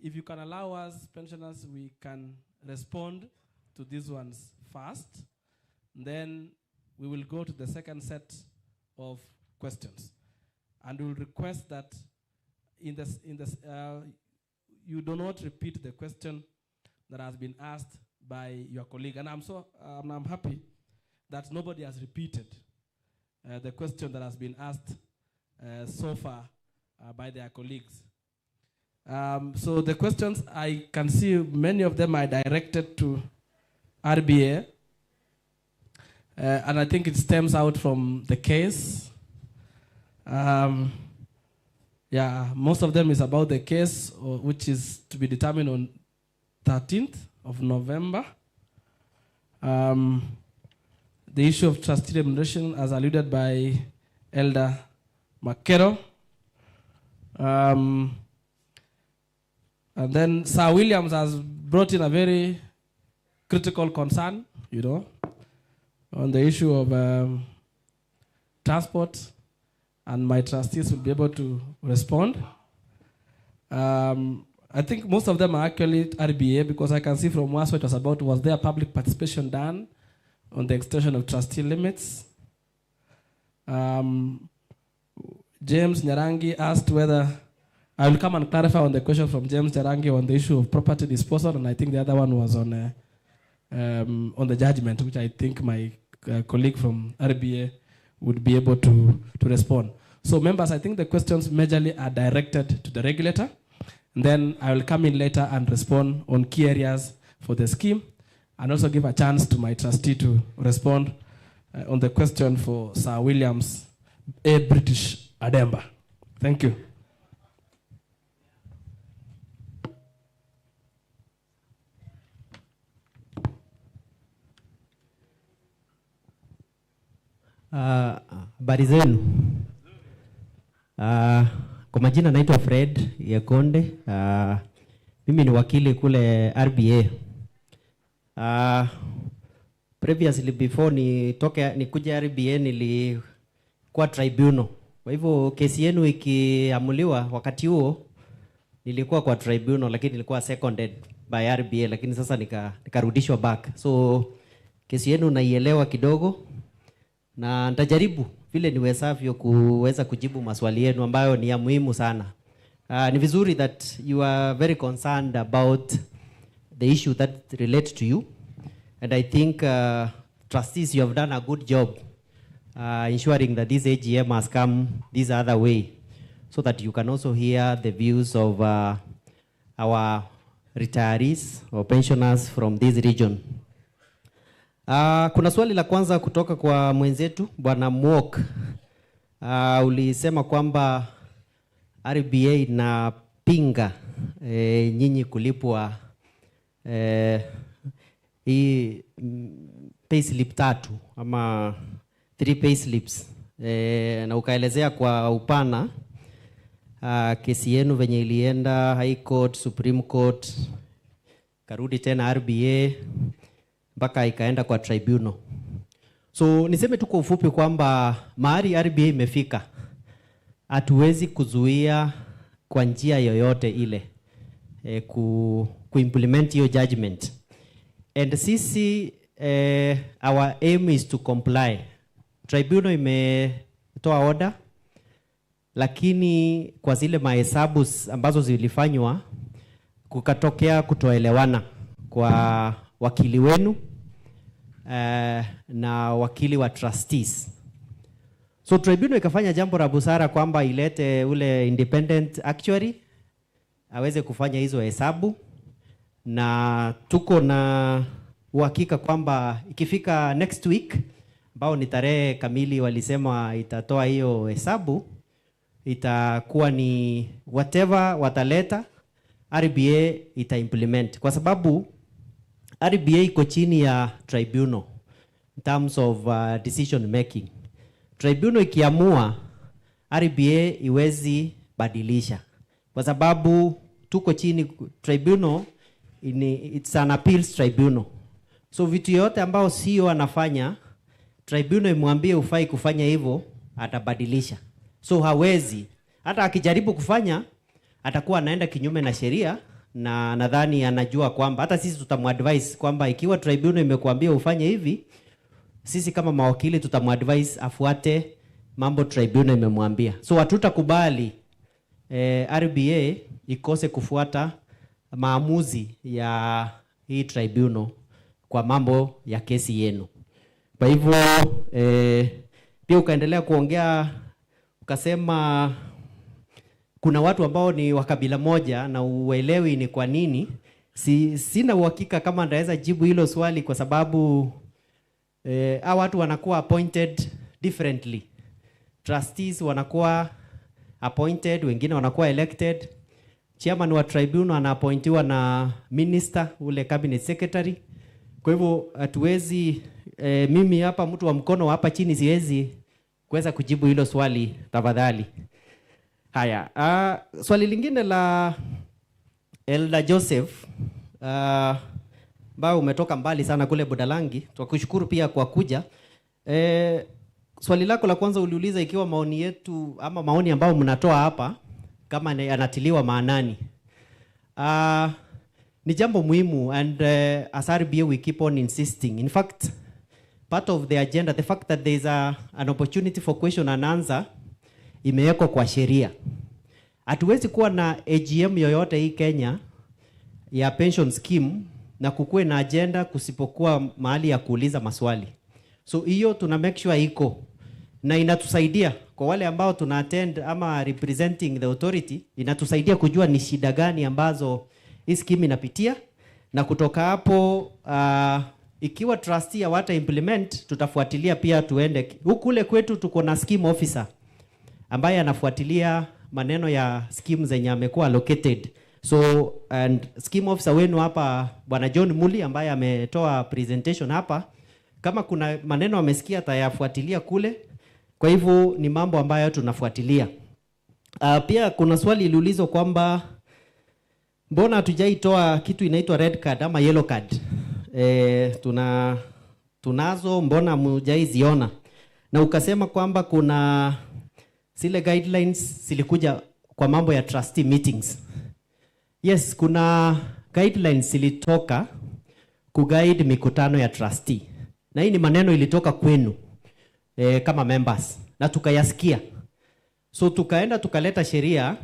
[SPEAKER 3] If you can allow us, pensioners, we can respond to these ones first. Then we will go to the second set of questions. And we will request that you do not repeat the question that has been asked by your colleague. And I'm happy that nobody has repeated the question that has been asked so far by their colleagues. So the questions, I can see many of them are directed to RBA. And I think it stems out from the case. Yeah, most of them is about the case, which is to be determined on 13th of November. The issue of trustee remuneration, as alluded by Elder Makero. And then Sir Williams has brought in a very critical concern, on the issue of transport, and my trustees will be able to respond. I think most of them are actually RBA, because I can see from what it was about, was there public participation done on the extension of trustee limits? James Nyarangi asked whether, I will come and clarify on the question from James Nyarangi on the issue of property disposal, and I think the other one was on the judgment, which I think my colleague from RBA would be able to respond. So members, I think the questions majorly are directed to the regulator. And then I will come in later and respond on key areas for the scheme, and also give a chance to my trustee to respond on the question for Sir Williams, A. British Ademba. Thank you.
[SPEAKER 21] Habari zenu. Kwa majina naitwa Fred Yakonde. Mimi ni wakili kule RBA. Previously before nikuja RBA nilikuwa tribunal Kwa hivyo kesi yenu ikiamuliwa, wakati huo nilikuwa kwa tribunal, lakini nilikuwa seconded by RBA, lakini sasa nikarudishwa back. So kesi yenu naielewa kidogo, na nitajaribu vile niwezavyo kuweza kujibu maswali yenu ambayo ni ya muhimu sana. Ni vizuri that you are very concerned about the issue that relate to you, and I think trustees, you have done a good job ensuring that this AGM has come this other way, so that you can also hear the views of our retirees or pensioners from this region. Kuna swali la kwanza kutoka kwa mwenzetu Bwana Mwok. Ulisema kwamba RBA inapinga nyinyi kulipwa hii payslip 3 ama 3 payslips, na ukaelezea kwa upana kesi yenu venye ilienda High Court, Supreme Court, karudi tena RBA mpaka ikaenda kwa tribunal. So niseme tu kwa ufupi kwamba mahali RBA imefika, hatuwezi kuzuia kwa njia yoyote ile kuimplement hiyo judgment. And sisi our aim is to comply. Tribunal imetoa order, lakini kwa zile mahesabu ambazo zilifanywa kukatokea kutoelewana kwa wakili wenu na wakili wa trustees. So tribunal ikafanya jambo la busara kwamba ilete ule independent actuary aweze kufanya hizo hesabu, na tuko na uhakika kwamba ikifika next week, ambao ni tarehe kamili walisema itatoa hiyo hesabu, itakuwa ni whatever wataleta RBA ita implement, kwa sababu RBA iko chini ya tribunal in terms of decision making. Tribunal ikiamua, RBA iwezi badilisha, kwa sababu tuko chini tribunal, it's an appeals tribunal. So vitu yote ambao CEO anafanya, tribunal imwambie ufai kufanya hivyo, atabadilisha. So hawezi, hata akijaribu kufanya atakuwa anaenda kinyume na sheria, na nadhani anajua kwamba hata sisi tutamadvise kwamba ikiwa tribunal imekuambia ufanye hivi, sisi kama mawakili tutamadvise afuate mambo tribunal imemwambia. So hatutakubali RBA ikose kufuata maamuzi ya hii tribunal kwa mambo ya kesi yenu. Kwa hivyo pia ukaendelea kuongea ukasema kuna watu ambao ni wa kabila moja na uelewi ni kwa nini. Sina uhakika kama ndaweza jibu hilo swali, kwa sababu hao watu wanakuwa appointed differently. Trustees wanakuwa appointed, wengine wanakuwa elected. Chairman wa tribunal anaappointiwa na minister, ule cabinet secretary. Kwa hivyo hatuwezi mimi hapa mtu wa mkono hapa chini siwezi kuweza kujibu hilo swali, tafadhali. Haya, swali lingine la Elder Joseph, ambao umetoka mbali sana kule Budalangi, tukushukuru pia kwa kuja. Swali lako la kwanza uliuliza ikiwa maoni yetu ama maoni ambao mnatoa hapa kama yanatiliwa maanani. Ni jambo muhimu, and as RBA we keep on insisting. In fact, part of the agenda, the fact that there is an opportunity for question and answer imewekwa kwa sheria. Hatuwezi kuwa na AGM yoyote hii Kenya ya pension scheme na kukue na agenda kusipokuwa mahali ya kuuliza maswali. So hiyo tuna make sure iko, na inatusaidia kwa wale ambao tuna attend ama representing the authority, inatusaidia kujua ni shida gani ambazo hii scheme inapitia, na kutoka hapo ikiwa trustee hawata implement, tutafuatilia pia tuende kule kwetu. Tuko na scheme officer ambaye anafuatilia maneno ya scheme zenye amekuwa allocated. So and scheme officer wenu hapa Bwana John Muli ambaye ametoa presentation hapa, kama kuna maneno amesikia atayafuatilia kule. Kwa hivyo ni mambo ambayo tunafuatilia. Pia kuna swali iliulizwa kwamba mbona hatujaitoa kitu inaitwa red card ama yellow card. Tunazo, mbona mjaiziona? Na ukasema kwamba kuna Zile guidelines zilikuja kwa mambo ya trustee meetings. Yes, kuna guidelines zilitoka kuguide mikutano ya trustee. Na hii ni maneno ilitoka kwenu kama members na tukayasikia. So tukaenda tukaleta sheria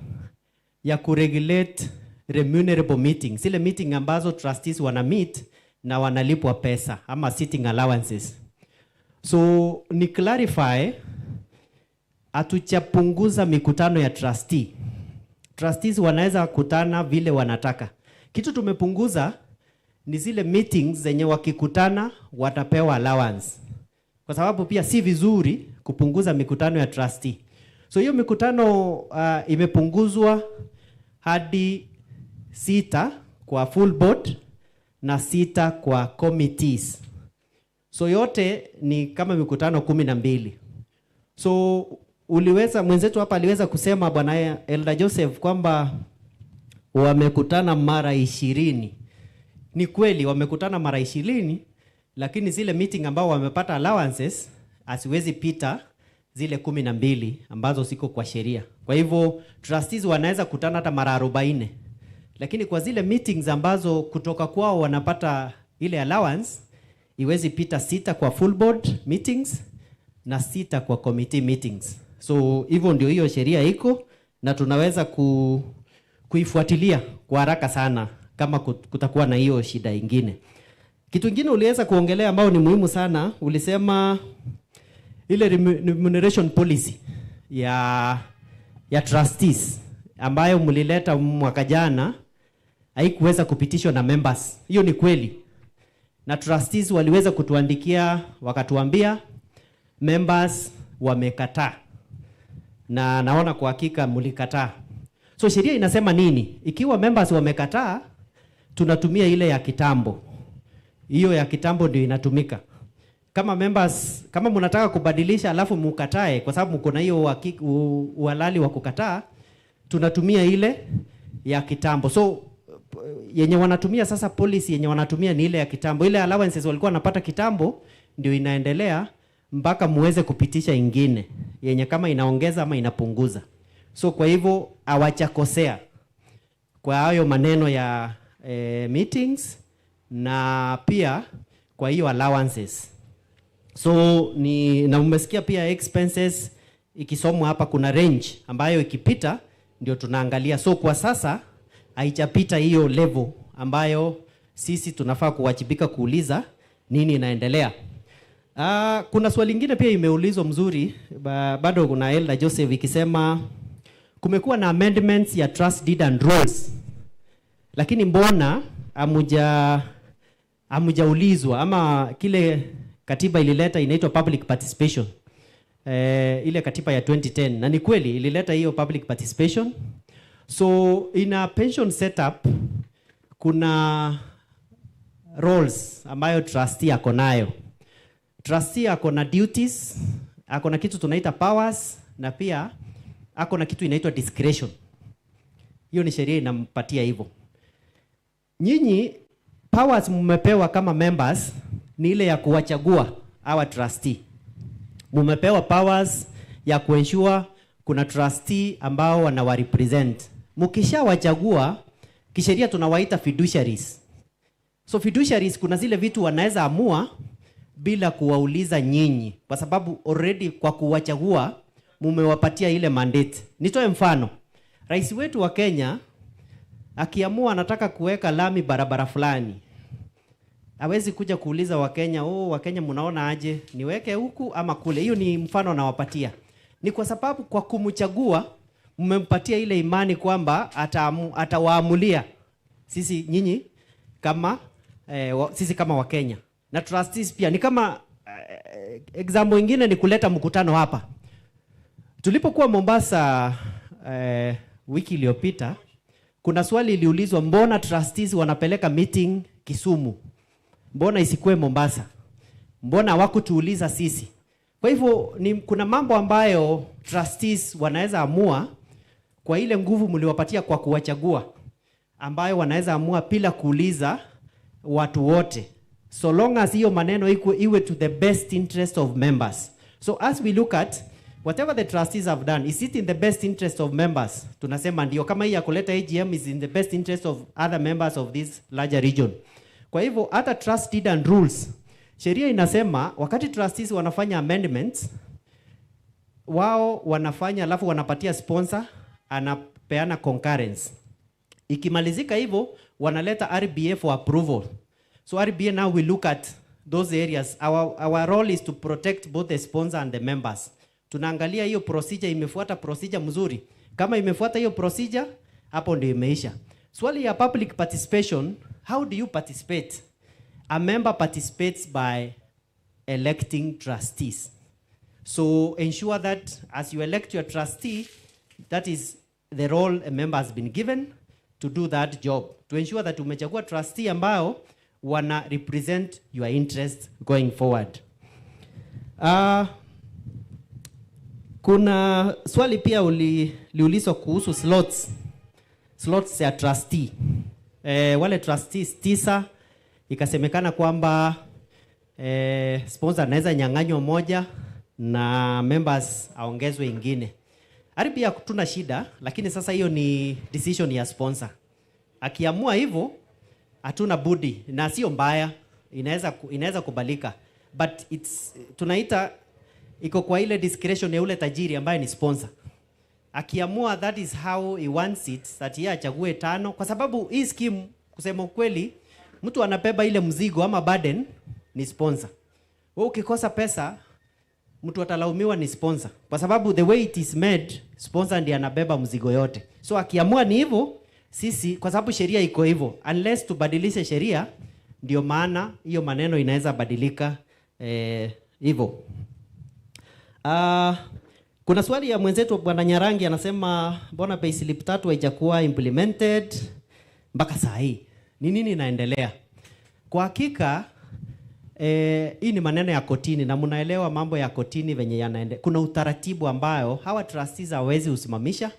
[SPEAKER 21] ya kuregulate remunerable meetings. Zile meeting ambazo trustees wana meet na wanalipwa pesa ama sitting allowances. So ni clarify, hatuchapunguza mikutano ya trustee. Trustees wanaweza kutana vile wanataka. Kitu tumepunguza ni zile meetings zenye wakikutana watapewa allowance. Kwa sababu pia si vizuri kupunguza mikutano ya trustee. So hiyo mikutano imepunguzwa hadi 6 kwa full board na 6 kwa committees. So yote ni kama mikutano 12. So mwenzetu hapa aliweza kusema Bwana Elder Joseph kwamba wamekutana mara 20. Ni kweli wamekutana mara 20, lakini zile meeting ambao wamepata allowances asiwezi pita zile 12 ambazo siko kwa sheria. Kwa hivyo trustees wanaweza kutana hata mara 40. Lakini kwa zile meetings ambazo kutoka kwao wanapata ile allowance, iwezi pita 6 kwa full board meetings na 6 kwa committee meetings. So hivyo ndio hiyo sheria iko na tunaweza kuifuatilia kwa haraka sana kama kutakuwa na hiyo shida ingine. Kitu kingine uliweza kuongelea ambao ni muhimu sana, ulisema ile remuneration policy ya trustees ambayo mlileta mwaka jana haikuweza kupitishwa na members. Hiyo ni kweli. Na trustees waliweza kutuandikia wakatuambia members wamekataa. Na naona kwa hakika mlikataa. So sheria inasema nini? Ikiwa members wamekataa, tunatumia ile ya kitambo. Hiyo ya kitambo ndio inatumika. Kama members, kama mnataka kubadilisha alafu mukatae kwa sababu mko na hiyo uhalali wa kukataa, tunatumia ile ya kitambo. So yenye wanatumia sasa, policy yenye wanatumia ni ile ya kitambo. Ile allowances walikuwa wanapata kitambo ndio inaendelea mpaka muweze kupitisha ingine yenye kama inaongeza ama inapunguza. So kwa hivyo hawachakosea kwa hayo maneno ya meetings na pia kwa hiyo allowances. So na umesikia pia expenses ikisomwa hapa kuna range ambayo ikipita ndio tunaangalia. So kwa sasa haijapita hiyo level ambayo sisi tunafaa kuwajibika kuuliza nini inaendelea. Kuna swali lingine pia imeulizwa mzuri bado kuna Elder Joseph ikisema kumekuwa na amendments ya trust deed and rules, lakini mbona hamujaulizwa ama kile katiba ilileta inaitwa public participation, ile katiba ya 2010, na ni kweli ilileta hiyo public participation. So in a pension setup kuna roles ambayo trustee ako nayo. Trustee ako na duties, ako na kitu tunaita powers, na pia ako na kitu inaitwa discretion. Hiyo ni sheria inampatia hivyo. Nyinyi powers mmepewa kama members ni ile ya kuwachagua hawa trustee. Mmepewa powers ya kuensure kuna trustee ambao wanawarepresent. Mkishawachagua kisheria tunawaita fiduciaries. So fiduciaries kuna zile vitu wanaweza amua bila kuwauliza nyinyi, kwa sababu already kwa kuwachagua mumewapatia ile mandate. Nitoe mfano. Rais wetu wa Kenya akiamua anataka kuweka lami barabara fulani, hawezi kuja kuuliza Wakenya, Wakenya mnaona aje, niweke huku ama kule. Hiyo ni mfano nawapatia. Ni kwa sababu kwa kumchagua mmempatia ile imani kwamba atawaamulia sisi nyinyi kama sisi kama Wakenya. Na trustees pia ni kama example nyingine ni kuleta mkutano hapa. Tulipokuwa Mombasa wiki iliyopita, kuna swali iliulizwa, mbona trustees wanapeleka meeting Kisumu? Mbona isikue Mombasa? Mbona hawakutuuliza sisi? Kwa hivyo kuna mambo ambayo trustees wanaweza amua kwa ile nguvu mliwapatia kwa kuwachagua, ambayo wanaweza amua bila kuuliza watu wote, so long as hiyo maneno iwe to the best interest of members. So as we look at whatever the trustees have done, is it in the best interest of members? Tunasema ndio, kama hii ya kuleta AGM is in the best interest of other members of this larger region. Kwa hivyo hata trust deed and rules, sheria inasema wakati trustees wanafanya amendments, wao wanafanya alafu wanapatia sponsor, anapeana concurrence. Ikimalizika hivyo wanaleta RBA for approval. So RBA now will look at those areas. Our role is to protect both the sponsor and the members. Tunaangalia hiyo procedure imefuata procedure mzuri. Kama imefuata hiyo procedure, hapo ndio imeisha. Swali ya public participation, how do you participate? A member participates by electing trustees. So ensure that as you elect your trustee, that is the role a member has been given to do that job. To ensure that umechagua trustee ambao wana represent your interest going forward. Kuna swali pia liulizwa kuhusu slots ya trustee. Wale trustees 9 ikasemekana kwamba sponsor anaweza nyang'anywa moja na members aongezwe ingine. RBA hatuna shida, lakini sasa hiyo ni decision ya sponsor. Akiamua hivyo hatuna budi, na sio mbaya, inaweza kubalika, but tunaita iko kwa ile discretion ya ule tajiri ambaye ni sponsor. Akiamua that is how he wants it, that yeye achague 5, kwa sababu hii scheme kusema ukweli mtu anabeba ile mzigo ama burden ni sponsor. Wewe ukikosa pesa mtu atalaumiwa ni sponsor, kwa sababu the way it is made, sponsor ndiye anabeba mzigo yote. So akiamua ni hivyo, sisi kwa sababu sheria iko hivyo, unless tubadilishe sheria, ndio maana hiyo maneno inaweza badilika hivyo. Kuna swali ya mwenzetu Bwana Nyarangi anasema mbona payslip 3 haijakuwa implemented mpaka saa hii? Ni nini inaendelea? Kwa hakika hii ni maneno ya kotini na mnaelewa mambo ya kotini venye yanaendelea. Kuna utaratibu ambayo hawa trustees hawezi usimamisha,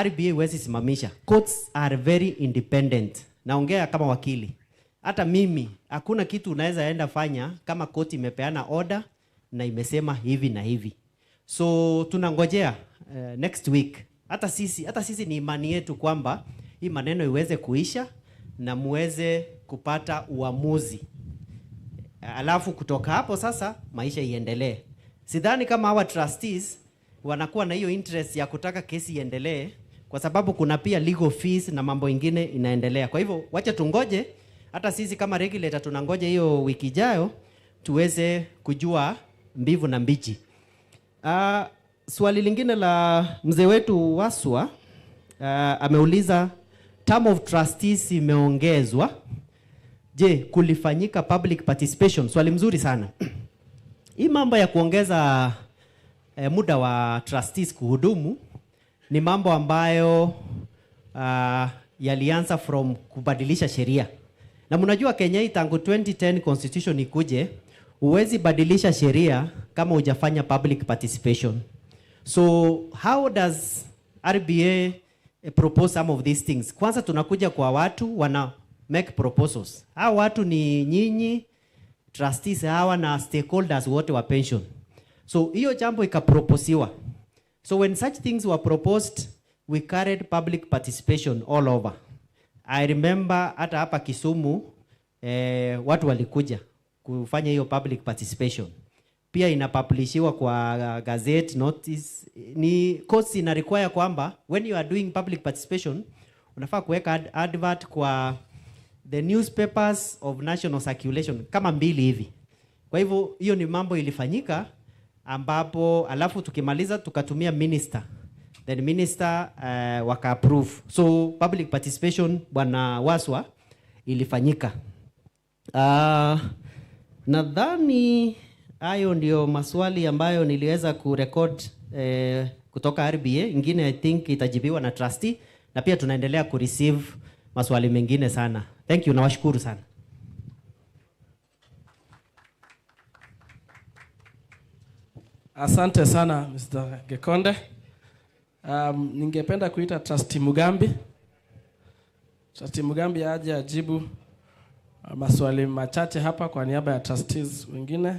[SPEAKER 21] RBA hawezi simamisha. Courts are very independent. Naongea kama wakili. Hata mimi hakuna kitu unaweza enda fanya kama koti imepeana order na imesema hivi na hivi. So tunangojea next week. Hata sisi ni imani yetu kwamba hii maneno iweze kuisha na muweze kupata uamuzi. Alafu kutoka hapo sasa maisha iendelee. Sidhani kama hawa trustees wanakuwa na hiyo interest ya kutaka kesi iendelee, kwa sababu kuna pia legal fees na mambo ingine inaendelea. Kwa hivyo wacha tungoje, hata sisi kama regulator tunangoja hiyo wiki ijayo tuweze kujua mbivu na mbichi. Swali lingine la mzee wetu Waswa ameuliza term of trustees imeongezwa. Je, kulifanyika public participation? Swali mzuri sana. Hii mambo ya kuongeza muda wa trustees kuhudumu ni mambo ambayo yalianza from kubadilisha sheria. Na mnajua Kenya hii tangu 2010 constitution ikuje, huwezi badilisha sheria kama hujafanya public participation. So how does RBA propose some of these things? Kwanza tunakuja kwa watu wana make proposals. Hawa watu ni nyinyi trustees hawa na stakeholders wote wa pension. So hiyo jambo ikaproposiwa. So when such things were proposed, we carried public participation all over. I remember hata hapa Kisumu watu walikuja kufanya hiyo public participation. Pia inapublishiwa kwa gazette notice. Ni courts ina require kwamba when you are doing public participation unafaa kuweka advert kwa the newspapers of national circulation kama 2 hivi. Kwa hivyo hiyo ni mambo ilifanyika, ambapo alafu tukimaliza tukatumia minister, then minister waka approve. So public participation Bwana Waswa ilifanyika. Nadhani hayo ndio maswali ambayo niliweza kurecord kutoka RBA. Ingine I think itajibiwa na trustee, na pia tunaendelea kureceive maswali mengine sana. Thank you, nawashukuru sana.
[SPEAKER 3] Asante sana Mr. Gekonde. Ningependa kuita Trustee Mugambi. Trustee Mugambi aje ajibu maswali machache hapa kwa niaba ya trustees wengine.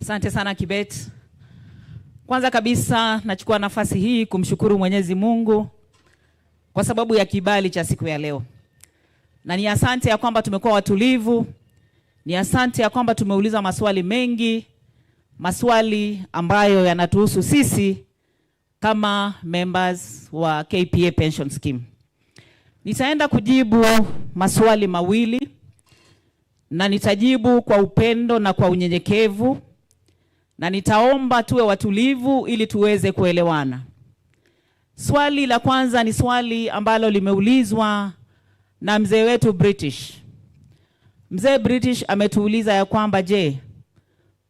[SPEAKER 4] Asante sana Kibet. Kwanza kabisa nachukua nafasi hii kumshukuru Mwenyezi Mungu kwa sababu ya kibali cha siku ya leo. Na ni asante ya kwamba tumekuwa watulivu. Ni asante ya kwamba tumeuliza maswali mengi, maswali ambayo yanatuhusu sisi kama members wa KPA Pension Scheme. Nitaenda kujibu maswali mawili na nitajibu kwa upendo na kwa unyenyekevu, na nitaomba tuwe watulivu ili tuweze kuelewana. Swali la kwanza ni swali ambalo limeulizwa na mzee wetu British. Mzee British ametuuliza ya kwamba je,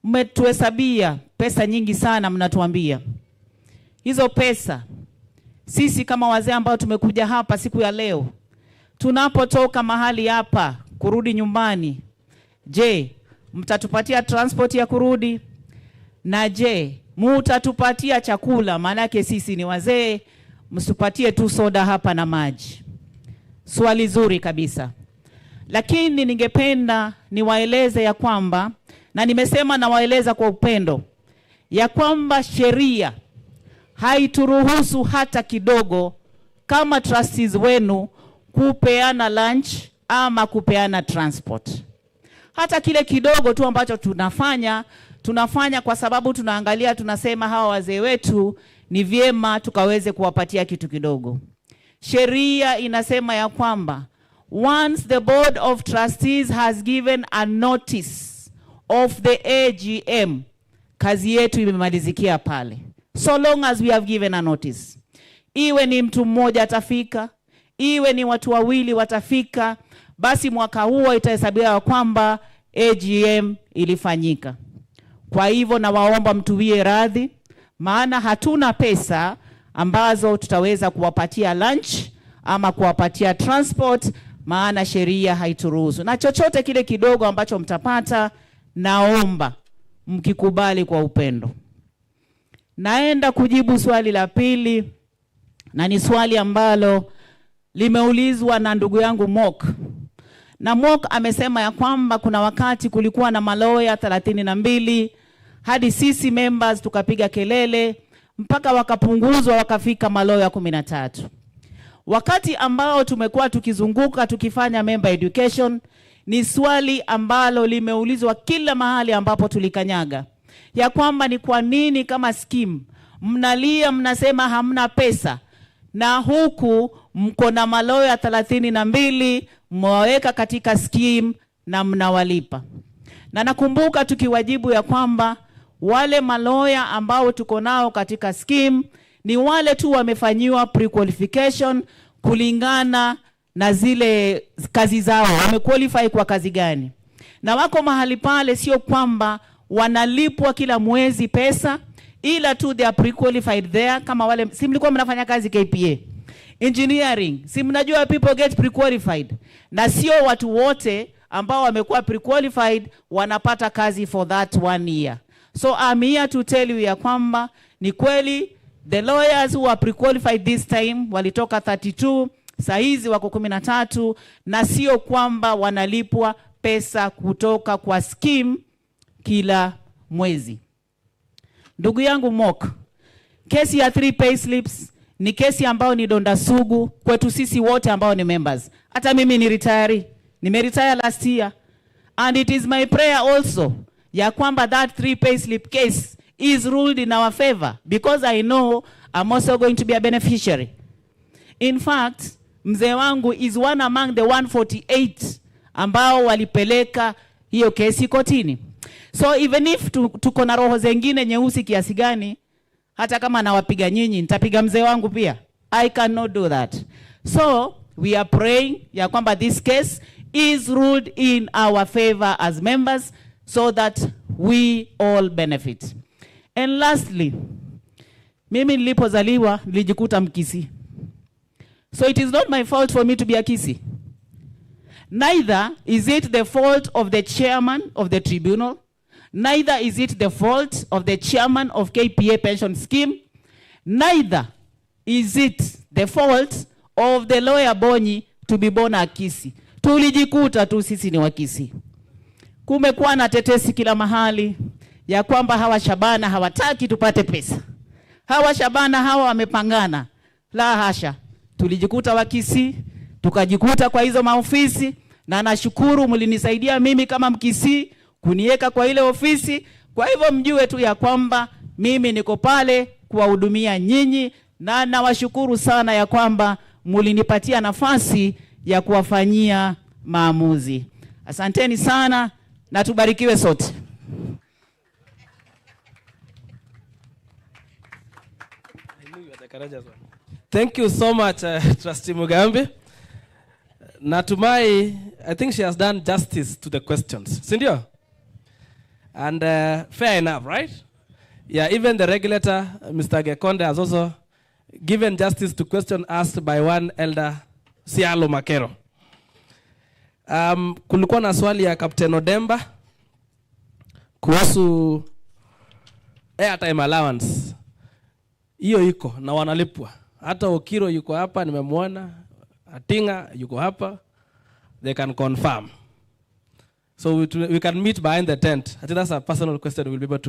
[SPEAKER 4] mmetuhesabia pesa nyingi sana mnatuambia. Hizo pesa sisi kama wazee ambao tumekuja hapa siku ya leo, tunapotoka mahali hapa kurudi nyumbani, je, mtatupatia transport ya kurudi? Na je, mtatupatia chakula? Maanake sisi ni wazee, msitupatie tu soda hapa na maji. Swali zuri kabisa. Lakini ningependa niwaeleze ya kwamba, na nimesema nawaeleza kwa upendo, ya kwamba sheria haituruhusu hata kidogo kama trustees wenu kupeana lunch ama kupeana transport. Hata kile kidogo tu ambacho tunafanya kwa sababu tunaangalia, tunasema hawa wazee wetu ni vyema tukaweze kuwapatia kitu kidogo. Sheria inasema ya kwamba once the board of trustees has given a notice of the AGM, kazi yetu imemalizikia pale. So long as we have given a notice. Iwe ni mtu mmoja atafika, iwe ni watu wawili watafika, basi mwaka huo itahesabiwa kwamba AGM ilifanyika. Kwa hivyo na waomba mtuwie radhi, maana hatuna pesa ambazo tutaweza kuwapatia lunch ama kuwapatia transport, maana sheria haituruhusu. Na chochote kile kidogo ambacho mtapata, naomba mkikubali kwa upendo. Naenda kujibu swali la pili, na ni swali ambalo limeulizwa na ndugu yangu Mok. Na Mok amesema ya kwamba kuna wakati kulikuwa na maloya 32 hadi sisi members tukapiga kelele mpaka wakapunguzwa wakafika maloya 13. Wakati ambao tumekuwa tukizunguka tukifanya member education, ni swali ambalo limeulizwa kila mahali ambapo tulikanyaga, ya kwamba ni kwa nini kama scheme mnalia mnasema hamna pesa, na huku mko na maloya 32 mwaweka katika scheme na mnawalipa. Na nakumbuka tukiwajibu ya kwamba wale maloya ambao tuko nao katika scheme ni wale tu wamefanyiwa pre-qualification kulingana na zile kazi zao, wamequalify kwa kazi gani. Na wako mahali pale, sio kwamba wanalipwa kila mwezi pesa, ila tu they are pre-qualified there. Kama wale, si mlikuwa mnafanya kazi KPA engineering, si mnajua people get pre-qualified, na sio watu wote ambao wamekuwa pre-qualified wanapata kazi for that 1 year. So I'm here to tell you ya kwamba ni kweli the lawyers who are pre-qualified this time walitoka 32, saizi wako 13, na sio kwamba wanalipwa pesa kutoka kwa scheme kila mwezi. Ndugu yangu Mok, kesi ya 3 payslips ni kesi ambao ni donda sugu kwetu sisi wote ambao ni members. Hata mimi ni nimeretire last year, and it is my prayer also ya kwamba that 3 payslip case is ruled in our favor, because I know I'm also going to be a beneficiary. In fact, mzee wangu is one among the 148 ambao walipeleka hiyo kesi kotini. So even if tuko na roho zengine nyeusi kiasi gani, hata kama nawapiga nyinyi, nitapiga mzee wangu pia. I cannot do that. So we are praying ya kwamba this case is ruled in our favor as members, so that we all benefit. And lastly, mimi nilipozaliwa nilijikuta Mkisii. So it is not my fault for me to be a Kisii. Neither is it the fault of the chairman of the tribunal. Neither is it the fault of the chairman of KPA Pension Scheme. Neither is it the fault of the lawyer Bonyi to be born a Kisii. Tulijikuta tu sisi ni wa Kisii. Kumekuwa na tetesi kila mahali ya kwamba hawa Shabana hawataki tupate pesa. Hawa Shabana hawa wamepangana. La hasha. Tulijikuta Wakisii, tukajikuta kwa hizo maofisi, na nashukuru mlinisaidia mimi kama Mkisii kuniweka kwa ile ofisi. Kwa hivyo mjue tu ya kwamba mimi niko pale kuwahudumia nyinyi, na nawashukuru sana ya kwamba mlinipatia nafasi ya kuwafanyia maamuzi. Asanteni sana na tubarikiwe sote.
[SPEAKER 3] Thank you so much, Trustee Mugambi. Natumai, I think she has done justice to the questions. Sindio? And fair enough, right? Yeah, even the regulator, Mr. Gekonde, has also given justice to question asked by one elder, Sialo Makero. Kulikuwa na swali ya Captain Odemba kuhusu airtime allowance. Hiyo iko na wanalipwa. Hata Okiro yuko hapa, nimemwona. Atinga yuko hapa. They can confirm. So we can meet behind the tent. I think that's a personal question. We'll be able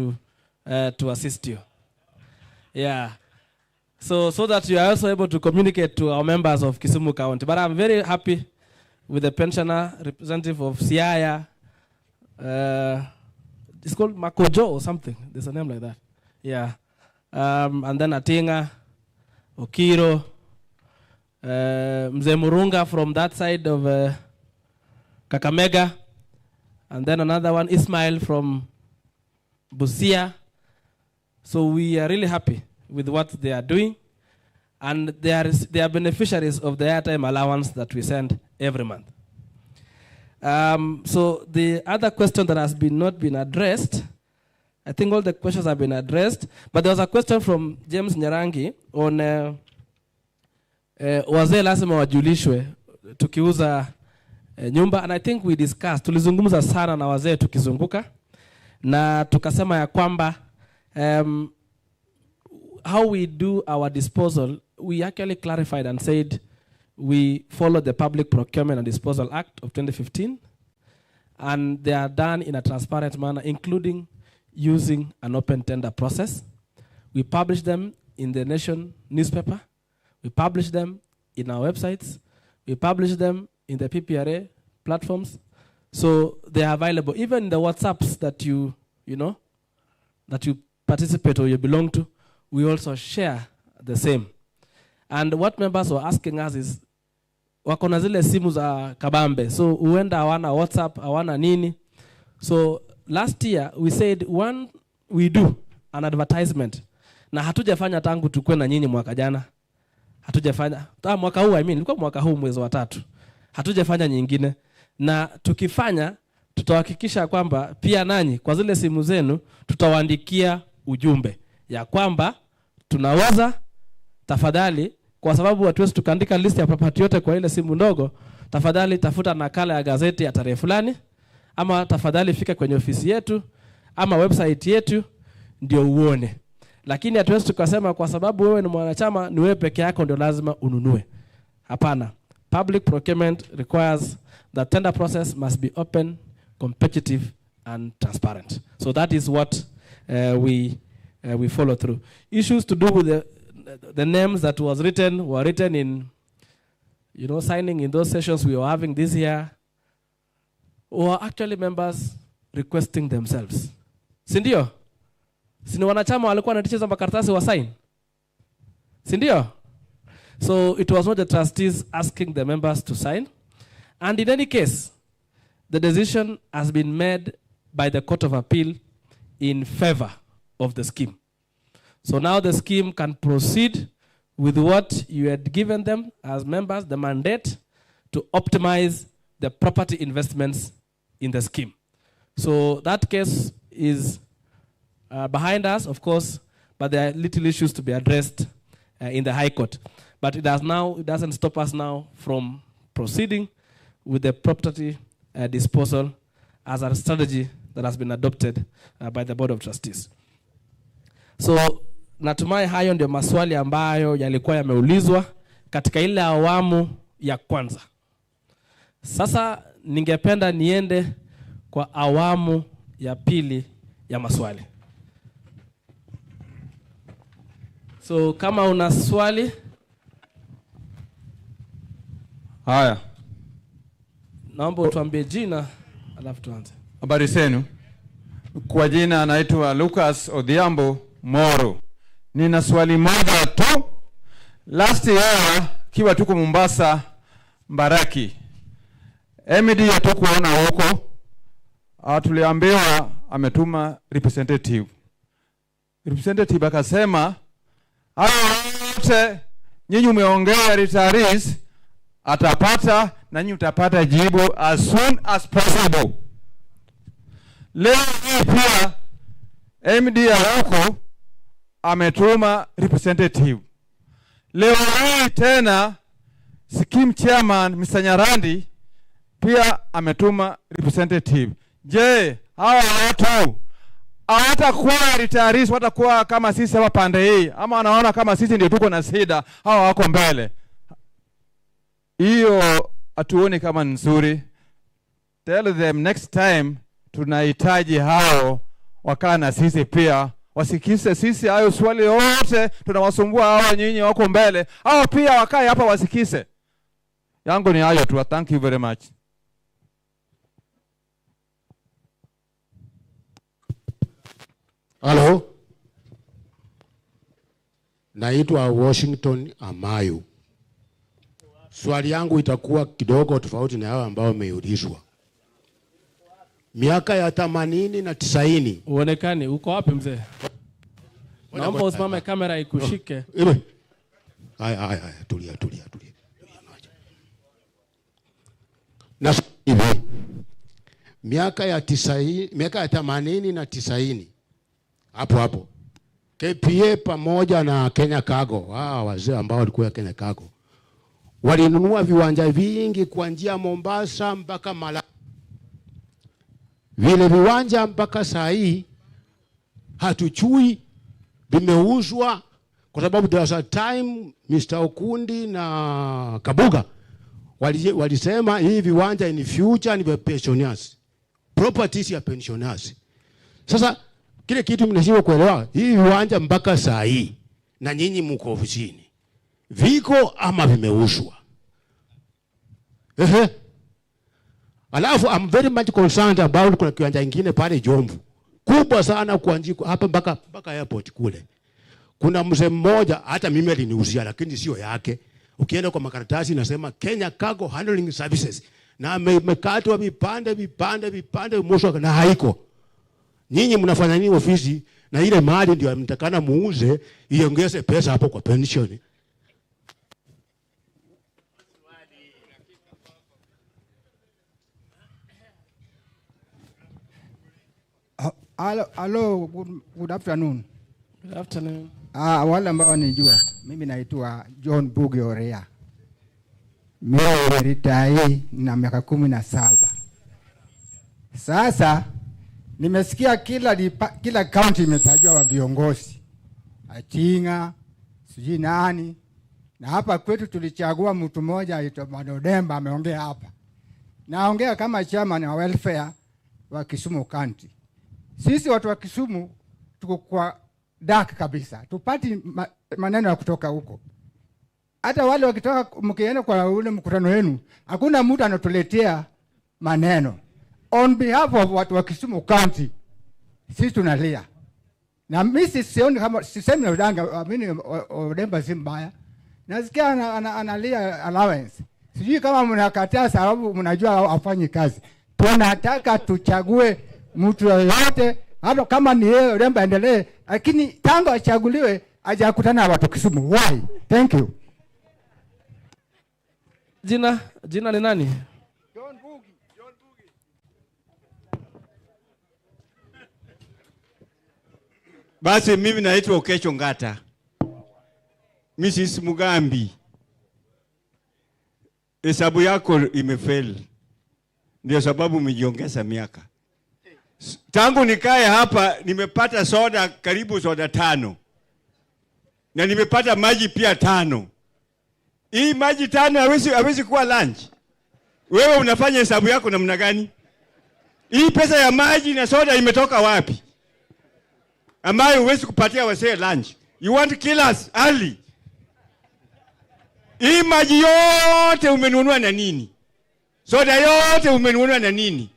[SPEAKER 3] to assist you. Yeah. So that you are also able to communicate to our members of Kisumu County. But I'm very happy with the pensioner representative of Siaya. It's called Makojo or something. There's a name like that. Yeah. And then Atinga, Okiro, Mzee Murunga from that side of Kakamega, and then another one, Ismail from Busia. So we are really happy with what they are doing, and they are beneficiaries of the airtime allowance that we send every month. So the other question that has not been addressed, I think all the questions have been addressed, but there was a question from James Nyarangi on wazee lazima wajulishwe tukiuza nyumba, and I think we discussed, tulizungumza sana na wazee tukizunguka, na tukasema ya kwamba how we do our disposal, we actually clarified and said we follow the Public Procurement and Disposal Act of 2015, and they are done in a transparent manner, including using an open tender process. We publish them in the Nation newspaper. We publish them in our websites. We publish them in the PPRA platforms. So they are available. Even the WhatsApps that you participate or you belong to, we also share the same. And what members were asking us is, wako na zile simu za kabambe. So uenda hawana WhatsApp, hawana nini. So last year we said we do an advertisement. Na hatujafanya tangu tukue na nyinyi mwaka jana. Hatujafanya. Mwaka huu ilikuwa mwaka huu mwezi wa 3. Hatujafanya nyingine. Na tukifanya tutahakikisha kwamba pia nanyi kwa zile simu zenu tutawaandikia ujumbe ya kwamba tunaweza, tafadhali, kwa sababu hatuwezi tukaandika list ya property yote kwa ile simu ndogo, tafadhali tafuta nakala ya gazeti ya tarehe fulani, ama tafadhali fika kwenye ofisi yetu ama website yetu ndio uone. Lakini hatuwezi tukasema kwa sababu wewe ni mwanachama ni wewe peke yako ndio lazima ununue. Hapana. Public procurement requires the tender process must be open, competitive and transparent. So that is what we follow through. Issues to do with the names that were written in, signing in those sessions we were having this year, were actually members requesting themselves. Sindio? Sini wanachama walikuwa wanaticheza makaratasi wa sign. Sindio? So it was not the trustees asking the members to sign. And in any case, the decision has been made by the Court of Appeal in favor of the scheme. So now the scheme can proceed with what you had given them as members, the mandate to optimize the property investments in the scheme. So that case is behind us, of course, but there are little issues to be addressed in the High Court. But it doesn't stop us now from proceeding with the property disposal as a strategy that has been adopted by the Board of Trustees. So natumai hayo ndio maswali ambayo yalikuwa yameulizwa katika ile awamu ya kwanza. Sasa ningependa niende kwa awamu ya pili ya maswali. So kama una swali,
[SPEAKER 6] Haya,
[SPEAKER 3] naomba utuambie jina alafu tuanze.
[SPEAKER 6] habari zenu? Kwa jina anaitwa Lucas Odhiambo Moro. Nina swali moja tu. Last year kiwa tuko Mombasa Mbaraki, MD hatukuona huko. Tuliambiwa ametuma representative. Representative akasema hao wote nyinyi umeongea retirees atapata na nyinyi utapata jibu as soon as possible. Leo hii pia MD huko ametuma representative. Leo hii tena scheme chairman Mr. Nyarandi pia ametuma representative. Je, hawa watu hawatakuwa retirees, watakuwa kama sisi hapa pande hii, ama wanaona kama sisi ndio tuko na shida, hawa wako mbele? Hiyo atuone kama nzuri. Tell them next time tunahitaji hao wakaa na sisi pia, wasikise sisi hayo swali yote tunawasumbua hawa nyinyi wako mbele, hao pia wakae hapa wasikise. Yangu ni hayo tu. Thank you very much.
[SPEAKER 22] Hello. Naitwa Washington Amayu. Swali yangu itakuwa kidogo tofauti na hao ambao wameulizwa. Miaka ya 80 na 90.
[SPEAKER 3] Uonekane uko wapi mzee? Naomba usimame kamera ikushike.
[SPEAKER 22] Haya, tulia. Na hivi miaka ya 90, miaka ya 80 na 90. Hapo KPA pamoja na Kenya Cargo, wazee ambao walikuwa Kenya Cargo, walinunua viwanja vingi kuanzia Mombasa mpaka Malaba. Vile viwanja mpaka saa hii hatujui vimeuzwa, kwa sababu there was a time Mr. Okundi na Kabuga walisema hii viwanja in future ni pensioners, properties ya pensioners. Sasa kile kitu mnashindwa kuelewa, hii viwanja mpaka saa hii na nyinyi mko ofisini, viko ama vimeuzwa? Alafu I'm very much concerned about kuna kiwanja kingine pale Jomvu kubwa sana kuanzia hapa mpaka airport kule. Kuna mzee mmoja hata mimi aliniuzia, lakini sio yake. Ukienda kwa makaratasi nasema Kenya Cargo Handling Services, na amekatwa vipande mwisho na haiko. Nyinyi mnafanya nini ofisi na ile mali ndio mtakana muuze iongeze pesa hapo kwa pension?
[SPEAKER 23] Hello, good afternoon.
[SPEAKER 3] Good afternoon.
[SPEAKER 23] Wale ambao wanijua, mimi naitwa John Buge Orea. Mimi retire na miaka 17. Sasa nimesikia kila county imetajwa wa viongozi. Atinga, sijui nani. Na hapa kwetu tulichagua mtu mmoja aitwa Manodemba, ameongea hapa. Naongea kama chairman wa welfare wa Kisumu County. Sisi watu wa Kisumu tuko kwa dark kabisa. Tupati maneno ya kutoka huko. Hata wale wakitoka mkienda kwa ule mkutano wenu, hakuna mtu anatuletea maneno. On behalf of watu wa Kisumu County, sisi tunalia. Na mimi sioni kama sisemi na udanga, mimi Odemba si mbaya. Nasikia analia allowance. Sijui kama mnakataa sababu mnajua hafanyi kazi. Tunataka tuchague mtu yoyote, hata kama ni yeye Odemba endelee, lakini tangu achaguliwe hajakutana na watu Kisumu. Why? Thank you.
[SPEAKER 3] Jina ni nani?
[SPEAKER 23] John Bugi.
[SPEAKER 24] Basi mimi naitwa Okecho Ngata. Mrs. Mugambi, hesabu yako imefail. Ndio sababu umejiongeza miaka. Tangu nikae hapa nimepata soda karibu soda 5. Na nimepata maji pia 5. Hii maji 5 hawezi kuwa lunch. Wewe unafanya hesabu yako namna gani? Hii pesa ya maji na soda imetoka wapi? ambayo huwezi kupatia wasee lunch. You want to kill us early. Hii maji yote umenunua na nini? Soda yote umenunua na nini?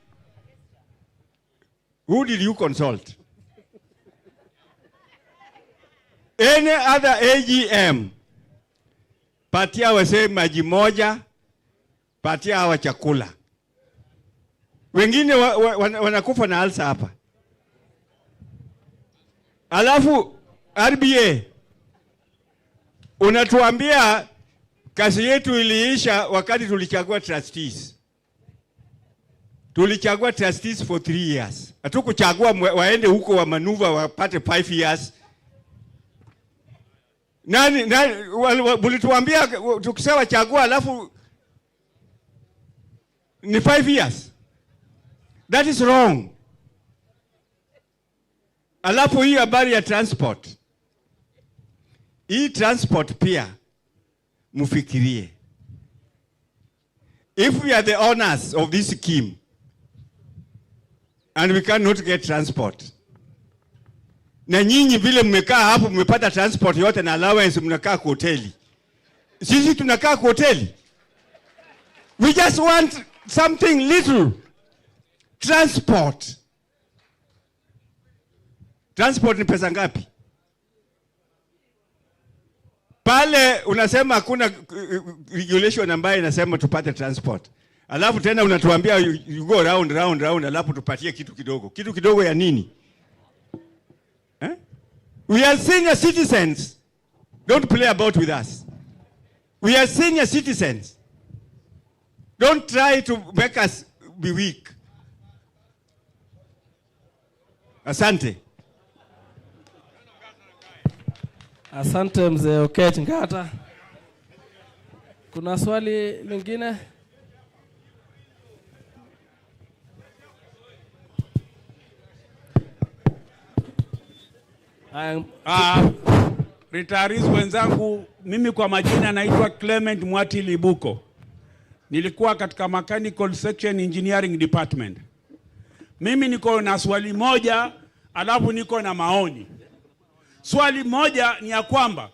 [SPEAKER 24] Who did you consult? Any other AGM, patia wasee maji moja, patia hawa chakula. Wengine wanakufa na alsa hapa. Alafu RBA unatuambia kazi yetu iliisha wakati tulichagua trustees. Tulichagua trustees for 3 years. Hatukuchagua waende huko wa manuva wapate 5 years. Nani mulituambia tukisema chagua alafu ni 5 years. That is wrong. Alafu hii habari ya transport. Hii transport pia mufikirie. If we are the owners of this scheme and we cannot get transport, na nyinyi vile mmekaa hapo mmepata transport yote na allowance, mnakaa kwa hoteli. Sisi tunakaa kwa hoteli. We just want something little. Transport. Transport ni pesa ngapi? Pale unasema hakuna regulation ambayo inasema tupate transport. Alafu tena unatuambia you go round, alafu tupatie kitu kidogo. Kitu kidogo ya nini? We are senior citizens. Don't play about with us. We are senior citizens. Don't try to make us be weak. Asante.
[SPEAKER 3] Asante mzee Okech Ngata. Kuna swali lingine?
[SPEAKER 2] Retirees wenzangu, mimi kwa majina naitwa Clement Mwati Libuko. Nilikuwa katika mechanical section engineering department. Mimi niko na swali moja, alafu niko na maoni. Swali moja ni ya kwamba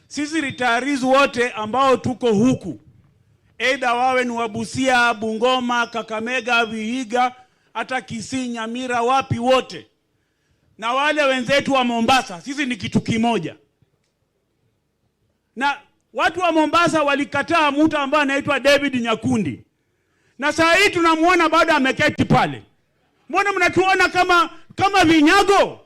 [SPEAKER 2] sisi retirees wote ambao tuko huku, either wawe ni Wabusia, Bungoma, Kakamega, Vihiga, hata Kisii, Nyamira, wapi wote, na wale wenzetu wa Mombasa, sisi ni kitu kimoja. Na watu wa Mombasa walikataa mtu ambaye anaitwa David Nyakundi. Na saa hii tunamuona bado ameketi pale. Mbona mnatuona kama vinyago?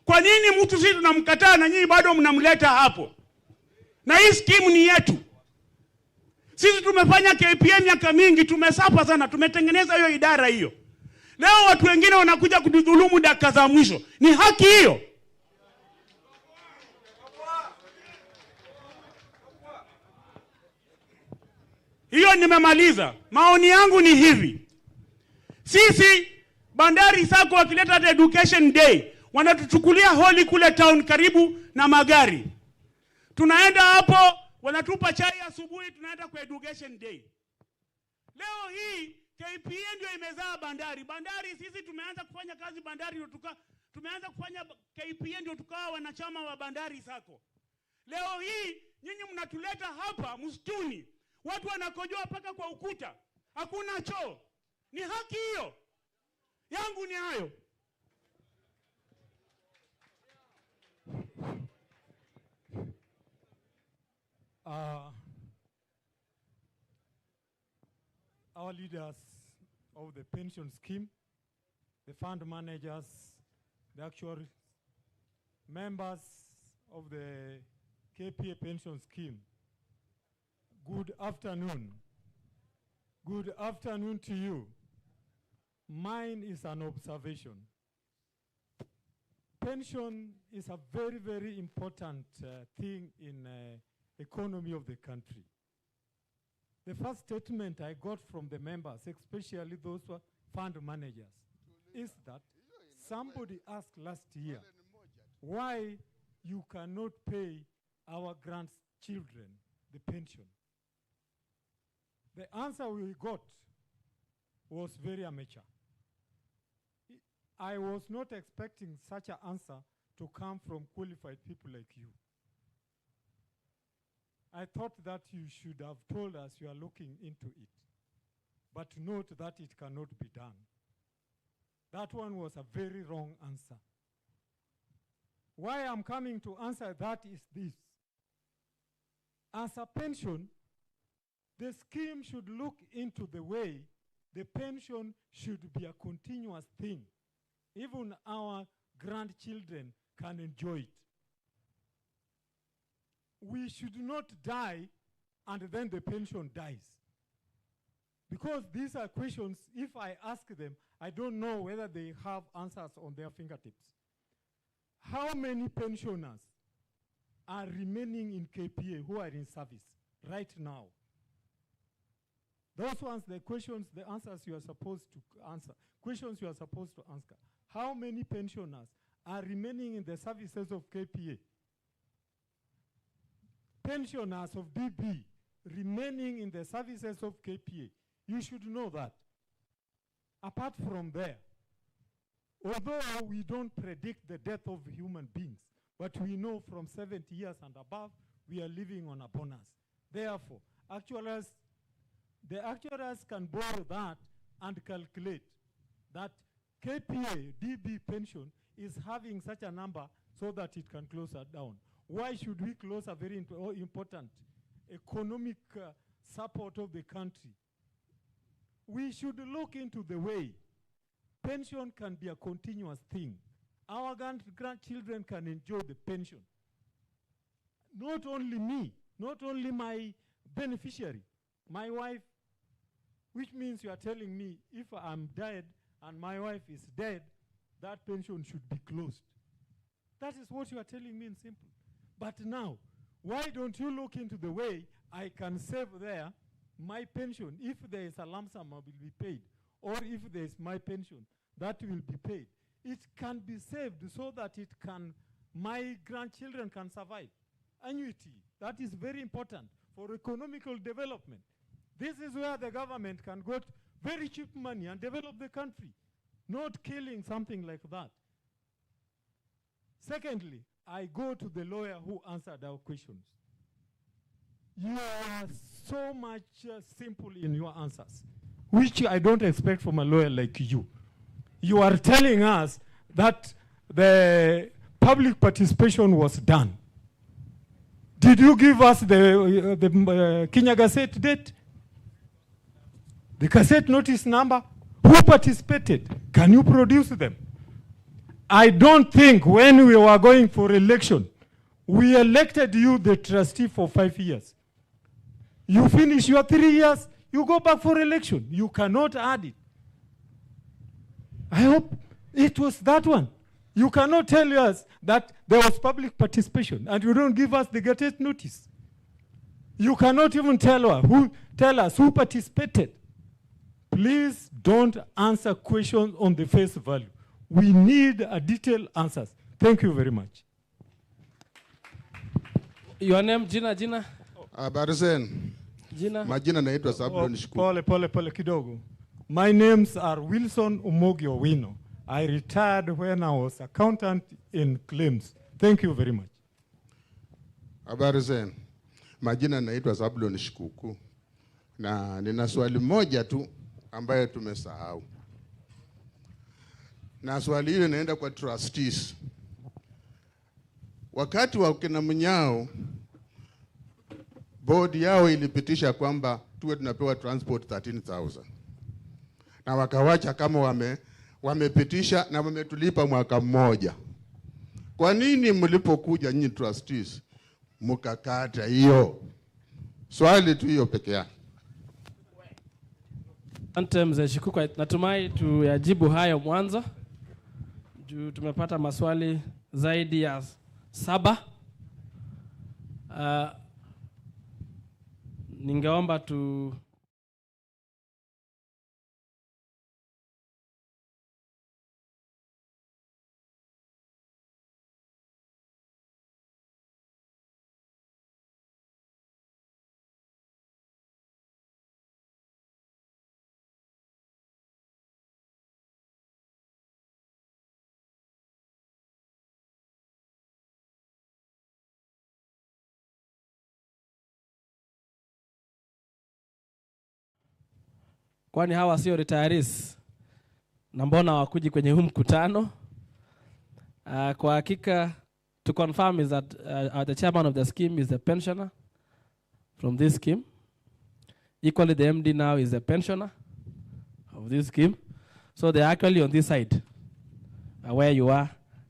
[SPEAKER 2] Kwa nini mtu sisi tunamkataa na nyinyi bado mnamleta hapo? Na hii skimu ni yetu. Sisi tumefanya KPM miaka mingi, tumesapa sana, tumetengeneza hiyo idara hiyo. Leo watu wengine wanakuja kudhulumu dakika za mwisho. Ni haki hiyo? Hiyo nimemaliza. Maoni yangu ni hivi. Sisi Bandari Sacco wakileta education day, wanatuchukulia holi kule town karibu na magari. Tunaenda hapo, wanatupa chai asubuhi, tunaenda kwa education day. Leo hii KPN ndio imezaa bandari. Bandari sisi tumeanza kufanya kazi bandari ndio tumeanza kufanya KPN ndio tukawa wanachama wa Bandari Sacco. Leo hii nyinyi mnatuleta hapa msituni. Watu wanakojoa paka kwa ukuta. Hakuna choo. Ni haki hiyo? Yangu ni hayo.
[SPEAKER 1] Our leaders of the pension scheme, the fund managers, the actual members of the KPA pension scheme, good afternoon. Good afternoon to you. Mine is an observation. Pension is a very, very important thing in economy of the country. The first statement I got from the members, especially those who are fund managers, is that somebody asked last year why you cannot pay our grandchildren the pension. The answer we got was very amateur. I was not expecting such an answer to come from qualified people like you. I thought that you should have told us you are looking into it. But note that it cannot be done. That one was a very wrong answer. Why I'm coming to answer that is this. As a pension, the scheme should look into the way the pension should be a continuous thing. Even our grandchildren can enjoy it. We should not die and then the pension dies. Because these are questions, if I ask them, I don't know whether they have answers on their fingertips. How many pensioners are remaining in KPA who are in service right now? Those ones, the questions, the answers you are supposed to answer. Questions you are supposed to answer. How many pensioners are remaining in the services of KPA? Pensioners of DB remaining in the services of KPA. You should know that. Apart from there, although we don't predict the death of human beings, but we know from 70 years and above, we are living on a bonus. Therefore, the actuaries can borrow that and calculate that KPA, DB pension is having such a number so that it can close it down. Why should we close a very important economic support of the country? We should look into the way pension can be a continuous thing. Our grandchildren can enjoy the pension. Not only me, not only my beneficiary, my wife, which means you are telling me if I'm dead and my wife is dead, that pension should be closed. That is what you are telling me in simple. But now, why don't you look into the way I can save there my pension? If there is a lump sum, I will be paid. Or if there is my pension, that will be paid. It can be saved so that it can, my grandchildren can survive. Annuity, that is very important for economical development. This is where the government can get very cheap money and develop the country, not killing something like that. Secondly, I go to the lawyer who answered our questions. You are so much simple in your answers, which I don't expect from a lawyer like you. You are telling us that the public participation was done. Did you give us the Kenya Gazette date? The Gazette notice number? Who participated? Can you produce them? I don't think when we were going for election, we elected you the trustee for 5 years. You finish your 3 years, you go back for election. You cannot add it. I hope it was that one. You cannot tell us that there was public participation and you don't give us the Gazette notice. You cannot even tell us who participated. Please don't answer questions on the face value. We need a detailed answers. Thank you very much.
[SPEAKER 3] Your name, Jina?
[SPEAKER 8] Habari zenu.
[SPEAKER 3] Jina?
[SPEAKER 8] Majina naitwa Sablon Shukuru.
[SPEAKER 1] Pole kidogo. My names are Wilson Umogi Owino. I retired when I was accountant in claims. Thank you very much.
[SPEAKER 8] Habari zenu. Majina naitwa Sablon Shikuku. Na nina swali moja tu ambayo tumesahau. Na swali hili naenda kwa trustees. Wakati wa kina Mnyao, bodi yao ilipitisha kwamba tuwe tunapewa transport 13,000. Na wakawacha kama wamepitisha na wametulipa mwaka mmoja. Kwa nini mlipokuja nyinyi trustees mkakata hiyo? Swali tu hiyo peke yake.
[SPEAKER 3] Asante mzee Shikuku, natumai tuyajibu hayo mwanzo. Tumepata maswali zaidi ya 7. Ningeomba kwani hawa sio retirees? Na mbona wakuji kwenye huu mkutano? Kwa hakika to confirm is that the chairman of the scheme is the pensioner from this scheme. Equally, the MD now is the pensioner of this scheme. So they're actually on this side, where you are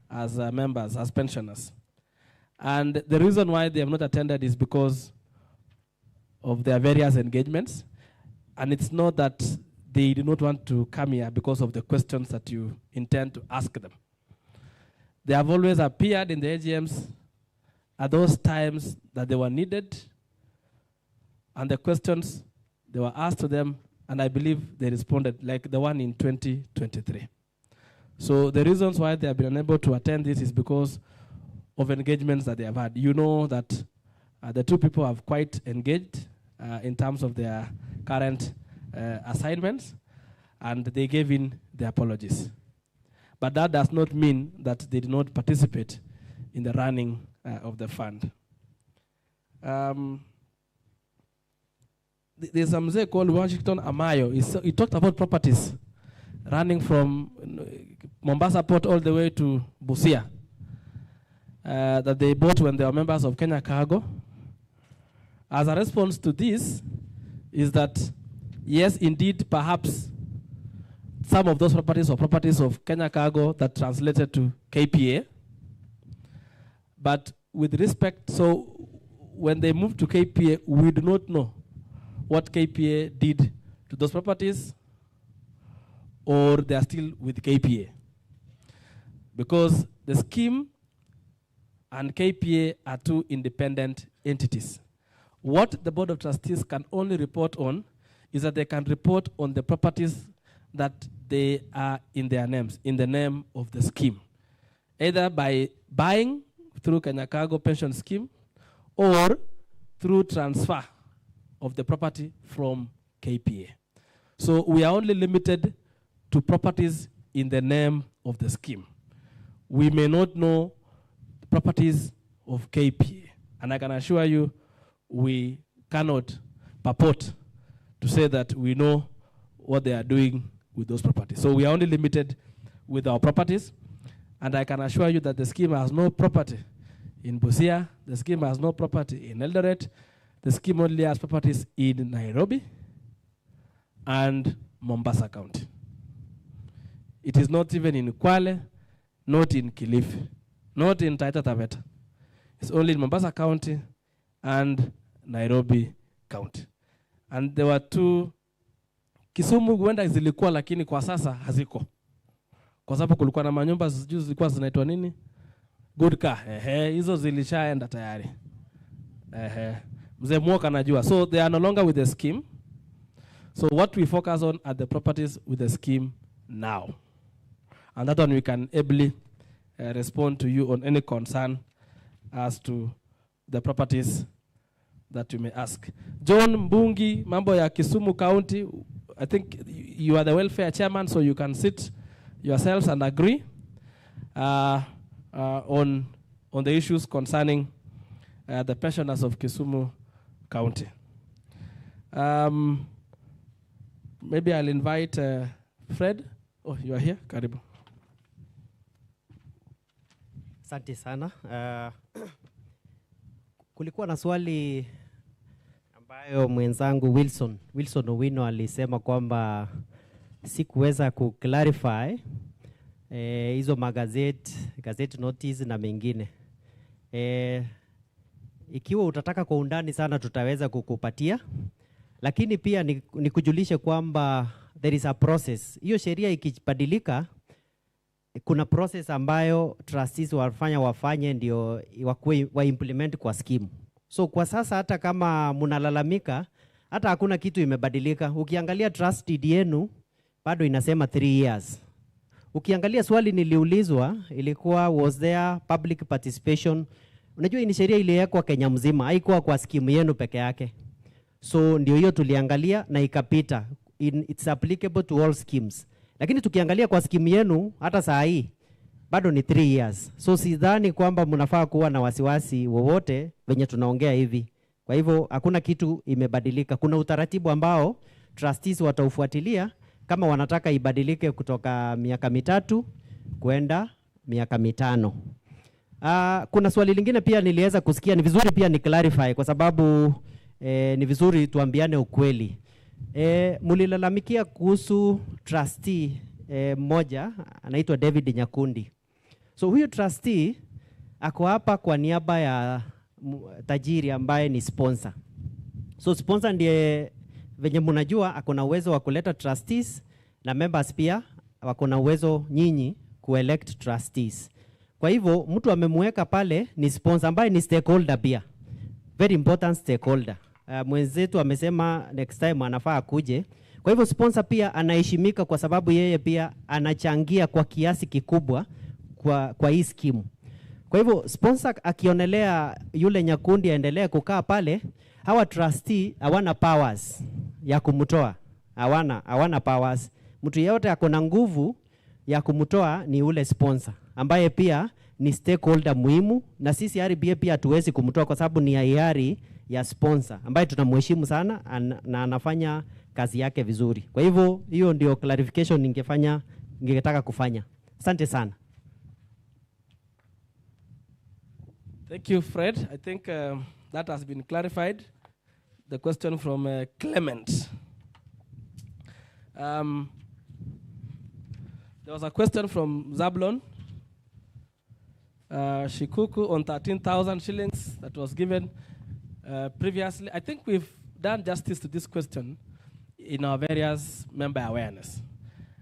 [SPEAKER 3] as members, as pensioners. And the reason why they have not attended is because of their various engagements. And it's not that they do not want to come here because of the questions that you intend to ask them. They have always appeared in the AGMs at those times that they were needed, and the questions they were asked to them, and I believe they responded, like the one in 2023. So the reasons why they have been unable to attend this is because of engagements that they have had. You know that the two people have quite engaged in terms of their current assignments, and they gave in their apologies. But that does not mean that they did not participate in the running of the fund. There's a mzee called Washington Amayo. He talked about properties running from Mombasa Port all the way to Busia that they bought when they were members of Kenya Cargo. As a response to this is that, yes, indeed, perhaps some of those properties were properties of Kenya Cargo that translated to KPA. But with respect, so when they moved to KPA, we do not know what KPA did to those properties, or they are still with KPA. Because the scheme and KPA are two independent entities. What the Board of Trustees can only report on is that they can report on the properties that they are in their names, in the name of the scheme, either by buying through Kenya Cargo Pension Scheme or through transfer of the property from KPA. So we are only limited to properties in the name of the scheme. We may not know the properties of KPA, and I can assure you we cannot purport to say that we know what they are doing with those properties. So we are only limited with our properties, and I can assure you that the scheme has no property in Busia, the scheme has no property in Eldoret, the scheme only has properties in Nairobi and Mombasa County. It is not even in Kwale, not in Kilifi, not in Taita Taveta. It's only in Mombasa County and Nairobi County. And there were two, Kisumu huenda zilikuwa lakini kwa sasa haziko. Kwa sababu kulikuwa na manyumba zilikuwa zinaitwa nini? Good car. Hizo zilishaenda tayari. Mzee Mwoka najua. So they are no longer with the scheme. So what we focus on are the properties with the scheme now. And that one we can ably respond to you on any concern as to the properties that you may ask. John Mbungi, mambo ya Kisumu County, I think you are the welfare chairman, so you can sit yourselves and agree on the issues concerning the pensioners of Kisumu County. Maybe I'll invite Fred. Oh, you are here. Karibu.
[SPEAKER 21] Asante sana. Kulikuwa na swali ambayo mwenzangu Wilson Owino alisema kwamba sikuweza kuclarify hizo gazette notice na mengine. Ikiwa utataka kwa undani sana tutaweza kukupatia, lakini pia nikujulishe kwamba there is a process. Hiyo sheria ikibadilika, kuna process ambayo trustees wafanye ndio wa implement kwa scheme. So kwa sasa hata kama mnalalamika, hata hakuna kitu imebadilika. Ukiangalia trust deed yenu bado inasema 3 years. Ukiangalia swali niliulizwa ilikuwa was there public participation. Unajua ni sheria iliyowekwa Kenya mzima, haikuwa kwa scheme yenu peke yake. So ndio hiyo tuliangalia na ikapita. It's applicable to all schemes. Lakini tukiangalia kwa scheme yenu hata saa hii bado ni 3 years. So sidhani kwamba mnafaa kuwa na wasiwasi wowote venye tunaongea hivi. Kwa hivyo hakuna kitu imebadilika. Kuna utaratibu ambao trustees wataufuatilia kama wanataka ibadilike kutoka miaka 3 kwenda miaka 5. Kuna swali lingine pia niliweza kusikia, ni vizuri pia ni clarify kwa sababu ni vizuri tuambiane ukweli. Mulilalamikia kuhusu trustee mmoja anaitwa David Nyakundi. So huyo trustee ako hapa kwa niaba ya tajiri ambaye ni sponsor. So sponsor ndiye venye mnajua ako na uwezo wa kuleta trustees na members pia wako na uwezo nyinyi kuelect trustees. Kwa hivyo mtu amemweka pale ni sponsor ambaye ni stakeholder pia. Very important stakeholder. Mwenzetu amesema next time anafaa akuje. Kwa hivyo sponsor pia anaheshimika kwa sababu yeye pia anachangia kwa kiasi kikubwa kwa hii scheme. Kwa hivyo sponsor akionelea yule Nyakundi aendelee kukaa pale, hawa trustee hawana powers ya kumtoa. Hawana powers. Mtu yeyote ako na nguvu ya kumtoa ni ule sponsor ambaye pia ni stakeholder muhimu, na sisi RBA pia hatuwezi kumtoa kwa sababu ni hiari ya sponsor ambaye tunamheshimu sana na anafanya kazi yake vizuri. Kwa hivyo hiyo ndio clarification ningetaka kufanya. Asante sana.
[SPEAKER 3] Thank you, Fred. I think that has been clarified. The question from Clement. There was a question from Zablon Shikuku on 13,000 shillings that was given previously. I think we've done justice to this question in our various member awareness.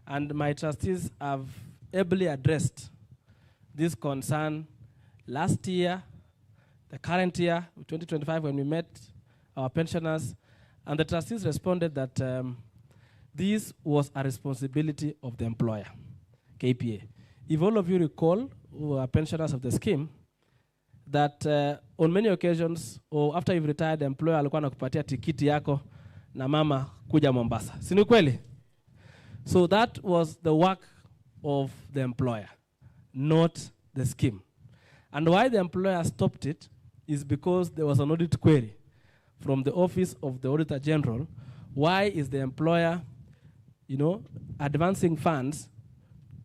[SPEAKER 3] And my trustees have ably addressed this concern last year, the current year, 2025, when we met our pensioners, and the trustees responded that this was a responsibility of the employer, KPA. If all of you recall, who are pensioners of the scheme, that on many occasions, or after you've retired, the employer alikuwa anakupatia tikiti yako na mama kuja Mombasa. Si ni kweli? So that was the work of the employer, not the scheme. And why the employer stopped it is because there was an audit query from the Office of the Auditor General. Why is the employer, advancing funds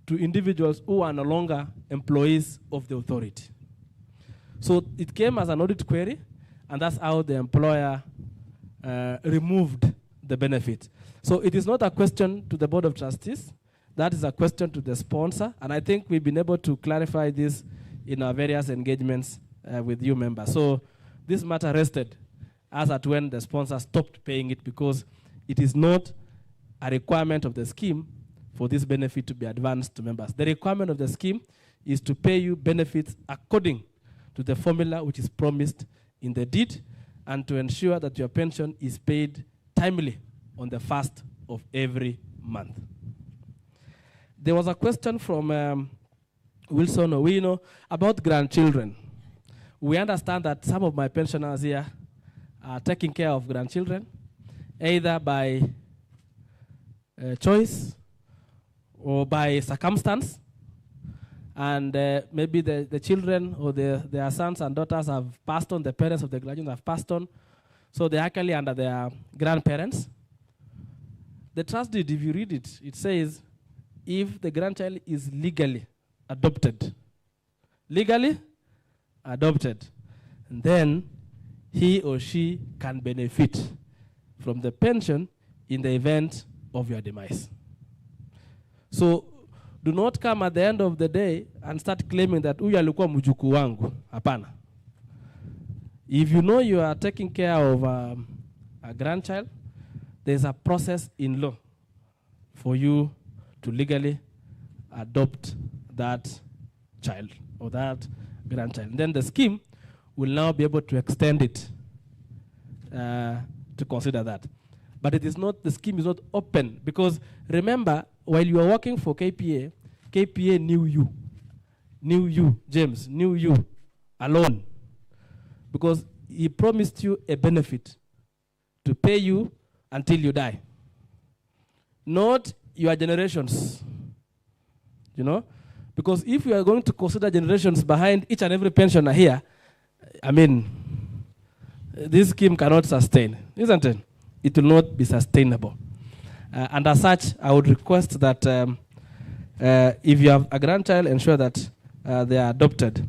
[SPEAKER 3] to individuals who are no longer employees of the authority? So it came as an audit query, and that's how the employer removed the benefit. So it is not a question to the Board of Trustees. That is a question to the sponsor, and I think we've been able to clarify this in our various engagements with you members. So this matter rested as at when the sponsor stopped paying it, because it is not a requirement of the scheme for this benefit to be advanced to members. The requirement of the scheme is to pay you benefits according to the formula which is promised in the deed, and to ensure that your pension is paid timely on the 1st of every month. There was a question from Wilson Owino about grandchildren. We understand that some of my pensioners here are taking care of grandchildren, either by choice or by circumstance. And maybe the children or their sons and daughters have passed on, the parents of the grandchildren have passed on, so they're actually under their grandparents. The trust deed, if you read it, it says if the grandchild is legally adopted, then he or she can benefit from the pension in the event of your demise. So do not come at the end of the day and start claiming that huyu alikuwa mjukuu wangu. Hapana. If you know you are taking care of a grandchild, there's a process in law for you to legally adopt that child or that grandchild. And then the scheme will now be able to extend it to consider that. But it is not, the scheme is not open, because remember, while you are working for KPA, KPA knew you, James, knew you alone, because he promised you a benefit to pay you until you die. Not your generations, because if you are going to consider generations behind each and every pensioner here, I mean, this scheme cannot sustain, isn't it? It will not be sustainable. And as such, I would request that if you have a grandchild, ensure that they are adopted.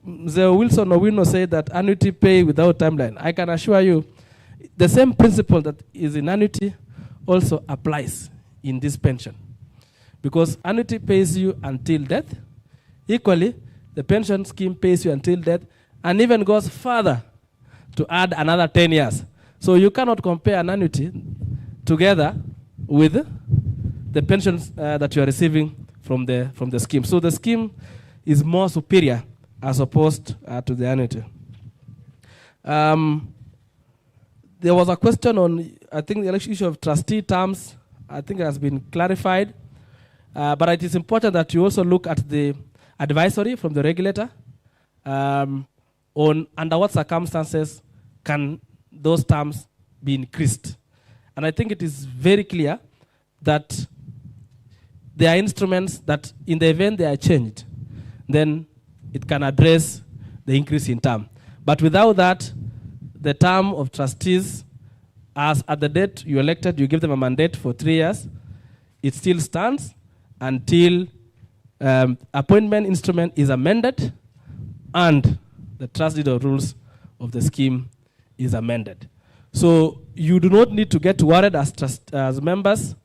[SPEAKER 3] Mzee Wilson Owino said that annuity pay without timeline. I can assure you, the same principle that is in annuity also applies in this pension. Because annuity pays you until death. Equally, the pension scheme pays you until death and even goes further to add another 10 years. So you cannot compare an annuity together with the pensions that you are receiving from the scheme. So the scheme is more superior as opposed to the annuity. There was a question on, I think, the issue of trustee terms. I think it has been clarified. But it is important that you also look at the advisory from the regulator on under what circumstances can those terms be increased. And I think it is very clear that there are instruments that in the event they are changed, then it can address the increase in term. But without that, the term of trustees, as at the date you elected, you give them a mandate for 3 years, it still stands until appointment instrument is amended and the trust deed of rules of the scheme is amended. So you do not need to get worried as members,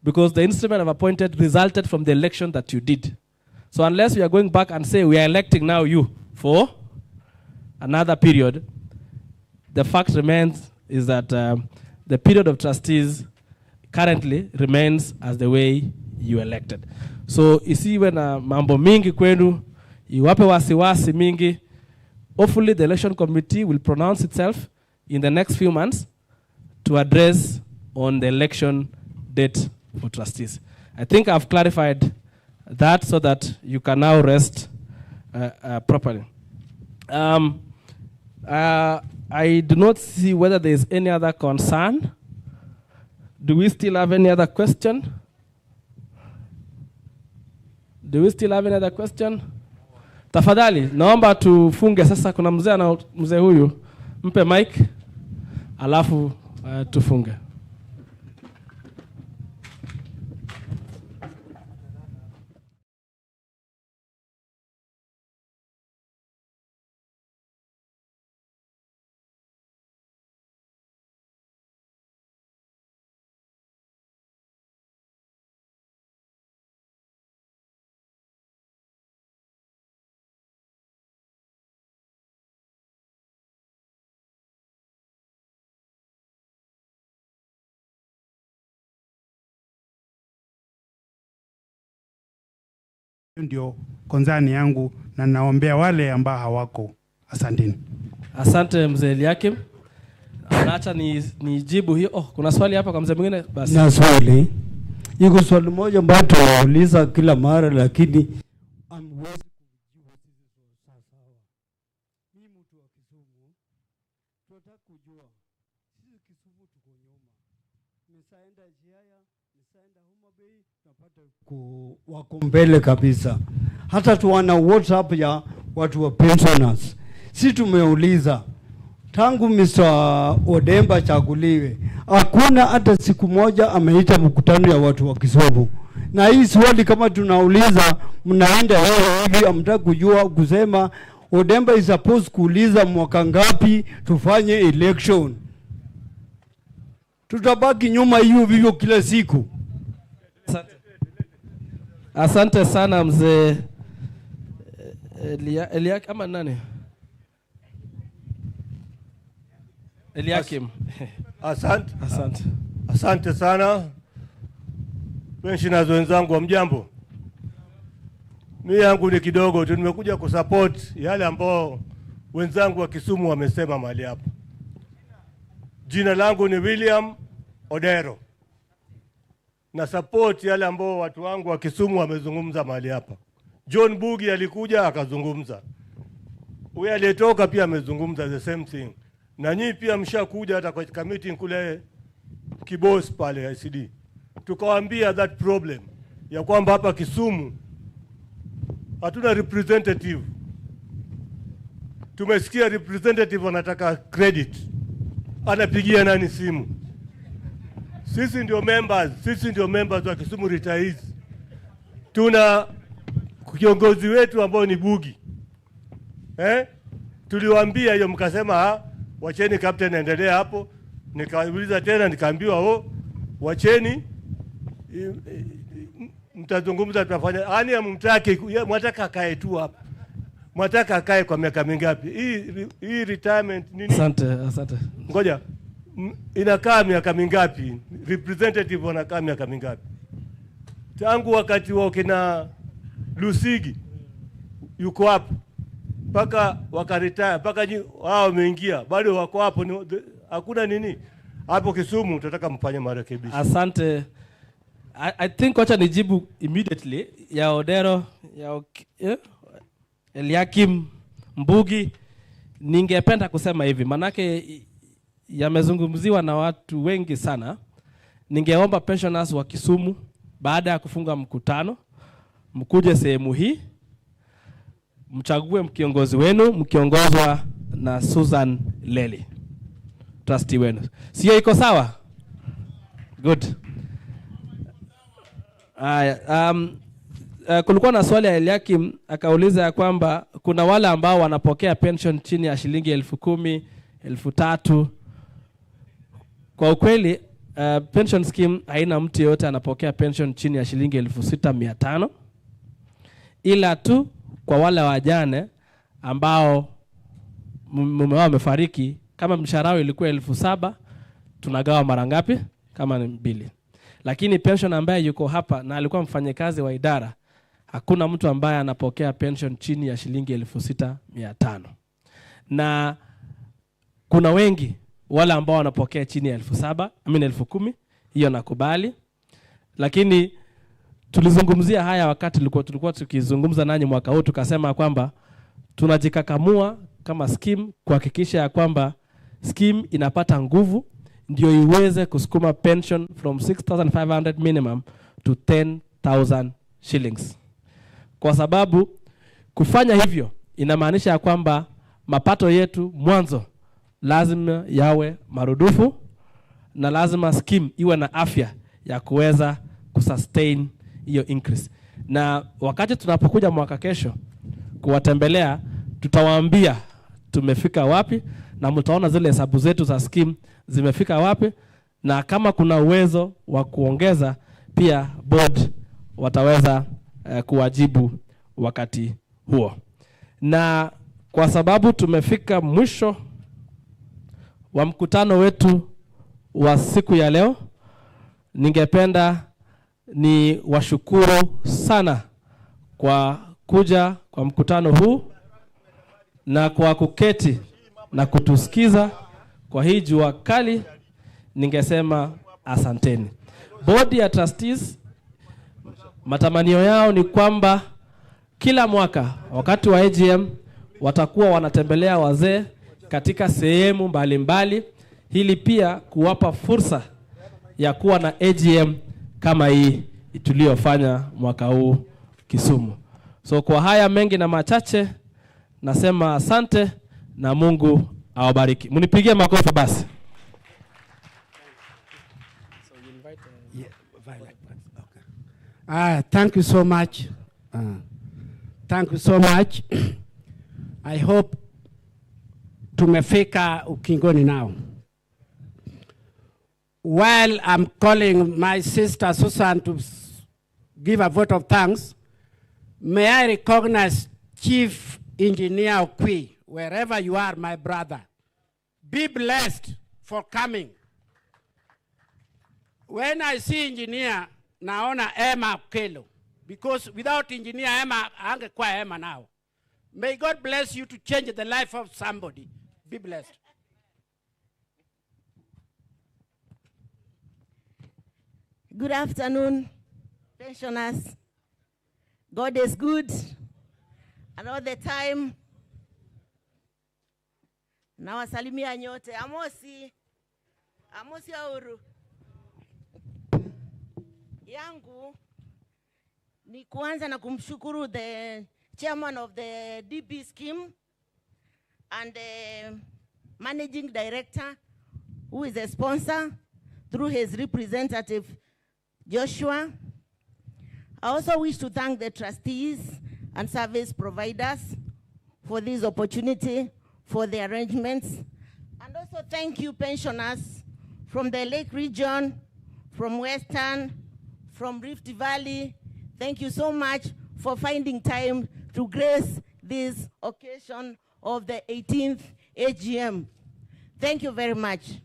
[SPEAKER 3] because the instrument of appointed resulted from the election that you did. So unless we are going back and say we are electing now you for another period, the fact remains is that the period of trustees currently remains as the way you elected. So isiwe na mambo mingi kwenu, iwape wasiwasi mingi. Hopefully the election committee will pronounce itself in the next few months to address on the election date for trustees. I think I've clarified that so that you can now rest properly. I do not see whether there is any other concern. Do we still have any other question? Do we still have any other question? Tafadhali, naomba tufunge sasa. Kuna mzee huyu, mpe mic, alafu tufunge.
[SPEAKER 9] Ndio konzani yangu na naombea wale ambao hawako. Asanteni.
[SPEAKER 3] Asante mzee Eliakim. Acha nijibu hiyo. Kuna swali hapa kwa mzee mwingine basi.
[SPEAKER 10] Na swali. Iko swali moja ambayo tunauliza kila mara lakini amwezi kujibu sasa. Mimi mtu wa Kisumu tunataka kujua sisi Kisumu tuko nyuma. Nisaenda Jiaya, nisaenda Homa Bay, napata wako mbele kabisa. Hata tuwana WhatsApp ya watu wa pensioners. Si tumeuliza tangu Mr. Odemba chaguliwe, hakuna hata siku moja ameita mkutano ya watu wa Kisumu. Na hii swali kama tunauliza, mnaenda hivi amtaka kujua kusema Odemba is supposed kuuliza mwaka ngapi tufanye election. Tutabaki nyuma hiyo vivyo kila siku.
[SPEAKER 3] Asante sana mzee Eliakim ama nani? Eliakim.
[SPEAKER 11] Asante sana. Pensioners wenzangu wa mjambo. Mimi yangu ni kidogo tu, nimekuja kusupport yale ambao wenzangu wa Kisumu wamesema mahali hapa. Jina langu ni William Odero. Na support yale ambao watu wangu wa Kisumu wamezungumza mahali hapa. John Bugi alikuja akazungumza. Huyu aliyetoka pia amezungumza the same thing. Na nyinyi pia mshakuja hata kwa meeting kule Kibos pale ICD. Tukawaambia that problem ya kwamba hapa Kisumu hatuna representative. Tumesikia representative wanataka credit. Anapigia nani simu? Sisi ndio members wa Kisumu Retirees. Tuna kiongozi wetu ambao ni Bugi. Tuliwaambia hiyo mkasema wacheni captain endelea hapo. Nikauliza tena nikaambiwa wacheni mtazungumza tutafanya. Yaani hamtaki, mwataka akae tu hapa. Mwataka akae kwa miaka mingapi? Hii retirement nini?
[SPEAKER 3] Asante.
[SPEAKER 11] Ngoja. Inakaa miaka mingapi? Representative wanakaa miaka mingapi? Tangu wakati wa kina Lusigi yuko hapo mpaka wakaretire, mpaka wao wameingia bado wako hapo. Hakuna nini hapo. Kisumu tunataka mfanye marekebisho.
[SPEAKER 3] Asante. I think wacha nijibu immediately ya Odero ya Eliakim Mbugi. Ningependa kusema hivi, manake yamezungumziwa na watu wengi sana. Ningeomba pensioners wa Kisumu baada ya kufunga mkutano mkuje sehemu hii, mchague mkiongozi wenu mkiongozwa na Susan Lely, trustee wenu. Sio iko sawa? Good. Kulikuwa na swali ya Eliakim akauliza ya kwamba kuna wale ambao wanapokea pension chini ya shilingi 10,000, 3,000. Kwa ukweli pension scheme haina mtu yote anapokea pension chini ya shilingi 6,500, ila tu kwa wale wajane ambao mume wao amefariki, kama mshahara wao ilikuwa 7,000, tunagawa mara ngapi? Kama ni 2. Lakini pension ambaye yuko hapa na alikuwa mfanyakazi wa idara, hakuna mtu ambaye anapokea pension chini ya shilingi 6,500. Na kuna wengi wale ambao wanapokea chini ya 7,000, 10,000, hiyo nakubali. Lakini tulizungumzia haya wakati tulikuwa tukizungumza nanyi mwaka huu, tukasema kwamba tunajikakamua kama scheme kuhakikisha ya kwamba scheme inapata nguvu ndio iweze kusukuma pension from 6,500 minimum to 10,000 shillings. Kwa sababu kufanya hivyo inamaanisha ya kwamba mapato yetu mwanzo lazima yawe marudufu, na lazima scheme iwe na afya ya kuweza kusustain hiyo increase. Na wakati tunapokuja mwaka kesho kuwatembelea, tutawaambia tumefika wapi, na mtaona zile hesabu zetu za scheme zimefika wapi, na kama kuna uwezo wa kuongeza pia board wataweza kuwajibu wakati huo. Na kwa sababu tumefika mwisho wa mkutano wetu wa siku ya leo, ningependa ni washukuru sana kwa kuja kwa mkutano huu na kwa kuketi na kutusikiza kwa hii jua kali. Ningesema asanteni. Board ya trustees, matamanio yao ni kwamba kila mwaka wakati wa AGM watakuwa wanatembelea wazee katika sehemu mbalimbali, hili pia kuwapa fursa ya kuwa na AGM kama hii tuliyofanya mwaka huu Kisumu. So kwa haya mengi na machache nasema asante na Mungu awabariki. Munipigie makofi basi.
[SPEAKER 12] Thank you so much. Thank you so much. I hope tumefika ukingoni now. While I'm calling my sister Susan to give a vote of thanks, may I recognize Chief Engineer Okwi, wherever you are, my brother. Be blessed for coming. When I see engineer, naona Emma Kelo, because without engineer Emma, angekuwa Emma now. May God bless you to change the life of somebody. Be blessed.
[SPEAKER 13] Good afternoon, pensioners. God is good, and all the time. Nawasalimia nyote. Amosi Auru. Yangu ni kuanza na kumshukuru the chairman of the DB scheme and the managing director who is a sponsor through his representative, Joshua. I also wish to thank the trustees and service providers for this opportunity, for the arrangements. And also thank you pensioners from the Lake region, from Western, from Rift Valley. Thank you so much for finding time to grace this occasion of the 18th AGM. Thank you very much.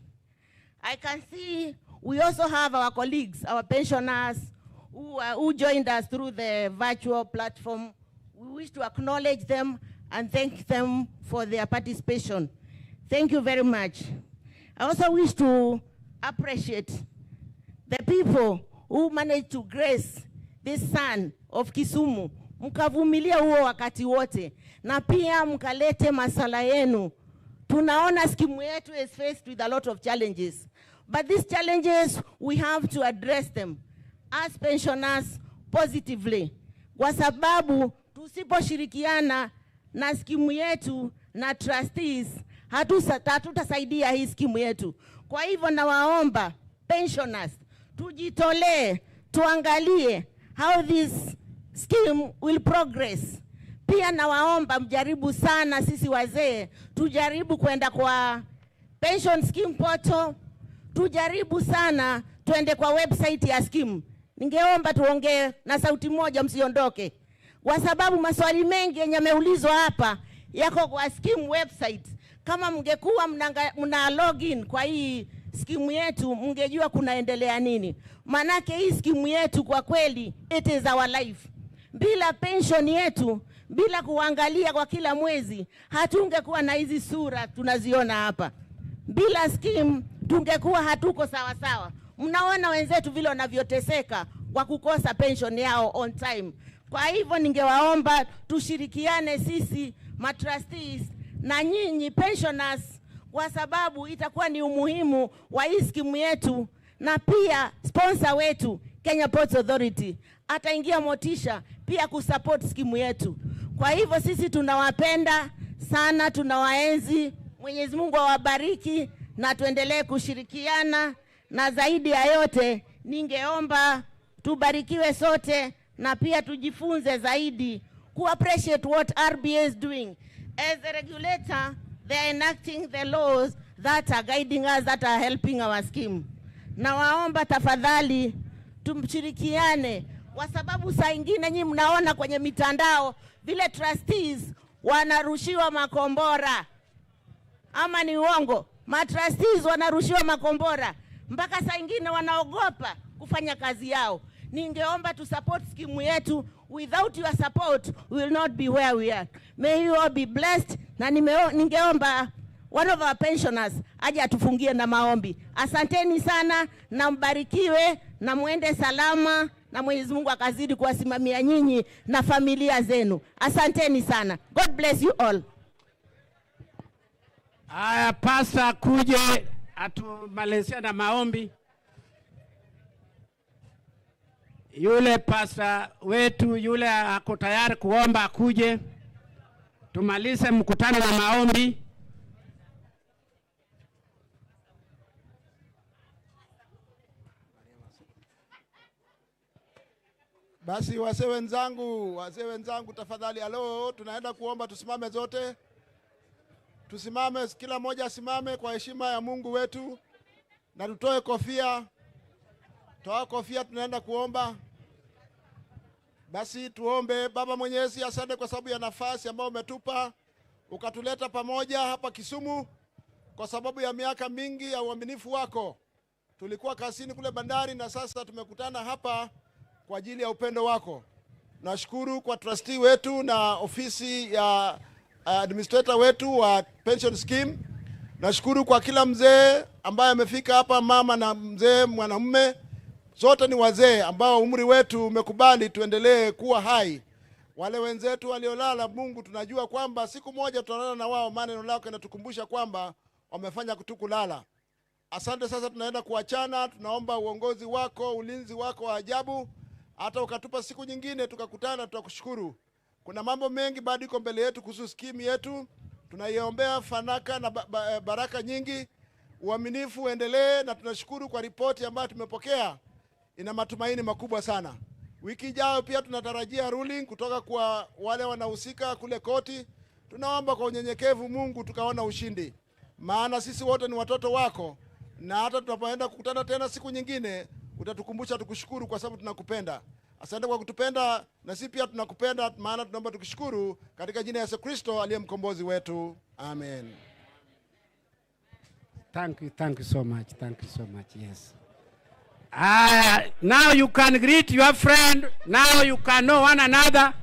[SPEAKER 13] I can see we also have our colleagues, our pensioners who joined us through the virtual platform. We wish to acknowledge them and thank them for their participation. Thank you very much. I also wish to appreciate the people who managed to grace this son of Kisumu. Mkavumilia huo wakati wote na pia mkalete masala yenu. Tunaona skimu yetu is faced with a lot of challenges. But these challenges, we have to address them as pensioners positively. Kwa sababu tusiposhirikiana na skimu yetu na trustees, hatutasaidia hii skimu yetu. Kwa hivyo nawaomba pensioners, tujitolee, tuangalie how this scheme will progress. Pia nawaomba mjaribu sana sisi wazee, tujaribu kwenda kwa pension scheme portal, tujaribu sana tuende kwa website ya scheme. Ningeomba tuongee na sauti moja, msiondoke. Kwa sababu maswali mengi yenye yameulizwa hapa yako kwa scheme website. Kama mngekuwa mna login kwa hii scheme yetu, mngejua kunaendelea nini. Manake hii scheme yetu kwa kweli, it is our life. Bila pension yetu, bila kuangalia kwa kila mwezi, hatungekuwa na hizi sura tunaziona hapa. Bila scheme, tungekuwa hatuko sawa sawa. Mnaona wenzetu vile wanavyoteseka kwa kukosa pension yao on time. Kwa hivyo ningewaomba tushirikiane sisi matrustees na nyinyi pensioners, kwa sababu itakuwa ni umuhimu wa hii skimu yetu, na pia sponsor wetu Kenya Ports Authority ataingia motisha pia kusupport skimu yetu. Kwa hivyo sisi tunawapenda sana, tunawaenzi. Mwenyezi Mungu awabariki na tuendelee kushirikiana, na zaidi ya yote ningeomba tubarikiwe sote na pia tujifunze zaidi ku appreciate what RBA is doing. As a regulator, they are enacting the laws that are guiding us, that are helping our scheme. Na waomba tafadhali tumshirikiane, kwa sababu saa ingine nyinyi mnaona kwenye mitandao vile trustees wanarushiwa makombora. Ama ni uongo? Matrustees wanarushiwa makombora mpaka saa ingine wanaogopa kufanya kazi yao. Ningeomba tu support skimu yetu. Without your support, we will not be where we are. May you all be blessed. Na ningeomba one of our pensioners aje atufungie na maombi. Asanteni sana na mbarikiwe na muende salama, na Mwenyezi Mungu akazidi kuwasimamia nyinyi na familia zenu. Asanteni sana. God bless you all.
[SPEAKER 12] Aya, pastor kuje atumalizia na maombi. Yule pastor wetu yule ako tayari kuomba akuje. Tumalize mkutano na maombi.
[SPEAKER 5] Basi wazee wenzangu tafadhali, halo, tunaenda kuomba, tusimame zote. Tusimame, kila mmoja asimame kwa heshima ya Mungu wetu, na tutoe kofia. Toa kofia, tunaenda kuomba. Basi tuombe. Baba Mwenyezi, asante kwa sababu ya nafasi ambayo umetupa, ukatuleta pamoja hapa Kisumu kwa sababu ya miaka mingi ya uaminifu wako. Tulikuwa kazini kule bandari na sasa tumekutana hapa kwa ajili ya upendo wako. Nashukuru kwa trustee wetu na ofisi ya administrator wetu wa pension scheme. Nashukuru kwa kila mzee ambaye amefika hapa, mama na mzee mwanamume. Zote ni wazee ambao umri wetu umekubali tuendelee kuwa hai. Wale wenzetu waliolala, Mungu tunajua kwamba siku moja tutalala na wao, maana neno lako linatukumbusha kwamba wamefanya kutukulala. Asante. Sasa tunaenda kuachana, tunaomba uongozi wako, ulinzi wako wa ajabu. Hata ukatupa siku nyingine tukakutana, tutakushukuru. Kuna mambo mengi bado iko mbele yetu kuhusu skimu yetu. Tunaiombea fanaka na baraka nyingi. uaminifu uendelee, na tunashukuru kwa ripoti ambayo tumepokea, ina matumaini makubwa sana. Wiki ijayo pia tunatarajia ruling kutoka kwa wale wanahusika kule koti. Tunaomba kwa unyenyekevu Mungu tukaona ushindi, maana sisi wote ni watoto wako, na hata tunapoenda kukutana tena siku nyingine utatukumbusha tukushukuru kwa sababu tunakupenda. Asante kwa kutupenda, na sisi pia tunakupenda, maana tunaomba tukishukuru katika jina la Yesu Kristo aliye mkombozi wetu. Amen.
[SPEAKER 12] Thank you so much. Thank you so much. Yes. Now you can greet your friend. Now you can know one another.